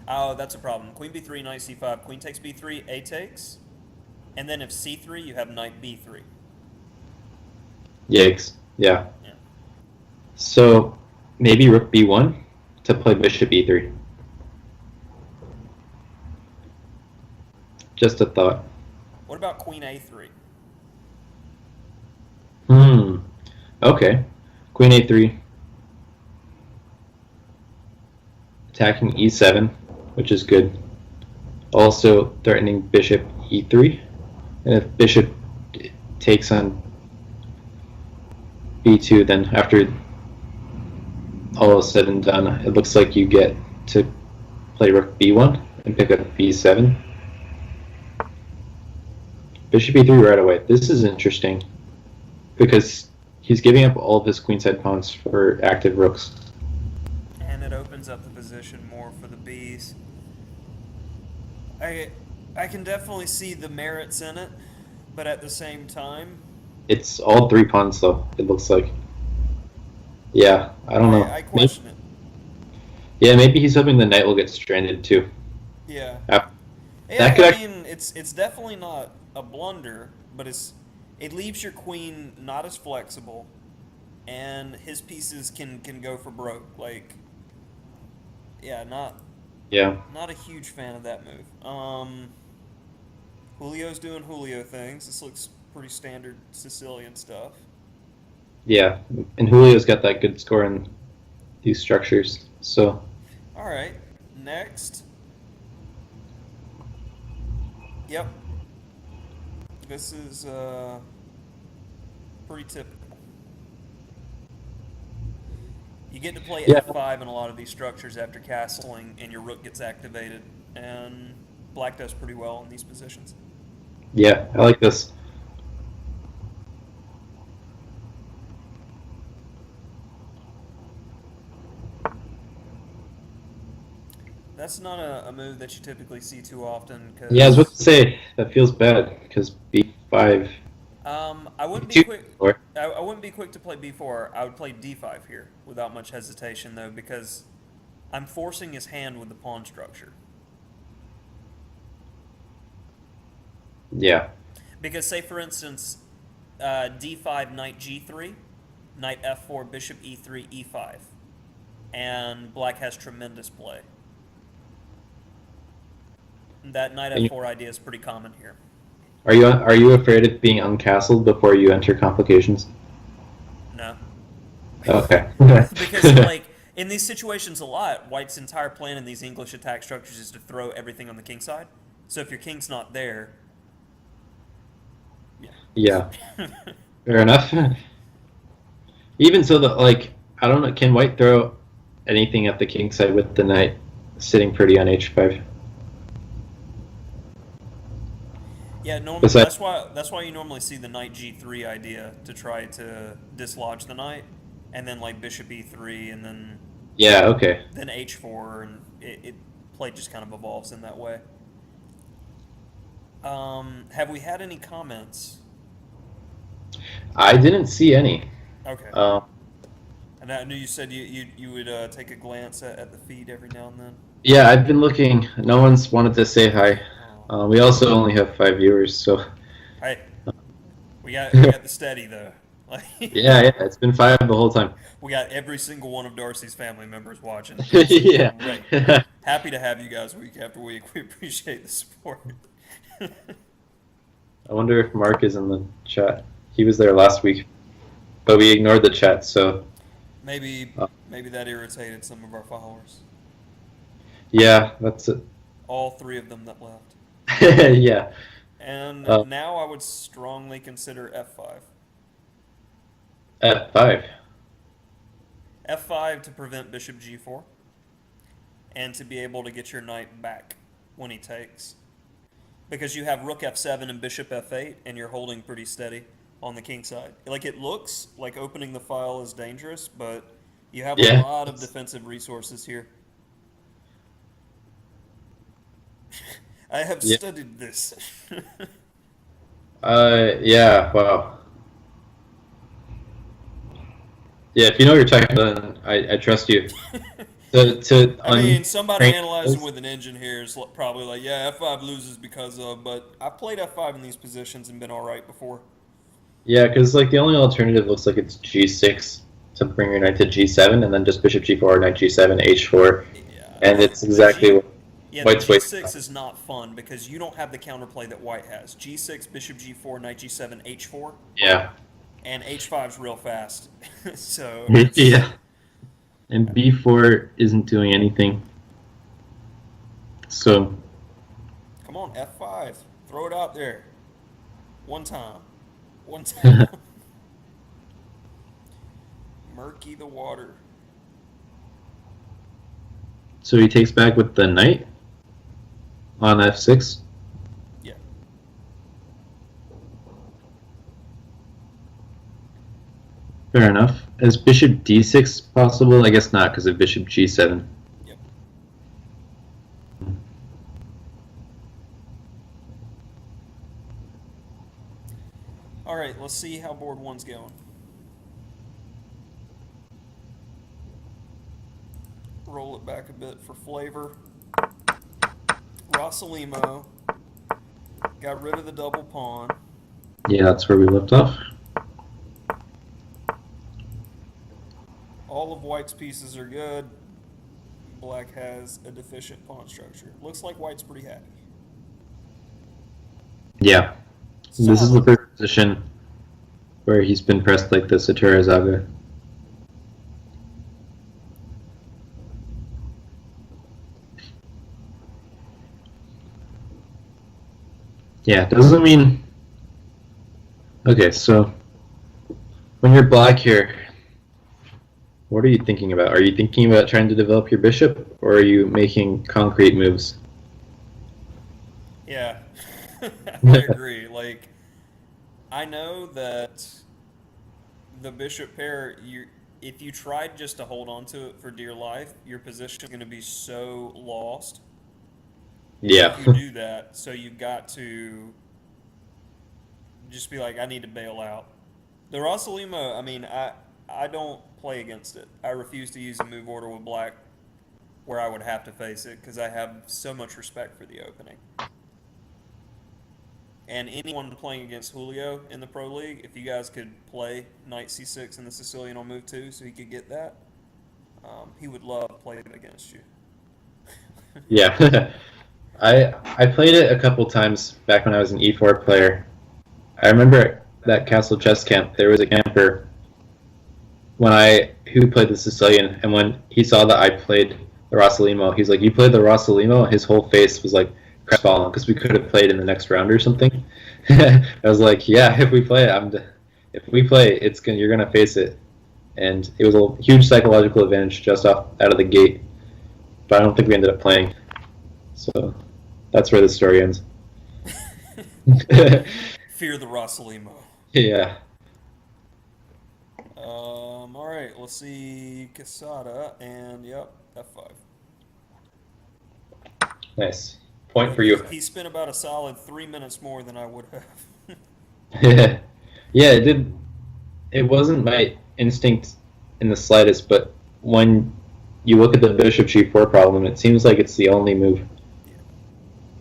oh, that's a problem. Queen b3, knight c5, queen takes b3, a takes, and then if c3, you have knight b3. Yikes. Yeah. Yeah. So maybe rook b1 to play bishop e3. Just a thought. What about queen a3? Okay. Queen a3. Attacking e7, which is good. Also threatening bishop e3. And if bishop takes on b2, then after all is said and done, it looks like you get to play rook b1 and pick up b7. Bishop e3 right away. This is interesting because he's giving up all of his queenside pawns for active rooks. And it opens up the position more for the Bs. I can definitely see the merits in it, but at the same time, It's all 3 pawns though, it looks like. Yeah, I don't know. I question it. Yeah, maybe he's hoping the knight will get stranded too. Yeah. That Yeah, could I act- mean, it's definitely not a blunder, but it leaves your queen not as flexible, and his pieces can go for broke. Like, yeah, Yeah. not a huge fan of that move. Julio's doing Julio things. This looks pretty standard Sicilian stuff. Yeah. And Julio's got that good score in these structures. So All right, next. Yep. This is pretty typical. You get to play Yeah. f5 in a lot of these structures after castling, and your rook gets activated, and black does pretty well in these positions. yeah, I like this. That's not a move that you typically see too often. Cause, Yeah, I was about to say that feels bad because b5. I wouldn't be Two- quick. or- I wouldn't be quick to play b4. I would play d5 here without much hesitation, though, because I'm forcing his hand with the pawn structure. Yeah. Because, say, for instance, d5, knight g3, knight f4, bishop e3, e5, and black has tremendous play. That knight And you- f4 idea is pretty common here. Are you afraid of being uncastled before you enter complications? No. Okay. Because, like, in these situations a lot, White's entire plan in these English attack structures is to throw everything on the king side. So if your king's not there, Yeah. Fair enough. Even so, like, I don't know, can White throw anything at the king side with the knight sitting pretty on h5? yeah, normally Besides- that's why you normally see the knight g3 idea to try to dislodge the knight, and then like bishop e3, and Yeah, okay. then h4, and it play just kind of evolves in that way. Have we had any comments? I didn't see any. Okay. And I knew you said you would take a glance at the feed every now and then. Yeah, I've been looking. No one's wanted to say hi. We also only have 5 viewers, so Hey, we got the steady though. Like, yeah, it's been 5 the whole time. we got every single one of Darcy's family members watching. Yeah. Great. Happy to have you guys week after week. We appreciate the support. I wonder if Mark is in the chat. He was there last week, but we ignored the chat, so Maybe that irritated some of our followers. yeah, that's it. All 3 of them that left. Yeah. And now I would strongly consider f5. F5. f5 to prevent bishop g4, and to be able to get your knight back when he takes. Because you have rook f7 and bishop f8, and you're holding pretty steady. on the king side. Like it looks like opening the file is dangerous, but you have a Yeah. lot of defensive resources here. I have Yeah. studied this. Yeah. Wow. Yeah. If you know what you're talking about, I trust you. To I mean, somebody untrain analyzing those. with an engine here is probably like, yeah, F5 loses because of, but I've played F5 in these positions and been all right before. Yeah, because like the only alternative looks like it's G6 to bring your knight to G7, and then just Bishop G4, Knight G7, H4, Yeah, and it's the exactly G, what yeah, the White's wasting G6 time. is not fun because you don't have the counterplay that White has. G6, Bishop G4, Knight G7, H4, Yeah. and H5's real fast. So it's Yeah. And B4 isn't doing anything. So come on, F5, throw it out there, one time, one time. Murky the water. so he takes back with the knight on F6. Yeah, Fair enough. Is Bishop D6 possible? I guess not because of Bishop G7. yep. All right, let's see how board one's going. Roll it back a bit for flavor. Rossalimo got rid of the double pawn. Yeah, that's where we left off. All of White's pieces are good. Black has a deficient pawn structure. Looks like White's pretty happy. Yeah. This is the Solid. first position where he's been pressed like this at Terazaga. Yeah, doesn't mean. Okay, so when you're black here, what are you thinking about? Are you thinking about trying to develop your bishop, or are you making concrete moves? Yeah, I agree. Like, I know that the bishop pair, if you tried just to hold on to it for dear life, your position is going to be so lost Yeah. if you do that. So you've got to just be like, I need to bail out. The Rossalimo, I mean, I don't play against it. I refuse to use a move order with black where I would have to face it because I have so much respect for the opening. And anyone playing against Julio in the Pro League, if you guys could play Knight C6 in the Sicilian on move 2 so he could get that, he would love playing against you. Yeah. I played it a couple times back when I was an E4 player. I remember that Castle Chess Camp, there was a camper who played the Sicilian, and when he saw that I played the Rossalimo, he's like, "You played the Rossalimo?" His whole face was like crestfallen because we could have played in the next round or something. I was like, "Yeah, if we play it, if we play, you're gonna face it," and it was a huge psychological advantage just out of the gate. But I don't think we ended up playing, so that's where the story ends. Fear the Rossalimo. Yeah. All right, let's see Casada, and yep, F5. Nice. Point for you. He spent about a solid 3 minutes more than I would have. Yeah, it did. It wasn't my instinct in the slightest, but when you look at the Bishop G4 problem, it seems like it's the only move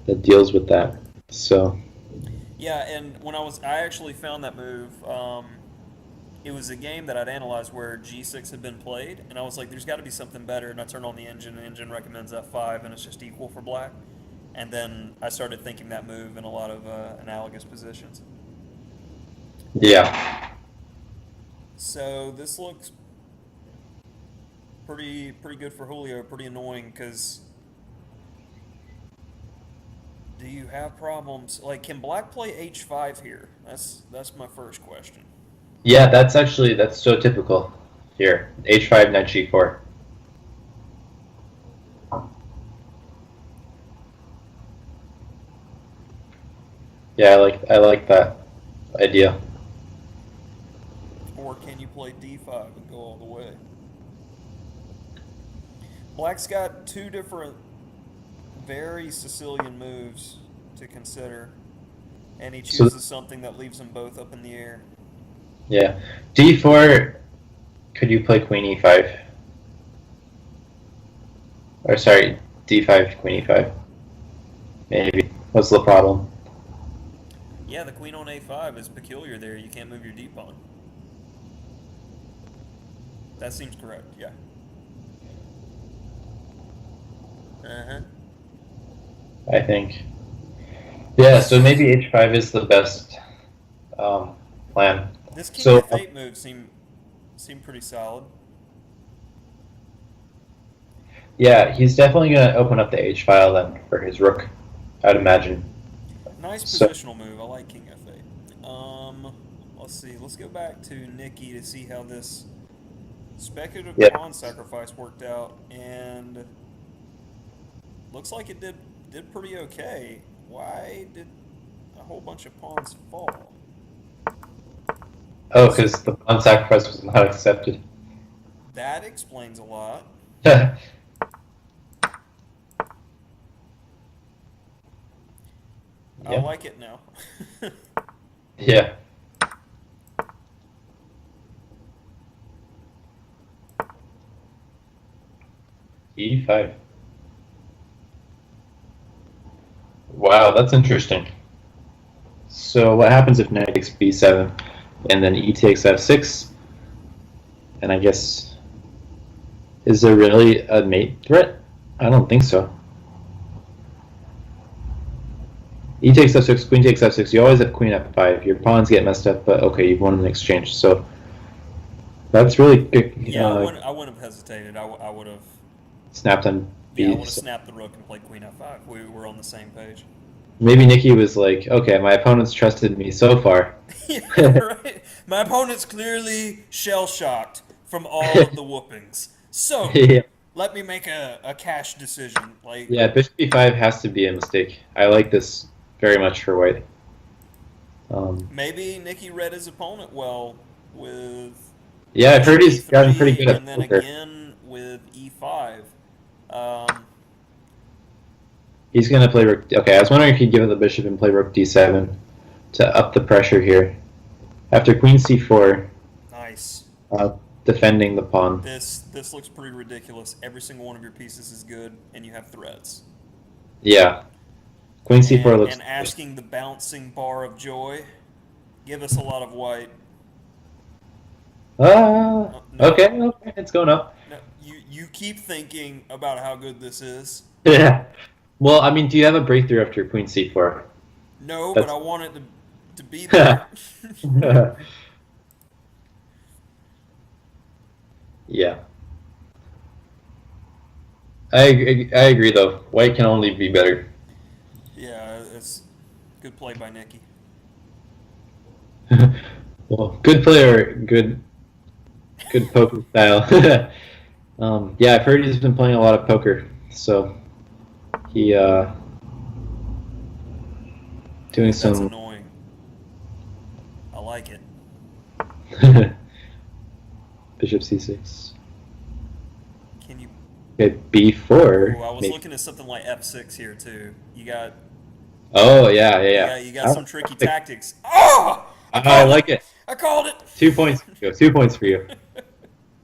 that deals with that. So, Yeah, and I actually found that move. It was a game that I'd analyzed where G6 had been played, and I was like, "There's got to be something better." And I turned on the engine, and the engine recommends F5, and it's just equal for black. And then I started thinking that move in a lot of analogous positions. yeah. So this looks pretty good for Julio. Pretty annoying because do you have problems? Like, can black play H5 here? That's my first question. Yeah, that's so typical here. H5, Knight G4. Yeah, I like that idea. or can you play d5 and go all the way? Black's got two different, very Sicilian moves to consider, and he So- chooses something that leaves them both up in the air. Yeah. D4, could you play queen e5? Or sorry, d5, queen e5. Maybe. What's the problem? Yeah, the queen on a5 is peculiar there. You can't move your d-pawn. That seems correct, yeah. Uh-huh. I think. Yeah, so maybe h5 is the best plan. This king So- f8 move seemed pretty solid. Yeah, he's definitely going to open up the h file then for his rook, I'd imagine. Nice So- positional move. I like king f8. Let's see. Let's go back to Nikki to see how this speculative Yeah. pawn sacrifice worked out, and looks like it did pretty okay. Why did a whole bunch of pawns fall? Oh, because the pawn sacrifice was not accepted. That explains a lot. I Yeah. like it now. Yeah. E5. Wow, that's interesting. So what happens if knight takes b7 and then e takes f6? And I guess, is there really a mate threat? I don't think so. E takes f6, queen takes f6. You always have queen f5. Your pawns get messed up, but okay, you've won an exchange. So that's really good. Yeah, I wouldn't have hesitated. I would have. Snapped on b. Yeah, I would have snapped the rook and played queen f5. We were on the same page. Maybe Nikki was like, okay, my opponent's trusted me so far. Yeah, right. My opponent's clearly shell-shocked from all of the whoopings. So, Yeah. let me make a cash decision. Like, Yeah, bishop b5 has to be a mistake. I like this very much for white. maybe Nikki read his opponent well with Yeah, I've heard he's gotten pretty good at and then poker. again with e5. He's going to play rook. Okay, I was wondering if he'd give it the bishop and play rook d7 to up the pressure here. After queen c4, Nice. defending the pawn. This looks pretty ridiculous. Every single one of your pieces is good, and you have threats. Yeah. Queen c4 looks... And asking the bouncing bar of joy. Give us a lot of white. Ah, No. okay, it's going up. No, you keep thinking about how good this is. Yeah. Well, I mean, do you have a breakthrough after queen c4? No, That's- but I want it to be there. Yeah. I agree, though. White can only be better. Yeah, it's good play by Nikki. Well, good player, good poker style. Yeah, I've heard he's been playing a lot of poker, so he doing That's some annoying. I like it. bishop c6. Can you? Okay, b4. Ooh, I was maybe. looking at something like f6 here too. You got Oh yeah. you got some tricky tactics. Oh! I like it. I called it. 2 points for you. 2 points for you.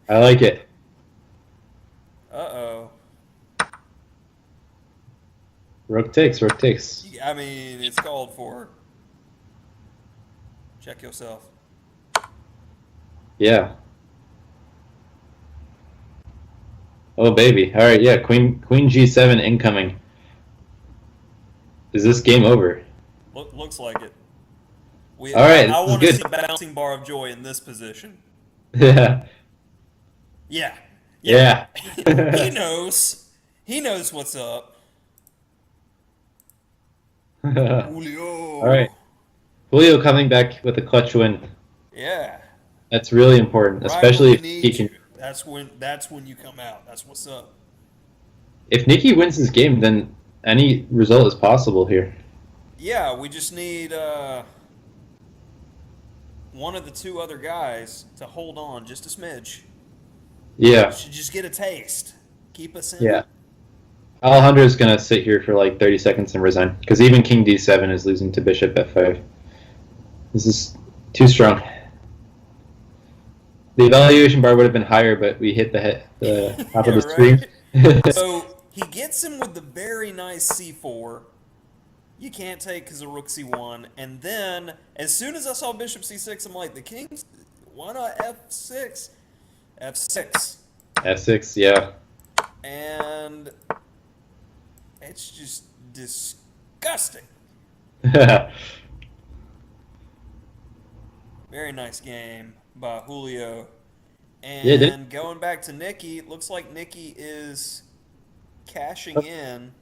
I like it. Uh-oh. Rook takes. I mean, it's called for. Check yourself. Yeah. Oh baby. All right. Yeah. Queen G7 incoming. Is this game over? Looks like it. All right, I this is want to good. see a bouncing bar of joy in this position. Yeah. Yeah. Yeah. He knows. He knows what's up. Julio. All right. Julio coming back with a clutch win. Yeah. That's really important, Right especially when if we he need can. you. That's when you come out. That's what's up. If Nikki wins this game, then any result is possible here. Yeah, we just need one of the two other guys to hold on just a smidge. Yeah, Should just get a taste. Keep us in. yeah. Alejandro's gonna sit here for like 30 seconds and resign because even King D7 is losing to Bishop F5. This is too strong. The evaluation bar would have been higher, but we hit the top of the screen. So he gets him with the very nice C4. You can't take because of Rook C1. And then, as soon as I saw Bishop C6, I'm like, the King's, why not F6? F6. F6, yeah. And it's just disgusting. Very nice game by Julio. And going back to Nikki, it looks like Nikki is cashing in.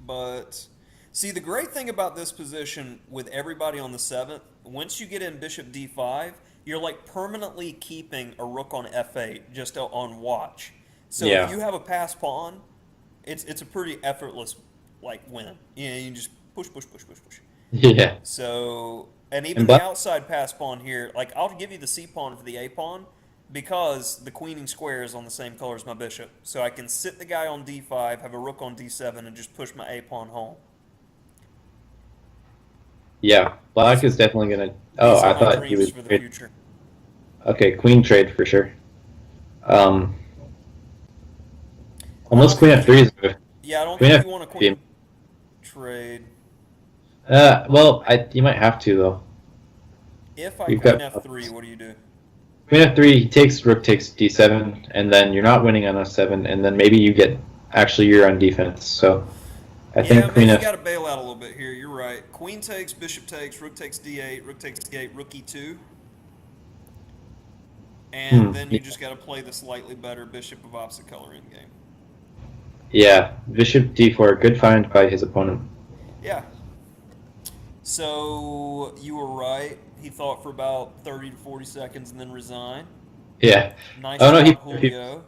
But see, the great thing about this position with everybody on the 7th, once you get in Bishop D5, you're like permanently keeping a rook on F8 just on watch. So if you have a pass pawn, it's a pretty effortless like win. You know, you can just push. Yeah. So, and even the outside pass pawn here, like I'll give you the C pawn for the A pawn because the queening square is on the same color as my bishop. So I can sit the guy on D5, have a rook on D7, and just push my A pawn home. Yeah, black is definitely gonna. Oh, I thought he was for the future. Okay, queen trade for sure. Almost queen F3 is good. Yeah, I don't think you want a queen trade. Well, you might have to though. If I queen F3, what do you do? Queen F3 rook takes D7, and then you're not winning on F7, and then maybe you get you're on defense. So I think queen you F. got to bail out a little bit here. You're right. Queen takes, bishop takes, rook takes D8, rook takes D8, rook E2. And then you just got to play the slightly better bishop of opposite color in game. Yeah, bishop D4, good find by his opponent. Yeah. So you were right. He thought for about 30 to 40 seconds and then resigned. Yeah. Nice oh no, Julio.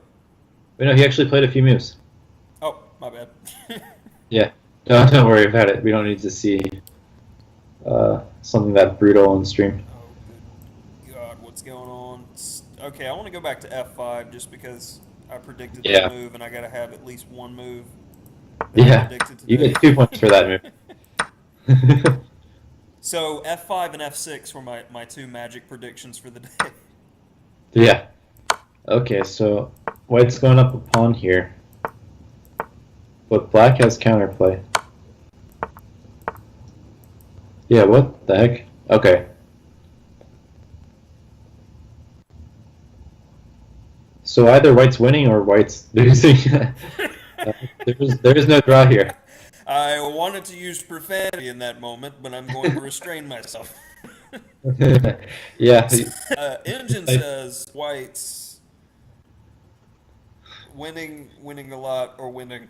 He actually played a few moves. Oh, my bad. Yeah. Don't worry about it. We don't need to see something that brutal on stream. Oh, good God, what's going on? Okay, I want to go back to F5 just because I predicted that move, and I got to have at least one move. Yeah, you get 2 points for that move. So F5 and F6 were my two magic predictions for the day. Yeah. Okay, so white's going up a pawn here, but black has counterplay. Yeah, what the heck? Okay. So either white's winning or white's losing. There is no draw here. I wanted to use profanity in that moment, but I'm going to restrain myself. Yeah. Engine says white's winning a lot or winning,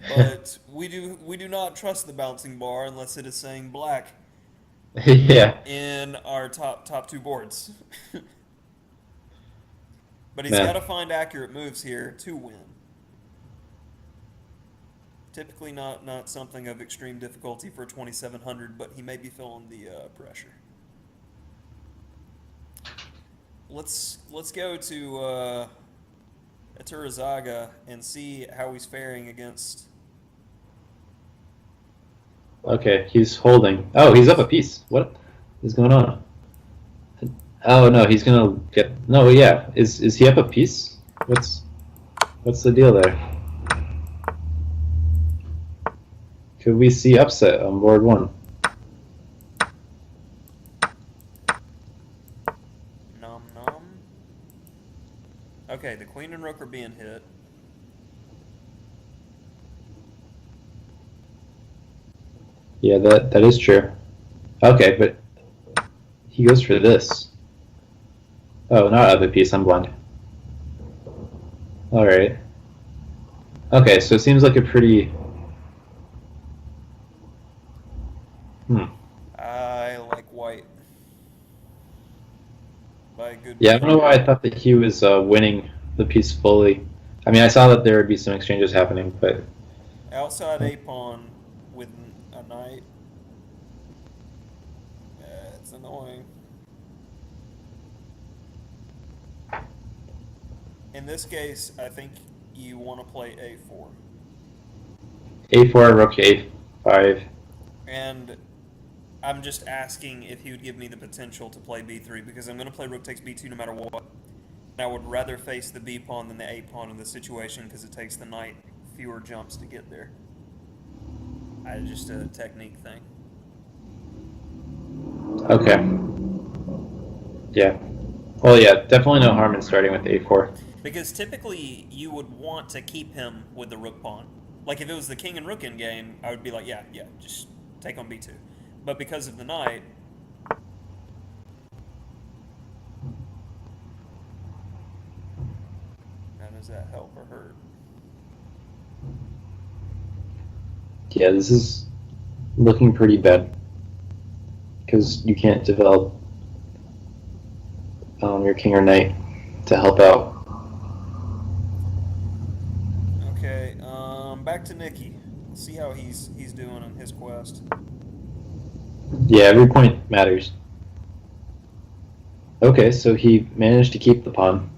but we do not trust the bouncing bar unless it is saying black. Yeah. In our top two boards. But he's got to find accurate moves here to win. Typically not something of extreme difficulty for 2700, but he may be feeling the pressure. Let's go to Aturazaga and see how he's faring against. Okay, he's holding. Oh, he's up a piece. What is going on? Oh no, he's gonna get. No, yeah. Is he up a piece? What's the deal there? Could we see upset on board 1? Nom nom. Okay, the queen and rook are being hit. Yeah, that is true. Okay, but he goes for this. Oh, not up a piece. I'm blind. All right. Okay, so it seems like a pretty. I like white. By a good. Yeah, I don't know why I thought that he was winning the piece fully. I mean, I saw that there would be some exchanges happening, but outside a pawn with a knight. It's a annoying. In this case, I think you want to play a4. A4, rook A5. And I'm just asking if he would give me the potential to play b3 because I'm going to play rook takes b2 no matter what. And I would rather face the b pawn than the a pawn in this situation because it takes the knight fewer jumps to get there. Just a technique thing. Okay. Yeah. Well, yeah, definitely no harm in starting with A4. Because typically you would want to keep him with the rook pawn. Like if it was the king and rook in game, I would be like, yeah, just take on b2. But because of the knight, how does that help or hurt? Yeah, this is looking pretty bad because you can't develop your king or knight to help out. Okay, back to Nikki. Let's see how he's doing on his quest. Yeah, every point matters. Okay, so he managed to keep the pawn.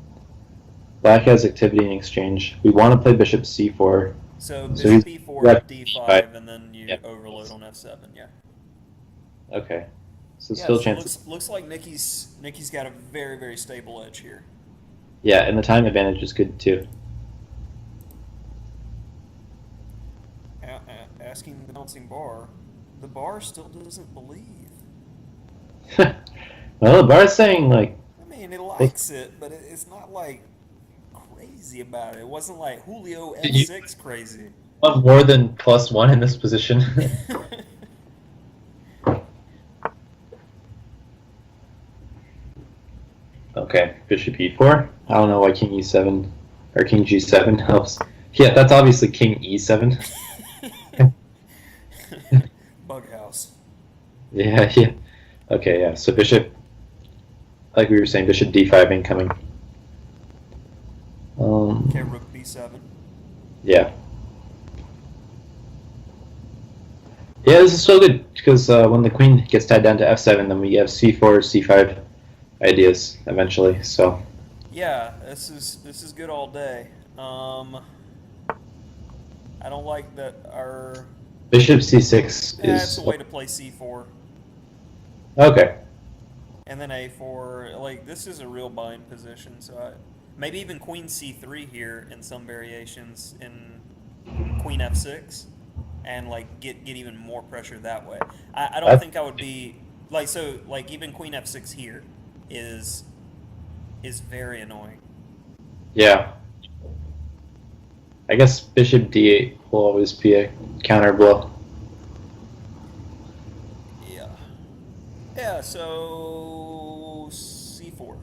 Black has activity in exchange. We want to play bishop c4. So So bishop he's e4, d5, and then you Yeah. overload on f7. Yeah. Okay. So Yeah. still So chances. looks like Nikki's got a very stable edge here. Yeah, and the time advantage is good too. Asking the bouncing bar, the bar still doesn't believe. Well, the bar's saying like, I mean, it likes it, but it's not like crazy about it. It wasn't like Julio Did you- f6 crazy. want more than +1 in this position. Okay, bishop e4. I don't know why king e7 or king g7 helps. Yeah, that's obviously king e7. Bughouse. Yeah. Okay, yeah. So bishop, like we were saying, bishop d5 incoming. Okay, rook b7. Yeah. Yeah, this is so good because when the queen gets tied down to f7, then we have c4, c5 ideas eventually. So Yeah, this is good all day. I don't like that our. bishop c6 That's is a way to play c4 okay. and then a4. Like this is a real bind position, so maybe even queen c3 here in some variations in queen f6, and like get even more pressure that way. I don't think I would be like even queen f6 here is very annoying. Yeah. I guess bishop d8 will always be a counter blow. Yeah, so c4.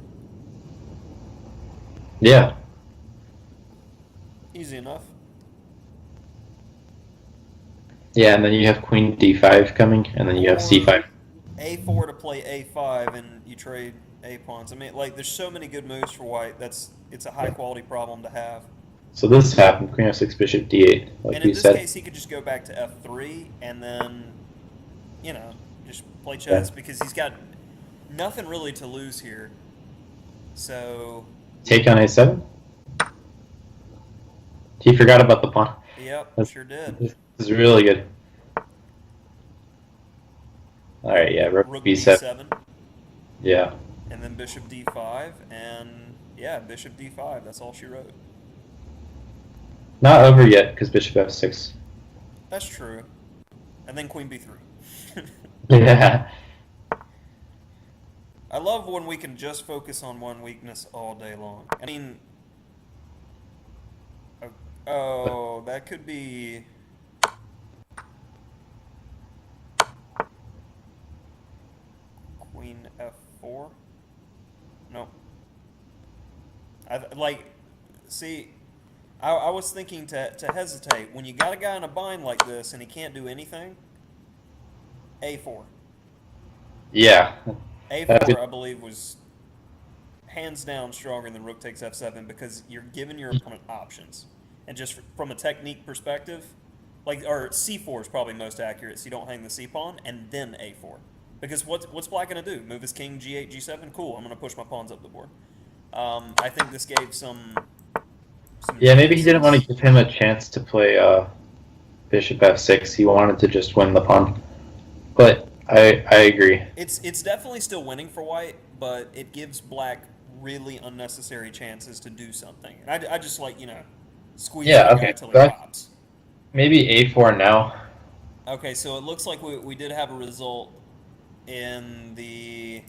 Yeah. Easy enough. Yeah, and then you have queen d5 coming, and then you have c5. A4 to play a5, and you trade a pawns. I mean, like, there's so many good moves for white. It's a high quality problem to have. So this happened, queen f6, bishop d8, like And in we this said. case, he could just go back to f3 and then, just play chess because he's got nothing really to lose here. So, Take on a7. He forgot about the pawn. yep, sure did. This is really good. All right, yeah, rook b7. b7, Yeah. and then bishop d5, and yeah, bishop d5. That's all she wrote. Not over yet because bishop f6. That's true. And then queen b3. Yeah. I love when we can just focus on one weakness all day long. I mean, oh, that could be. Queen f4? No. See, I was thinking to hesitate. When you got a guy in a bind like this and he can't do anything, a4. Yeah. A4, I believe, was hands down stronger than rook takes f7 because you're giving your opponent options. And just from a technique perspective, or c4 is probably most accurate, so you don't hang the c pawn, and then a4. Because what's black going to do? Move his king g8, g7? Cool, I'm going to push my pawns up the board. I think this gave some Yeah, maybe he didn't want to chances. give him a chance to play bishop f6. He wanted to just win the pawn. But I agree. It's definitely still winning for white, but it gives black really unnecessary chances to do something. And I just like, squeeze Yeah, the guy okay. till he Back pops. maybe a4 now. Okay, so it looks like we did have a result in the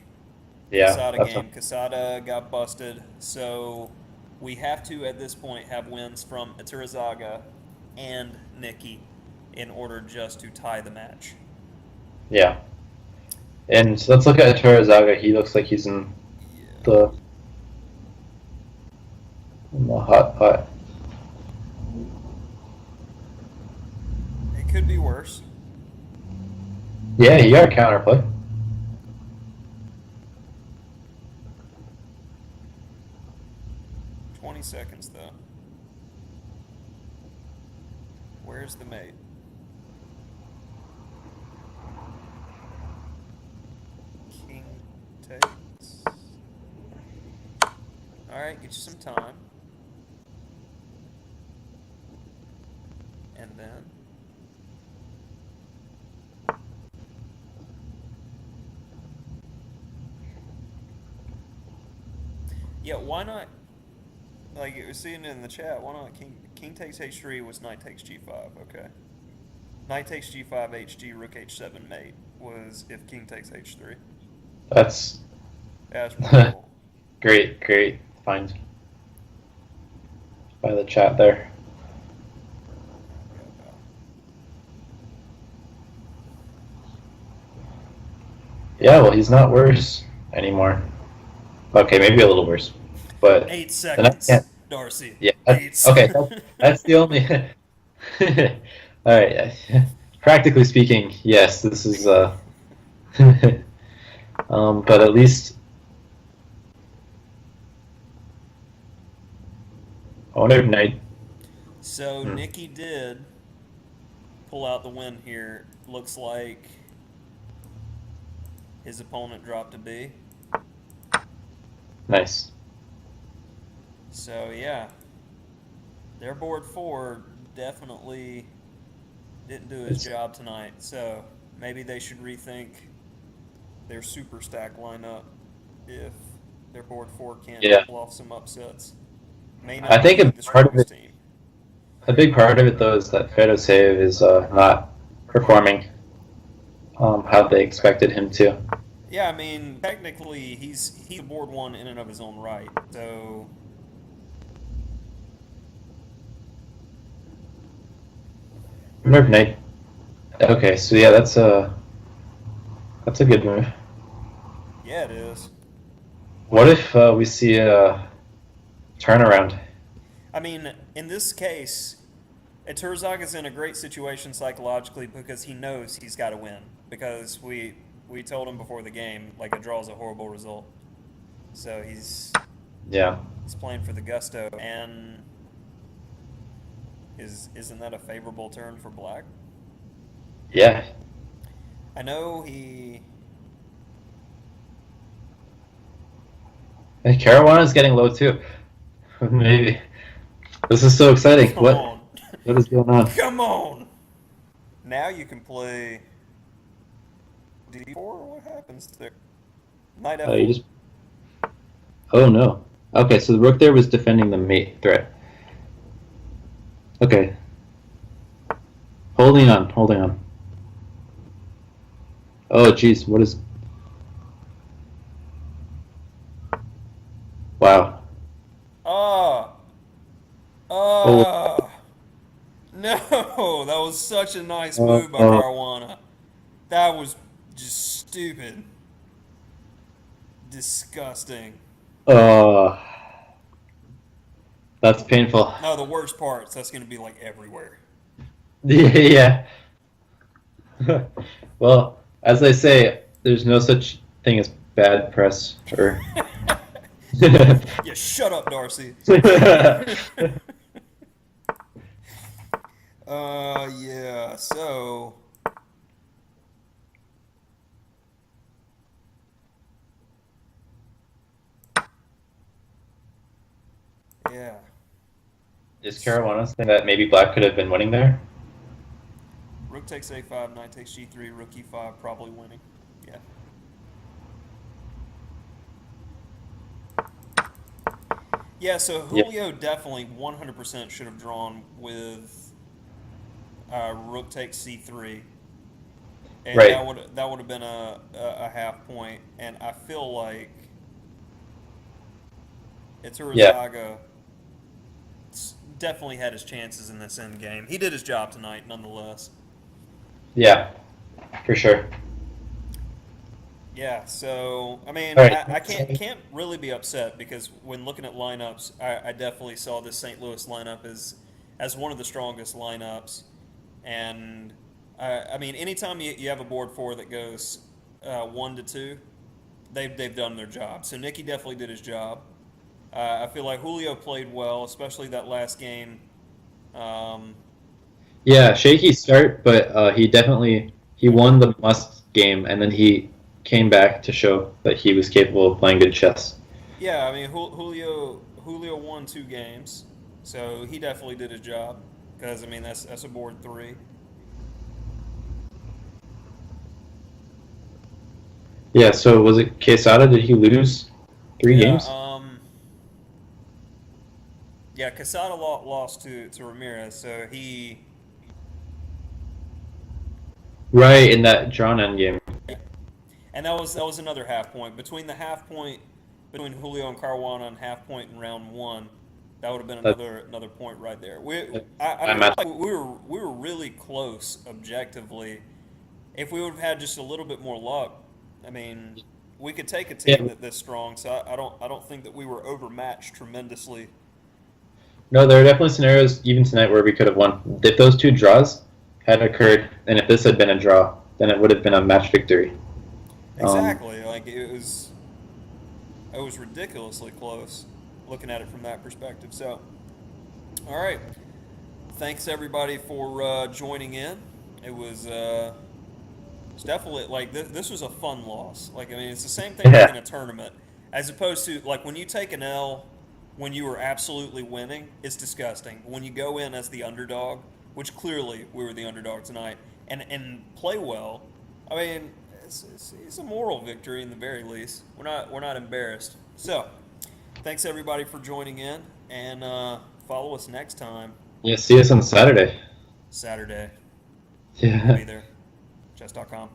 Yeah, Casada that's a, game. Casada got busted, so we have to at this point have wins from Iturazaga and Nikki in order just to tie the match. yeah. And let's look at Turazaga. He looks like he's Yeah. the in the hot pot. It could be worse. Yeah, he got a counterplay. 20 seconds though. Where's the mate? King takes. Alright, get you some time. And then. Yeah, why not? Like you were seeing it in the chat, why not king takes h3 was knight takes g5, okay. Knight takes g5, hg, rook h7 mate was if king takes h3. That's That's pretty cool. great find by the chat there. Yeah, well, he's not worse anymore. Okay, maybe a little worse, but 8 seconds, yeah, Darcy. yeah. Eight. Okay, that's the only. All right. Practically speaking, yes, this is. But at least I wonder if Knight. So Nikki did pull out the win here. Looks like his opponent dropped a B. Nice. So yeah, their board 4 definitely didn't do his job tonight. So maybe they should rethink their super stack lineup if their board 4 can't Yeah. pull off some upsets. May I not think be the strongest team. a big part of it though is that Fedoseev is not performing how they expected him to. Yeah, I mean, technically, he's board 1 in and of his own right. So I wonder if Knight. Okay, so yeah, that's a good move. yeah, it is. What if we see a turnaround? I mean, in this case, Iturzaga's in a great situation psychologically because he knows he's got to win. Because we told him before the game, like, a draw is a horrible result. So he's playing for the gusto. And isn't that a favorable turn for black? Yeah. I know he... And Caruana's getting low too. Maybe. This is so exciting. Come on. What is going on? Come on! Now you can play d4? What happens there? Knight f4. You just... Oh no. Okay, so the rook there was defending the mate threat. Okay. Holding on. Oh jeez, what is... Wow. No, that was such a nice move by Caruana. That was just stupid. Disgusting. That's painful. No, the worst part is that's going to be like everywhere. Yeah. Well, as I say, there's no such thing as bad press. Or... Yeah, shut up, Darcy. Yeah, so Yeah. Is Caruana saying that maybe black could have been winning there? Rook takes a5, knight takes g3, rook e5, probably winning. Yeah. Yeah, so Yeah. Julio definitely 100% should have drawn with rook takes c3, and Right. that would have been a half point. And I feel like Yeah. Ituruzaga definitely had his chances in this end game. He did his job tonight, nonetheless. Yeah. For sure. Yeah, so I mean, All right. I can't really be upset because when looking at lineups, I definitely saw this St. Louis lineup as one of the strongest lineups, and I mean, anytime you have a board four that goes 1 to 2, they've done their job. So Nicky definitely did his job. I feel like Julio played well, especially that last game. Um, Yeah, shaky start, but he won the must game, and then he came back to show that he was capable of playing good chess. yeah, I mean Julio won 2 games, so he definitely did his job because I mean that's a board three. Yeah. So was it Quesada? Did he lose 3 games? Yeah, Casada lost to Ramirez, so he. Right in that drawn end game. And that was another half point between the half point between Julio and Caruana and half point in round one. That would have been That, another point right there. I I'm feel at. like we were really close objectively. If we would have had just a little bit more luck, I mean, we could take a team Yeah. that this strong. So I don't think that we were overmatched tremendously. No, there are definitely scenarios even tonight where we could have won. If those 2 draws had occurred, and if this had been a draw, then it would have been a match victory. Um, Exactly, like it was ridiculously close looking at it from that perspective. So, all right. Thanks everybody for joining in. It was it's definitely like this was a fun loss. Like I mean, it's the same thing like in yeah. a tournament, as opposed to like when you take an L when you were absolutely winning, it's disgusting. When you go in as the underdog, which clearly we were the underdog tonight, and play well, I mean, it's a moral victory in the very least. We're not embarrassed. So, thanks everybody for joining in, and follow us next time. Yeah. See us on Saturday. Saturday. We'll Yeah. be there. Chess.com.